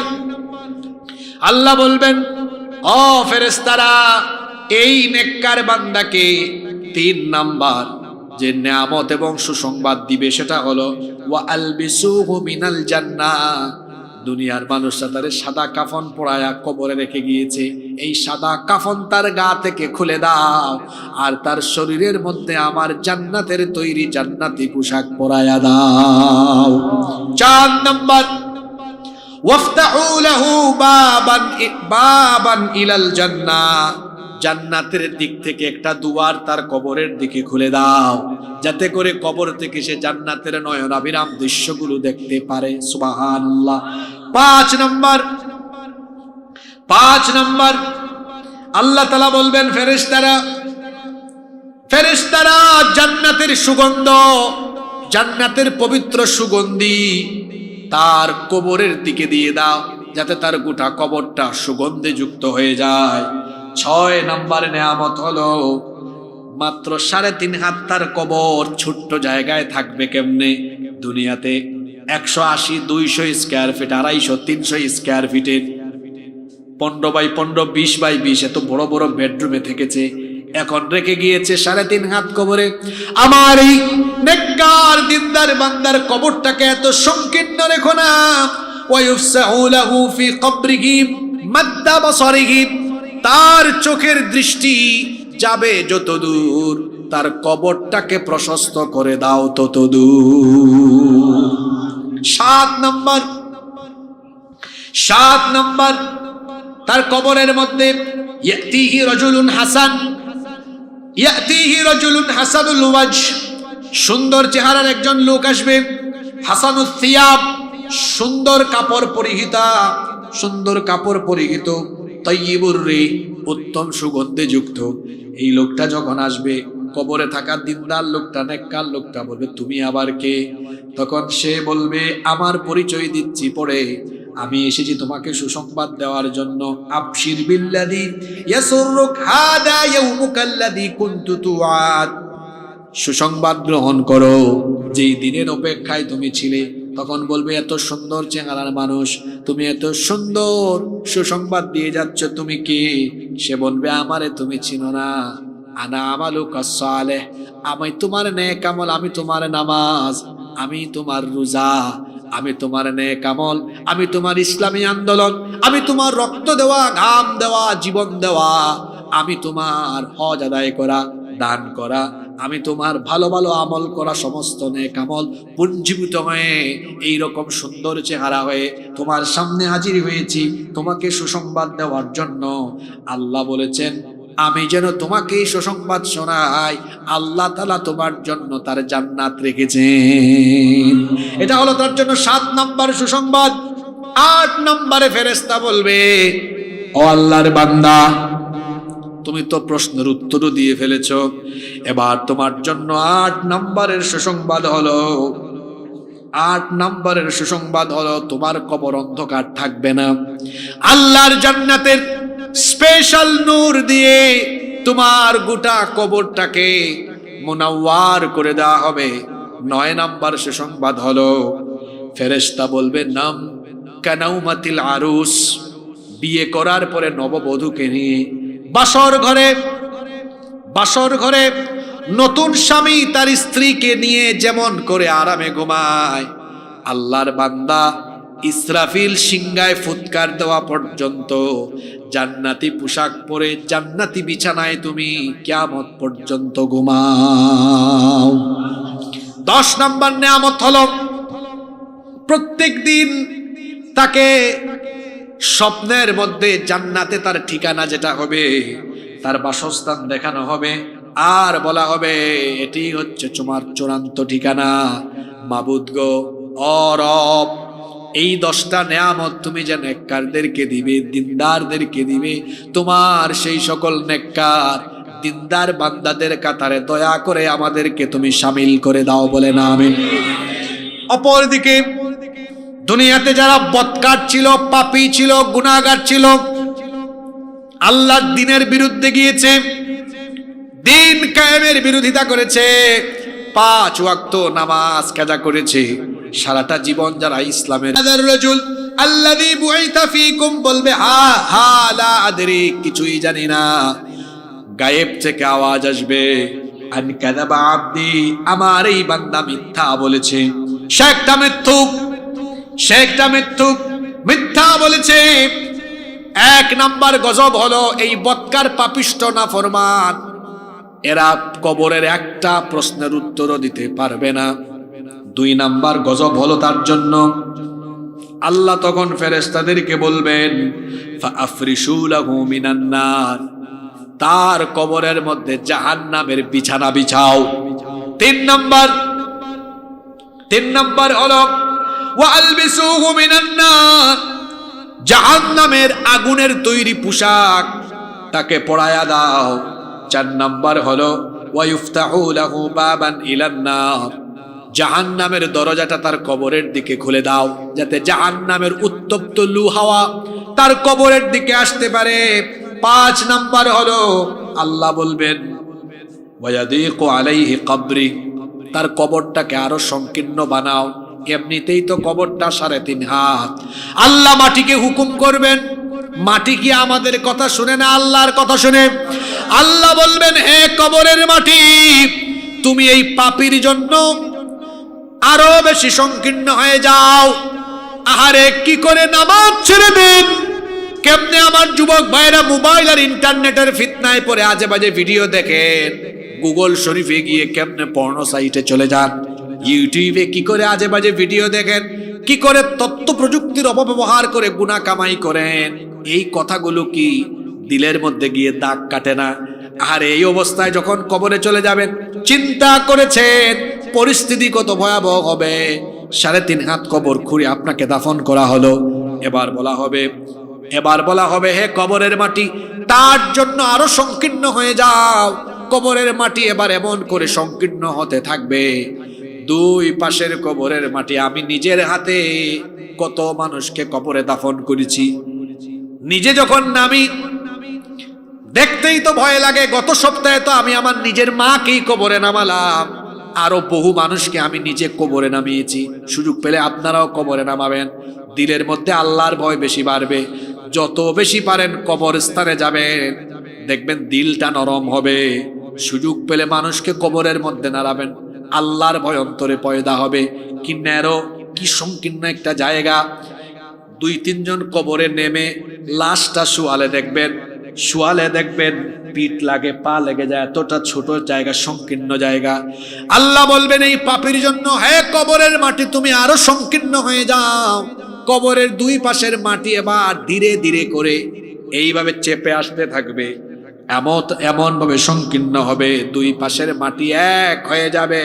আল্লাহ বলবেন ও ফেরেশতারা, এই নেককার বান্দাকে 3 নাম্বার যে নিয়ামত এবং সুসংবাদ দিবে সেটা হলো ওয়া আলবিসুহু মিনাল জান্নাহ। দুনিয়ার মানুষরা তার সাদা কাফন পরায়া কবরে রেখে গিয়েছে, এই সাদা কাফন তার গা থেকে খুলে দাও, আর তার শরীরের মধ্যে আমার জান্নাতের তৈরি জান্নাতি পোশাক পরায়া দাও। 4 নাম্বার ওয়াফতাহু লাহু বাবান ইলাল জান্নাহ, জান্নাতের দিক থেকে একটা দুয়ার তার কবরের দিকে খুলে দাও, যাতে করে কবর থেকে সে জান্নাতের নয়নাভিরাম দৃশ্যগুলো দেখতে পারে। সুবহানাল্লাহ। 5 নাম্বার আল্লাহ তাআলা বলবেন ফেরেশতারা জান্নাতের সুগন্ধ, জান্নাতের পবিত্র সুগন্ধি তার কবরের দিকে দিয়ে দাও, যাতে তার গোটা কবরটা সুগন্ধে যুক্ত হয়ে যায়। 6 নাম্বার নেয়ামত হলো মাত্র 3.5 হাত তার কবর, ছোট্ট জায়গায় থাকবে কেমনে? দুনিয়াতে 180, 200 স্কয়ার ফিট, 250, 300 স্কয়ার ফিটের 15 বাই 15, 20 বাই 20 এত বড় বড় বেডরুমে থেকেছে, এখন রেখে গিয়েছে 3.5 হাত কবরে। আমার এই নেককার দিনদার বান্দার কবরটাকে এত সংকীর্ণ রেখো না। ওয়ায়ুফসাহু লাহু ফি কবরিহি মাদ্দা বাসারিহি, তার চোখের দৃষ্টি যাবে যত দূর, তার কবরটাকে প্রশস্ত করে দাও তত দূর। 7 নাম্বার তার কবরের মধ্যে ইয়াতিহি রাজুলুন হাসানুল ওয়াজহ, সুন্দর চেহারার একজন লোক আসবে। হাসানুস সিয়াব, সুন্দর কাপড় পরিহিত, তাইয়্যিবুর রিহ, উত্তম সুগন্ধে যুক্ত। এই লোকটা যখন আসবে, কবরে থাকা দিনদার লোকটা, নেককার লোকটা বলবে তুমি আবার কে? তখন সে বলবে আমার পরিচয় দিচ্ছি পড়ে, আমি এসেছি তোমাকে সুসংবাদ দেওয়ার জন্য। আবশির বিল্লাযী ইয়াসুররুক হাদা ইয়াউমুকাল্লাযী কুনতু তুআদ, সুসংবাদ গ্রহণ করো, যেই দিনের অপেক্ষায় তুমি ছিলে। তখন বলবে এত সুন্দর চেহারার মানুষ, তুমি এত সুন্দর সুসংবাদ দিয়ে যাচ্ছ, তুমি কে? সে বলবে আমারে তুমি চিনো না, আনা আমালুকা সালেহ, আমি তোমার নেক আমল, আমি তোমার নামাজ, আমি তোমার রোজা, আমি তোমার নেক আমল, আমি তোমার ইসলামী আন্দোলন, আমি তোমার রক্ত দেওয়া, ঘাম দেওয়া, জীবন দেওয়া, আমি তোমার হজ আদায় করা, দান করা, আমি তোমার ভালো ভালো আমল করা, সমস্ত নেক আমল পুঞ্জীভূত হয়ে এইরকম সুন্দর চেহারা হয়ে তোমার সামনে হাজির হয়েছি তোমাকে সুসংবাদ দেওয়ার জন্য। আল্লাহ বলেছেন আমি যেন তোমাকে সুসংবাদ শোনাই, আল্লাহ তাআলা তোমার জন্য তার জান্নাত রেখেছেন। এটা হলো তার জন্য 7 নাম্বার সুসংবাদ। 8 নম্বরে ফেরেশতা বলবে ও আল্লাহর বান্দা, তুমি তো প্রশ্নের উত্তরও দিয়ে ফেলেছো। এবার তোমার জন্য 8 নম্বরের সুসংবাদ হলো, 8 নম্বরের সুসংবাদ হলো তোমার কবর অন্ধকার থাকবে না। আল্লাহর জান্নাতের স্পেশাল নূর দিয়ে তোমার গোটা কবরটাকে মুনাওয়ার করে দেওয়া হবে। 9 নম্বর সুসংবাদ হলো ফেরেশতা বলবে নাম কানাউমাতিল আরুস, বিয়ে করার পরে নববধূকে নিয়ে বাসর ঘরে নতুন স্বামী তার স্ত্রীকে নিয়ে যেমন করে আরামে ঘুমায়, আল্লাহর বান্দা ইসরাফিল সিংহায় ফুৎকার দেওয়া পর্যন্ত জান্নাতি পোশাক পরে জান্নাতি বিছানায় তুমি কিয়ামত পর্যন্ত ঘুমাও। 10 নম্বর নিয়ামত হলো প্রত্যেক দিন তাকে স্বপ্নের মধ্যে জান্নাতে তার ঠিকানা যেটা হবে, তার বাসস্থান দেখানো হবে, আর বলা হবে এটি হচ্ছে তোমার চূড়ান্ত ঠিকানা। মাবুদ গো, ও রব, এই 10টা নেয়ামত তুমি যে নেককারদেরকে দিবে, দিনদারদেরকে দিবে, তোমার সেই সকল নেককার দিনদার বান্দাদের কাতারে দয়া করে আমাদেরকে তুমি শামিল করে দাও, বলে না আমিন। অপরদিকে দুনিয়াতে যারা বদকার ছিল, পাপী ছিল, গুনাহগার ছিল, আল্লাহর দ্বীনের বিরুদ্ধে গিয়েছে, দিন কায়েমের বিরোধিতা করেছে, 5 ওয়াক্ত নামাজ কাজা করেছে, সারাটা জীবন যারা ইসলামের রাজুল আল্লাযী বুইতা ফীকুম বলবে হা হা লা আদরি, কিছুই জানি না। গায়েব থেকে আওয়াজ আসবে আন কাযাবা আবদি, আমার এই বান্দা মিথ্যা বলেছে। সে একটা মিথ্যা বলেছে। 1 নাম্বার গজব হলো এই বদকার পাপিষ্ট নাফরমান, এরা কবরের একটা প্রশ্নের উত্তরও দিতে পারবে না। 2 নাম্বার গজব হলো তার জন্য আল্লাহ তখন ফেরেশতাদেরকে বলবেন ফাআফরিশু লাহু মিনান নার, তার কবরের মধ্যে জাহান্নামের বিছানা বিছাও। 3 নাম্বার হলো ওয়ালবিসুহু মিনান নার, জাহান্নামের আগুনের তৈরি পোশাক তাকে পরায়া দাও। 4 নাম্বার হলো ওয়ায়ুফতাহু লাহু বাবান ইলান নার, জাহান্নামের দরজাটা তার কবরের দিকে খুলে দাও, যাতে জাহান্নামের উত্তপ্ত লু হাওয়া তার কবরের দিকে আসতে পারে। 5 নাম্বার হলো আল্লাহ বলবেন ওয়ায়াদিকু আলাইহি কবরি, তার কবরটাকে আরো সংকীর্ণ বানাও। এমনিতেই তো কবরটা 3.5 হাত। আল্লাহ মাটিকে হুকুম করবেন, মাটি কি আমাদের কথা শুনে না, আল্লাহর কথা শুনে? আল্লাহ বলবেন হে কবরের মাটি, তুমি এই পাপীর জন্য আরো বেশি সংকীর্ণ হয়ে যাও। আহারে কি করে নামাজ ছেড়ে দেন, কেমনে আমার যুবক ভাইরা মোবাইল আর ইন্টারনেটের ফিতনায় পড়ে আজে বাজে ভিডিও দেখেন, গুগল শরীফে গিয়ে কেমনে পর্নো সাইটে চলে যান, ইউটিউবে কি করে আজে বাজে ভিডিও দেখেন, কি করে তথ্য প্রযুক্তির অপব্যবহার করে গুনাহ কামাই করেন, এই কথাগুলো কি দিলের মধ্যে গিয়ে দাগ কাটে না? আর এই অবস্থায় যখন কবরে চলে যাবেন, চিন্তা করেছেন পরিস্থিতি কত ভয়াবহ হবে। 3.5 হাত কবর খুঁড়ে আপনাকে দাফন করা হলো। এবার বলা হবে হে কবরের মাটি, তার জন্য আরো সংকীর্ণ হয়ে যাও। কবরের মাটি এবার এমন করে সংকীর্ণ হতে থাকবে, 2 পাশের কবরের মাটি আমি নিজের হাতে কত মানুষকে কবরে দাফন করেছি। নিজে যখন নামি দেখতেই তো ভয় লাগে। গত সপ্তাহে তো আমি আমার নিজের মাকেই কবরে নামালাম, আরো বহু মানুষকে আমি নিজে কবরে নামিয়েছি। সুযোগ পেলে আপনারাও কবরে নামাবেন, দিলের মধ্যে আল্লাহর ভয় বেশি বাড়বে। যত বেশি পারেন কবরস্থানে যাবেন, দেখবেন দিলটা নরম হবে। সুযোগ পেলে মানুষকে কবরের মধ্যে নাড়াবেন, আল্লাহর ভয় অন্তরে পয়দা হবে। কি ন্যারো, কি সংকীর্ণ একটা জায়গা। 2-3 জন কবরে নেমে লাশটা শুয়ালে দেখবেন পিঠ লাগে, পা লেগে যায়, এতটা ছোট জায়গা, সংকীর্ণ জায়গা। আল্লাহ বলবেন এই পাপীর জন্য হে কবরের মাটি তুমি আরো সংকীর্ণ হয়ে যাও। কবরের 2 পাশের মাটি এবার ধীরে ধীরে করে এইভাবে চেপে আসতে থাকবে, এমন ভাবে সংকীর্ণ হবে 2 পাশের মাটি এক হয়ে যাবে।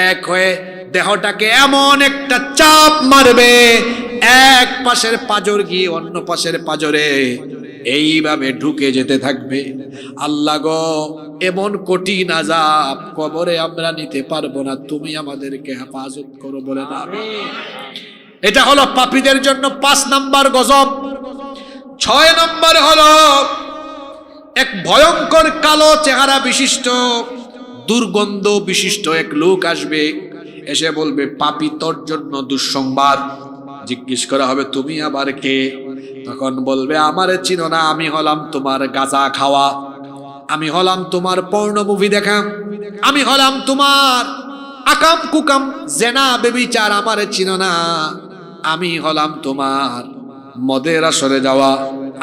এক হয়ে দেহটাকে এমন একটা চাপ মারবে, এক পাশের পাঁজর গিয়ে অন্য পাশের পাঁজরে এইভাবে ঢুকে যেতে থাকবে। আল্লাহ গো, এমন কঠিন আযাব কবরে আমরা নিতে পারবো না, তুমি আমাদেরকে হেফাজত করো, বলে না আমিন। এটা হলো পাপীদের জন্য 5 নাম্বার গজব। 6 নাম্বার হলো এক ভয়ঙ্কর কালো চেহারা বিশিষ্ট, দুর্গন্ধ বিশিষ্ট এক লোক আসবে, এসে বলবে, পাপী তোর জন্য দুঃসংবাদ। জিজ্ঞেস করা হবে, তুমি আবার কে? তখন বলবে, আমারে চিনো না, আমি হলাম তোমার গাঁজা খাওয়া, আমি হলাম তোমার পর্ন মুভি দেখা, আমি হলাম তোমার আকাম কুকাম জেনা বেবিচার, আমারে চিনো না, আমি হলাম তোমার মদের আসরে যাওয়া,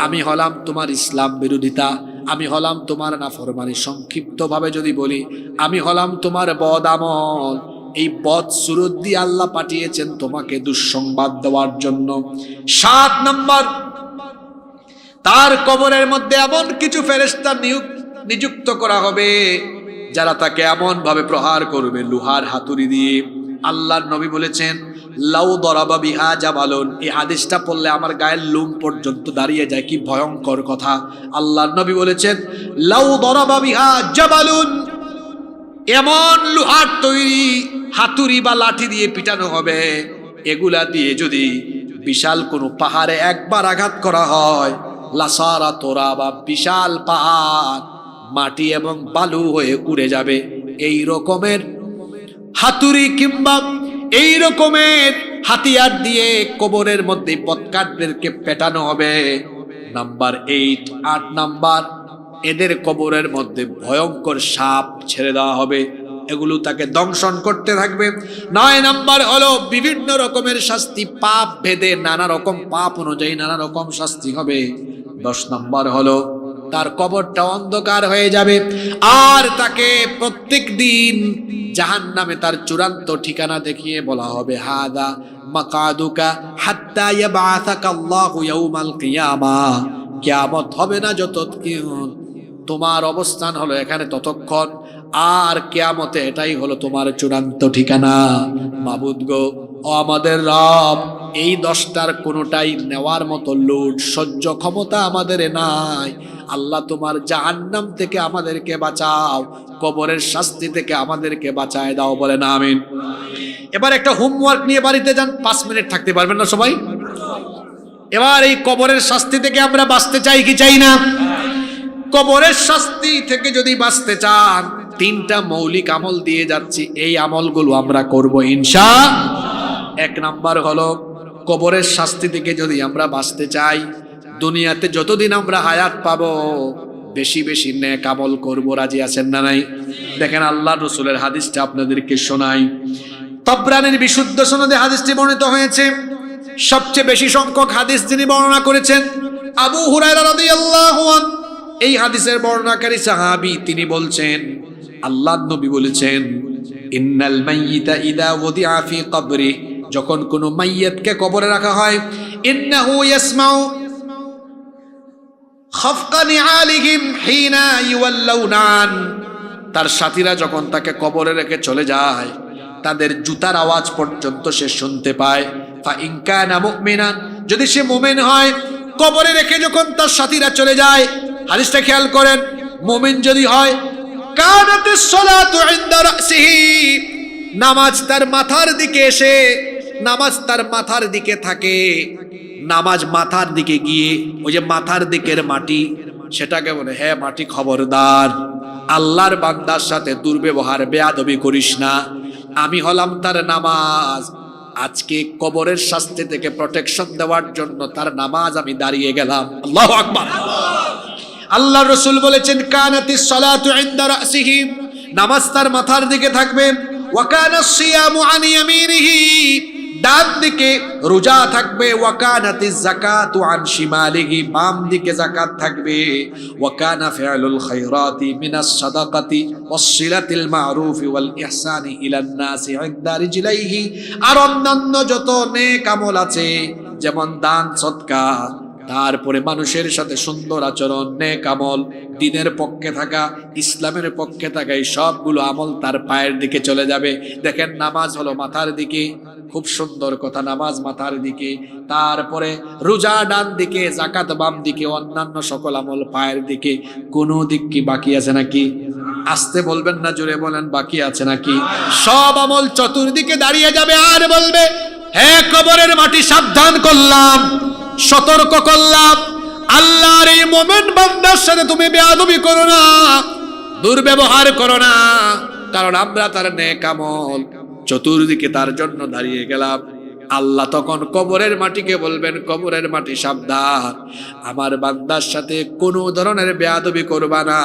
আমি হলাম তোমার ইসলাম বিরোধিতা, আমি হলাম তোমার নাফরমানি। সংক্ষিপ্ত ভাবে যদি বলি, আমি হলাম তোমার বদ আমল। এই বদ সুরত দিয়ে আল্লাহ পাঠিয়েছেন তোমাকে দুঃসংবাদ দেওয়ার জন্য। 7 নাম্বার, তার কবরের মধ্যে এমন কিছু ফেরেশতা নিযুক্ত করা হবে যারা তাকে এমন ভাবে প্রহার করবে লোহার হাতুড়ি দিয়ে। আল্লাহর নবী বলেছেন, লাউ দরাবা বিহা জাবালুন। এই হাদিসটা পড়লে আমার গায়ের লোম পর্যন্ত দাঁড়িয়ে যায়, কি ভয়ঙ্কর কথা। আল্লাহর নবী বলেছেন, লাউ দরাবা বিহা জাবালুন, এমন লোহার তৈরি হাতুড়ি বা লাঠি দিয়ে পিটানো হবে, এগুলা দিয়ে যদি বিশাল কোনো পাহাড়ে একবার আঘাত করা হয়, লাসারা তোরা, বা বিশাল পাহাড় মাটি এবং বালু হয়ে উড়ে যাবে। এই রকমের হাতুড়ি কিংবা এই রকমের হাতিয়ার দিয়ে কবরের মধ্যে বদকারদেরকে পেটানো হবে। নাম্বার 8। 8 নাম্বার, এদের কবরের মধ্যে ভয়ঙ্কর সাপ ছেড়ে দেওয়া হবে, এগুলো তাকে দংশন করতে থাকবে। 9 নাম্বার হলো বিভিন্ন রকমের শাস্তি, পাপ ভেদে নানা রকম পাপ অনুযায়ী নানা রকম শাস্তি হবে। 10 নাম্বার হলো তার কবরটা অন্ধকার হয়ে যাবে, আর তাকে প্রত্যেক দিন জাহান্নামে তার চূড়ান্ত ঠিকানা দেখিয়ে বলা হবে, হাদা মাকাদুকা হাত্তা ইয়াবআসাকা আল্লাহু ইয়াউমাল কিয়ামাহ। কিয়ামত হবে না যতক্ষণ, তোমার অবস্থান হলো এখানে ততক্ষণ, আর কিয়ামতে এটাই হলো তোমার চূড়ান্ত ঠিকানা। মাবুদ গো, ও আমাদের রব, এই 10টার কোনোটাই নেওয়ার মতো লোড সহ্য ক্ষমতা আমাদের নাই। আল্লাহ, তোমার জাহান্নাম থেকে আমাদেরকে বাঁচাও, কবরের শাস্তি থেকে আমাদেরকে বাঁচায় দাও, বলে না আমিন। এবার একটা হোমওয়ার্ক নিয়ে বাড়িতে যান, 5 মিনিট থাকতে পারবেন না সবাই? এবার এই কবরের শাস্তি থেকে আমরা বাঁচতে চাই কি চাই না? কবরের শাস্তি থেকে যদি বাঁচতে চান, 3টা মৌলিক আমল দিয়ে যাচ্ছি, এই আমলগুলো আমরা করব ইনশাআল্লাহ। 1 নাম্বার হলো, কবরের শাস্তি থেকে যদি আমরা বাঁচতে চাই, দুনিয়াতে যতদিন আমরা হায়াত পাবো বেশি বেশি নেক আমল করব। রাজি আছেন না নাই? দেখেন আল্লাহর রাসূলের হাদিসটা আপনাদেরকে শোনাই। তাবরানীর বিশুদ্ধ সনদে হাদিসটি বর্ণিত হয়েছে। সবচেয়ে বেশি সংখ্যক হাদিস যিনি বর্ণনা করেছেন, আবু হুরায়রা রাদিয়াল্লাহু আনহু, এই হাদিসের বর্ণনাকারী সাহাবী। তিনি বলছেন, আল্লাহর নবী বলেছেন, ইন্নাল মাইয়িতা ইদা ওদিআ ফি কবরি, যখন কোনো মাইয়িতকে কবরে রাখা হয়, ইন্নাহু ইয়াসমাউ খাফকা নিআলিহিম হিনা ইউওয়াল্লাউনা, তার সাথীরা যখন তাকে কবরে রেখে চলে যায়, তাদের জুতার আওয়াজ পর্যন্ত সে শুনতে পায়। ফা ইন কানা মুমিনান, যদি সে মুমিন হয়, কবরে রেখে যখন তার সাথীরা চলে যায়, হাদিসটা খেয়াল করেন, মুমিন যদি হয়, কানাতিস সালাতু ইনদা রাসিহি, নামাজ তার মাথার দিকে এসে, নামাজ তার মাথার দিকে থাকে, নামাজ মাথার দিকে গিয়ে ওই যে মাথার দিকের মাটি, সেটাকে বলে, হ্যাঁ মাটি খবরদার, আল্লাহর বান্দার সাথে দুর্ব্যবহার বেয়াদবি করিস না, আমি হলাম তার নামাজ। আজকে কবরের শাস্তি থেকে প্রোটেকশন দেওয়ার জন্য তার নামাজ আমি দাঁড়িয়ে গেলাম। আল্লাহু আকবার। আল্লাহ রাসূল বলেছেন, কানাতিস সালাতু ইনদা রাসিহি, নামাজ তার মাথার দিকে থাকবে। ওয়া কানাস সিয়ামু আন ইয়ামিনিহি, ডান দিকে রোজা থাকবে। ওয়া কানাতিজ যাকাতু আন শিমালিহি, বাম দিকে যাকাত থাকবে। ওয়া কানা ফিআলুল খায়রাতি মিনাস সাদাকাতি ওয়াস সিলাতিল মারুফি ওয়াল ইহসানি ইলান নাসি ইনদা রিজলাইহি, আর অন্যান্য যত নেক আমল আছে, যেমন দান সদকা, তারপরে মানুষের সাথে সুন্দর আচরণ, নেক আমল, দ্বীনের পক্ষে থাকা, ইসলামের পক্ষে থাকা, এই সবগুলো আমল তার পায়ের দিকে চলে যাবে। দেখেন, নামাজ হলো মাথার দিকে, খুব সুন্দর কথা, নামাজ মাথার দিকে, তারপরে রোজা ডান দিকে, যাকাত বাম দিকে, অন্যান্য সকল আমল পায়ের দিকে। কোনো দিক কি বাকি আছে নাকি? আসতে বলবেন না, জোরে বলেন, বাকি আছে নাকি? সব আমল চতুর্দিকে দাঁড়িয়ে যাবে আর বলবে, হে কবরের মাটি, সাবধান করলাম, সতর্ক করলাম, আল্লাহর এই মুমিন বান্দার সাথে তুমি বেয়াদবি করো না, দুর্ব্যবহার করো না, কারণ আমরা তার নেক আমল চতুর্দিকে তার জন্য দাঁড়িয়ে গেলাম। আল্লাহ তখন কবরের মাটিকে বলবেন, কবরের মাটি সাবধান, আমার বান্দার সাথে কোনো ধরনের বেয়াদবি করবা না,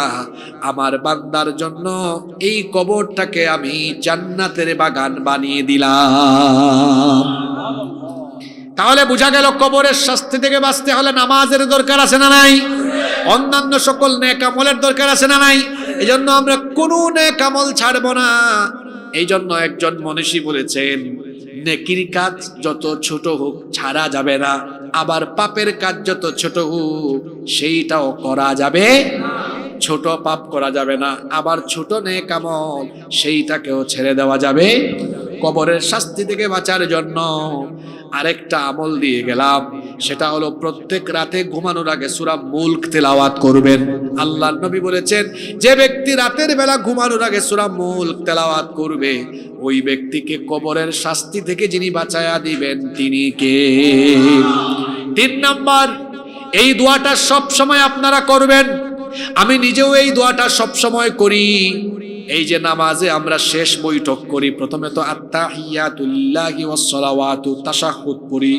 আমার বান্দার জন্য এই কবরটাকে আমি জান্নাতের বাগান বানিয়ে দিলাম। তাহলে বোঝা গেল কবরের শাস্তি থেকে বাঁচতে হলে নামাজের দরকার আছে না নাই? অন্যান্য সকল নেক আমলের দরকার আছে না নাই? এই জন্য আমরা কোনো নেক আমল ছাড়বো না। এই জন্য একজন মনীষী বলেছেন, নেকির কাজ যত ছোট হোক ছাড়া যাবে না, আবার পাপের কাজ যত ছোট হোক সেইটাও করা যাবে, ছোট পাপ করা যাবে না, আবার ছোট নেক আমল সেইটাকেও ছেড়ে দেওয়া যাবে। কবরের শাস্তি থেকে বাঁচার জন্য আরেকটা আমল দিয়ে গেলাম, সেটা হলো প্রত্যেক রাতে ঘুমানোর আগে সূরা মুলক তেলাওয়াত করবেন। আল্লাহর নবী বলেছেন, যে ব্যক্তি রাতের বেলা ঘুমানোর আগে সূরা মুলক তেলাওয়াত করবে, ওই ব্যক্তিকে কবরের শাস্তি থেকে যিনি বাঁচায়া দিবেন তিনি কে? 3 নাম্বার, এই দোয়াটা সব সময় আপনারা করবেন। আমি নিজেও এই দোয়াটা সব সময় করি। এই যে নামাজে আমরা শেষ বৈঠক করি, প্রথমে তো আত্তাহিয়াতুল্লাহি ওয়াস সালাওয়াতু, তাশাহুদ পড়ি,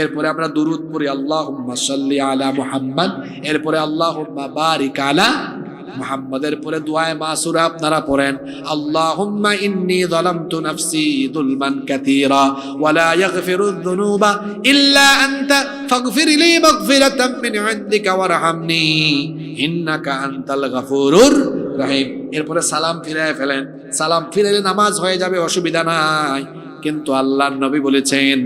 এরপরে আমরা দুরূদ পড়ি, আল্লাহুম্মা সাল্লি আলা মুহাম্মদ, এরপরে আল্লাহুম্মা বারিক আলা মুহাম্মাদের পরে দুআয়ে মাসুরা আপনারা পড়েন, আল্লাহুম্মা ইন্নী যালামতু নাফসি যুলমান কাসীরা ওয়া লা ইয়াগফিরুয যুনুবা ইল্লা আনতা ফাগফিরলি মাগফিরাতাম মিন ইনদিকা ওয়ারহামনি ইন্নাকা আনতাল গাফুরুর রহিম। এরপরে সালাম ফিরায় ফেলেন, সালাম ফিরাইলে নামাজ হয়ে যাবে, অসুবিধা নাই। কিন্তু আল্লাহর নবী বলেছেন,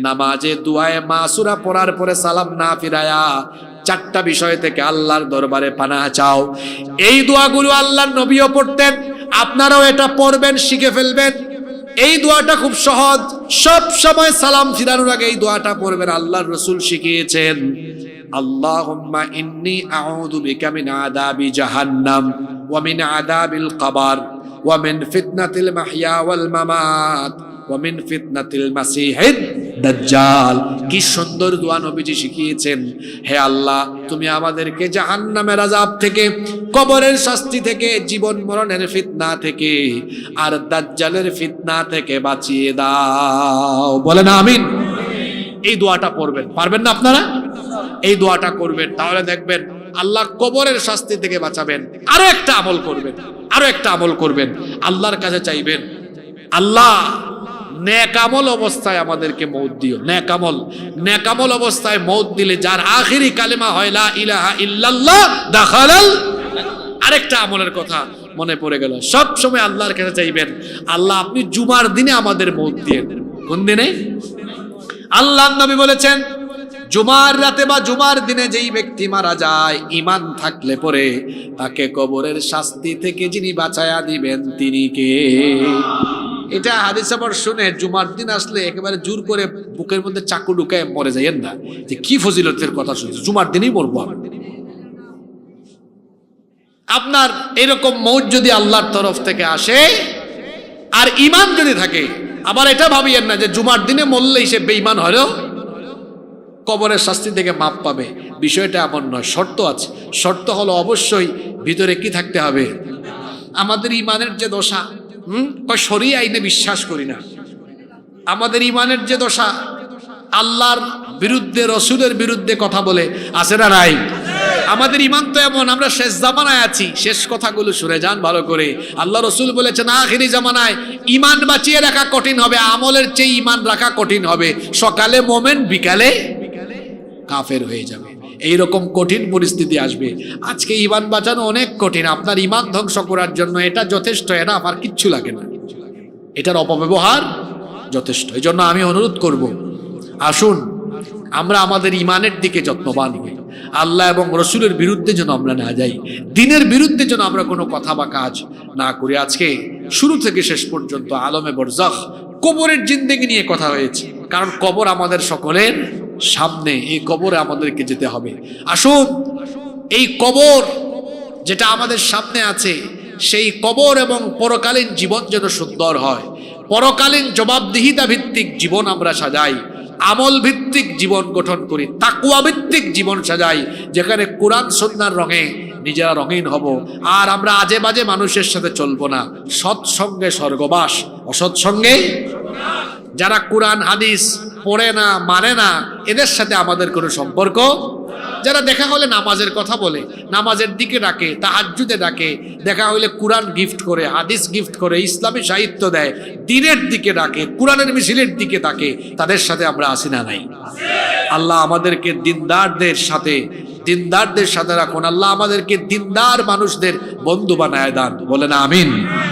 নামাজে দুআয়ে মাসুরা পড়ার পরে সালাম না ফিরায়া 4টা বিষয় থেকে আল্লাহর দরবারে পানাহ চাও। এই দোয়াগুলো আল্লাহর নবীও পড়তেন, আপনারাও এটা পড়বেন, শিখে ফেলবেন। এই দোয়াটা খুব সহজ, সব সময় সালাম ফিরানোর আগে এই দোয়াটা পড়বেন। আল্লাহর রাসূল শিখিয়েছেন, আল্লাহুম্মা ইন্নী আউযু বিকা মিন আযাবি জাহান্নাম ওয়া মিন আযাবিল কবর ওয়া মিন ফিতনাতিল মাহইয়া ওয়াল মামাত ওয়া মিন ফিতনাতিল মাসিহিদ দাজ্জাল। কি সুন্দর দোয়া নবীজি শিখিয়েছেন। হে আল্লাহ, তুমি আমাদেরকে জাহান্নামের আযাব থেকে, কবরের শাস্তি থেকে, জীবন মরণের ফিতনা থেকে, আর দাজ্জালের ফিতনা থেকে বাঁচিয়ে দাও। বলেন আমিন। এই দোয়াটা পড়বেন, পারবেন না আপনারা? এই দোয়াটা করবেন, তাহলে দেখবেন আল্লাহ কবরের শাস্তি থেকে বাঁচাবেন। আরো একটা আমল করবেন, আরো একটা আমল করবেন, আল্লাহর কাছে চাইবেন, আল্লাহ নেক আমল অবস্থায় আমাদেরকে মওত দিও। নেক আমল, নেক আমল অবস্থায় মওত দিলে যার আখিরি কালেমা হয় লা ইলাহা ইল্লাল্লাহ দাখালাল। আরেকটা আমলের কথা মনে পড়ে গেল, সব সময় আল্লাহর কাছে চাইবেন, আল্লাহ আপনি জুমার দিনে আমাদের মওত দিয়েন। কোন দিনে? আল্লাহর নবী বলেছেন, জুমার রাতে বা জুমার দিনে যেই ব্যক্তি মারা যায় ঈমান থাকলে পরে, তাকে কবরের শাস্তি থেকে যিনি বাঁচায়া দিবেন তিনি কে? এটা হাদিস আবার শুনে জুমার দিন আসলে একেবারে জোর করে বুকের মধ্যে চাকু ঢুকায় মরে যাইয়েন না, যে কি ফজিলতের কথা শুনছে, জুমার দিনই মরবো। আপনার এরকম মওত যদি আল্লাহর তরফ থেকে আসে আর ঈমান যদি থাকে, আবার এটা ভাবিয়েন না যে জুমার দিনে মরলেই সে বেঈমান হলো কবরের শাস্তি থেকে মাপ পাবে। বিষয়টা এমন নয়, শর্ত আছে। শর্ত হলো অবশ্যই ভিতরে কি থাকতে হবে? আমাদের ঈমানের যে দশা, শরীয়ত আইনে বিশ্বাস করি না, আমাদের ঈমানের যে দশা, আল্লাহর বিরুদ্ধে, রসুলের বিরুদ্ধে কথা বলে, আছে না নাই? আমাদের ঈমান তো এমন, আমরা শেষ জামানায় আছি, শেষ কথাগুলো শুনে যান ভালো করে। আল্লাহ রসুল বলেছেন, আখিরি জামানায় ঈমান বাঁচিয়ে রাখা কঠিন হবে, আমলের চেয়ে ঈমান রাখা কঠিন হবে। সকালে মোমেন, বিকালে কাফের হয়ে যাবে, এইরকম কঠিন পরিস্থিতি আসবে। আজকে ঈমান বাঁচানো অনেক কঠিন, আপনার ঈমান ধ্বংস করার জন্য এটা যথেষ্ট, এটা আর কিচ্ছু লাগে না, এটার অপব্যবহার যথেষ্ট। এই জন্য আমি অনুরোধ করব, আসুন আমরা আমাদের ইমানের দিকে যত্নবান হই, আল্লাহ এবং রসুলের বিরুদ্ধে যেন আমরা না যাই, দ্বীনের বিরুদ্ধে যেন আমরা কোনো কথা বা কাজ না করি। আজকে শুরু থেকে শেষ পর্যন্ত আলমে বরজাখ কবরের জিন্দেগি নিয়ে কথা হয়েছে, কারণ কবর আমাদের সকলের সামনে, এই কবরে আমাদেরকে যেতে হবে। আসুন এই কবর যেটা আমাদের সামনে আছে, সেই কবর এবং পরকালীন জীবন যেন সুন্দর হয়, পরকালীন জবাবদিহিতা ভিত্তিক জীবন আমরা সাজাই, আমল ভিত্তিক জীবন গঠন করি, তাকওয়া ভিত্তিক জীবন সাজাই, যেখানে কোরআন সুন্নাহর রঙে নিজেরা রঙিন হব। আর আমরা আজে বাজে মানুষের সাথে চলবো না, সৎসঙ্গে স্বর্গবাস, অসৎসঙ্গে যারা কোরআন হাদিস পড়ে না, মানে না, এদের সাথে আমাদের কোনো সম্পর্ক। যারা দেখা হলে নামাজের কথা বলে, নামাজের দিকে ডাকে, তাহাজ্জুদে ডাকে, দেখা হলে কোরআন গিফট করে, হাদিস গিফট করে, ইসলামী সাহিত্য দেয়, দ্বীনের দিকে ডাকে, কোরআনের মিছিলের দিকে ডাকে, তাদের সাথে আমরা আসি না নাই? আল্লাহ আমাদেরকে দিনদারদের সাথে রাখুন। আল্লাহ আমাদেরকে দিনদার মানুষদের বন্ধু বানায় দান, বলেন আমিন।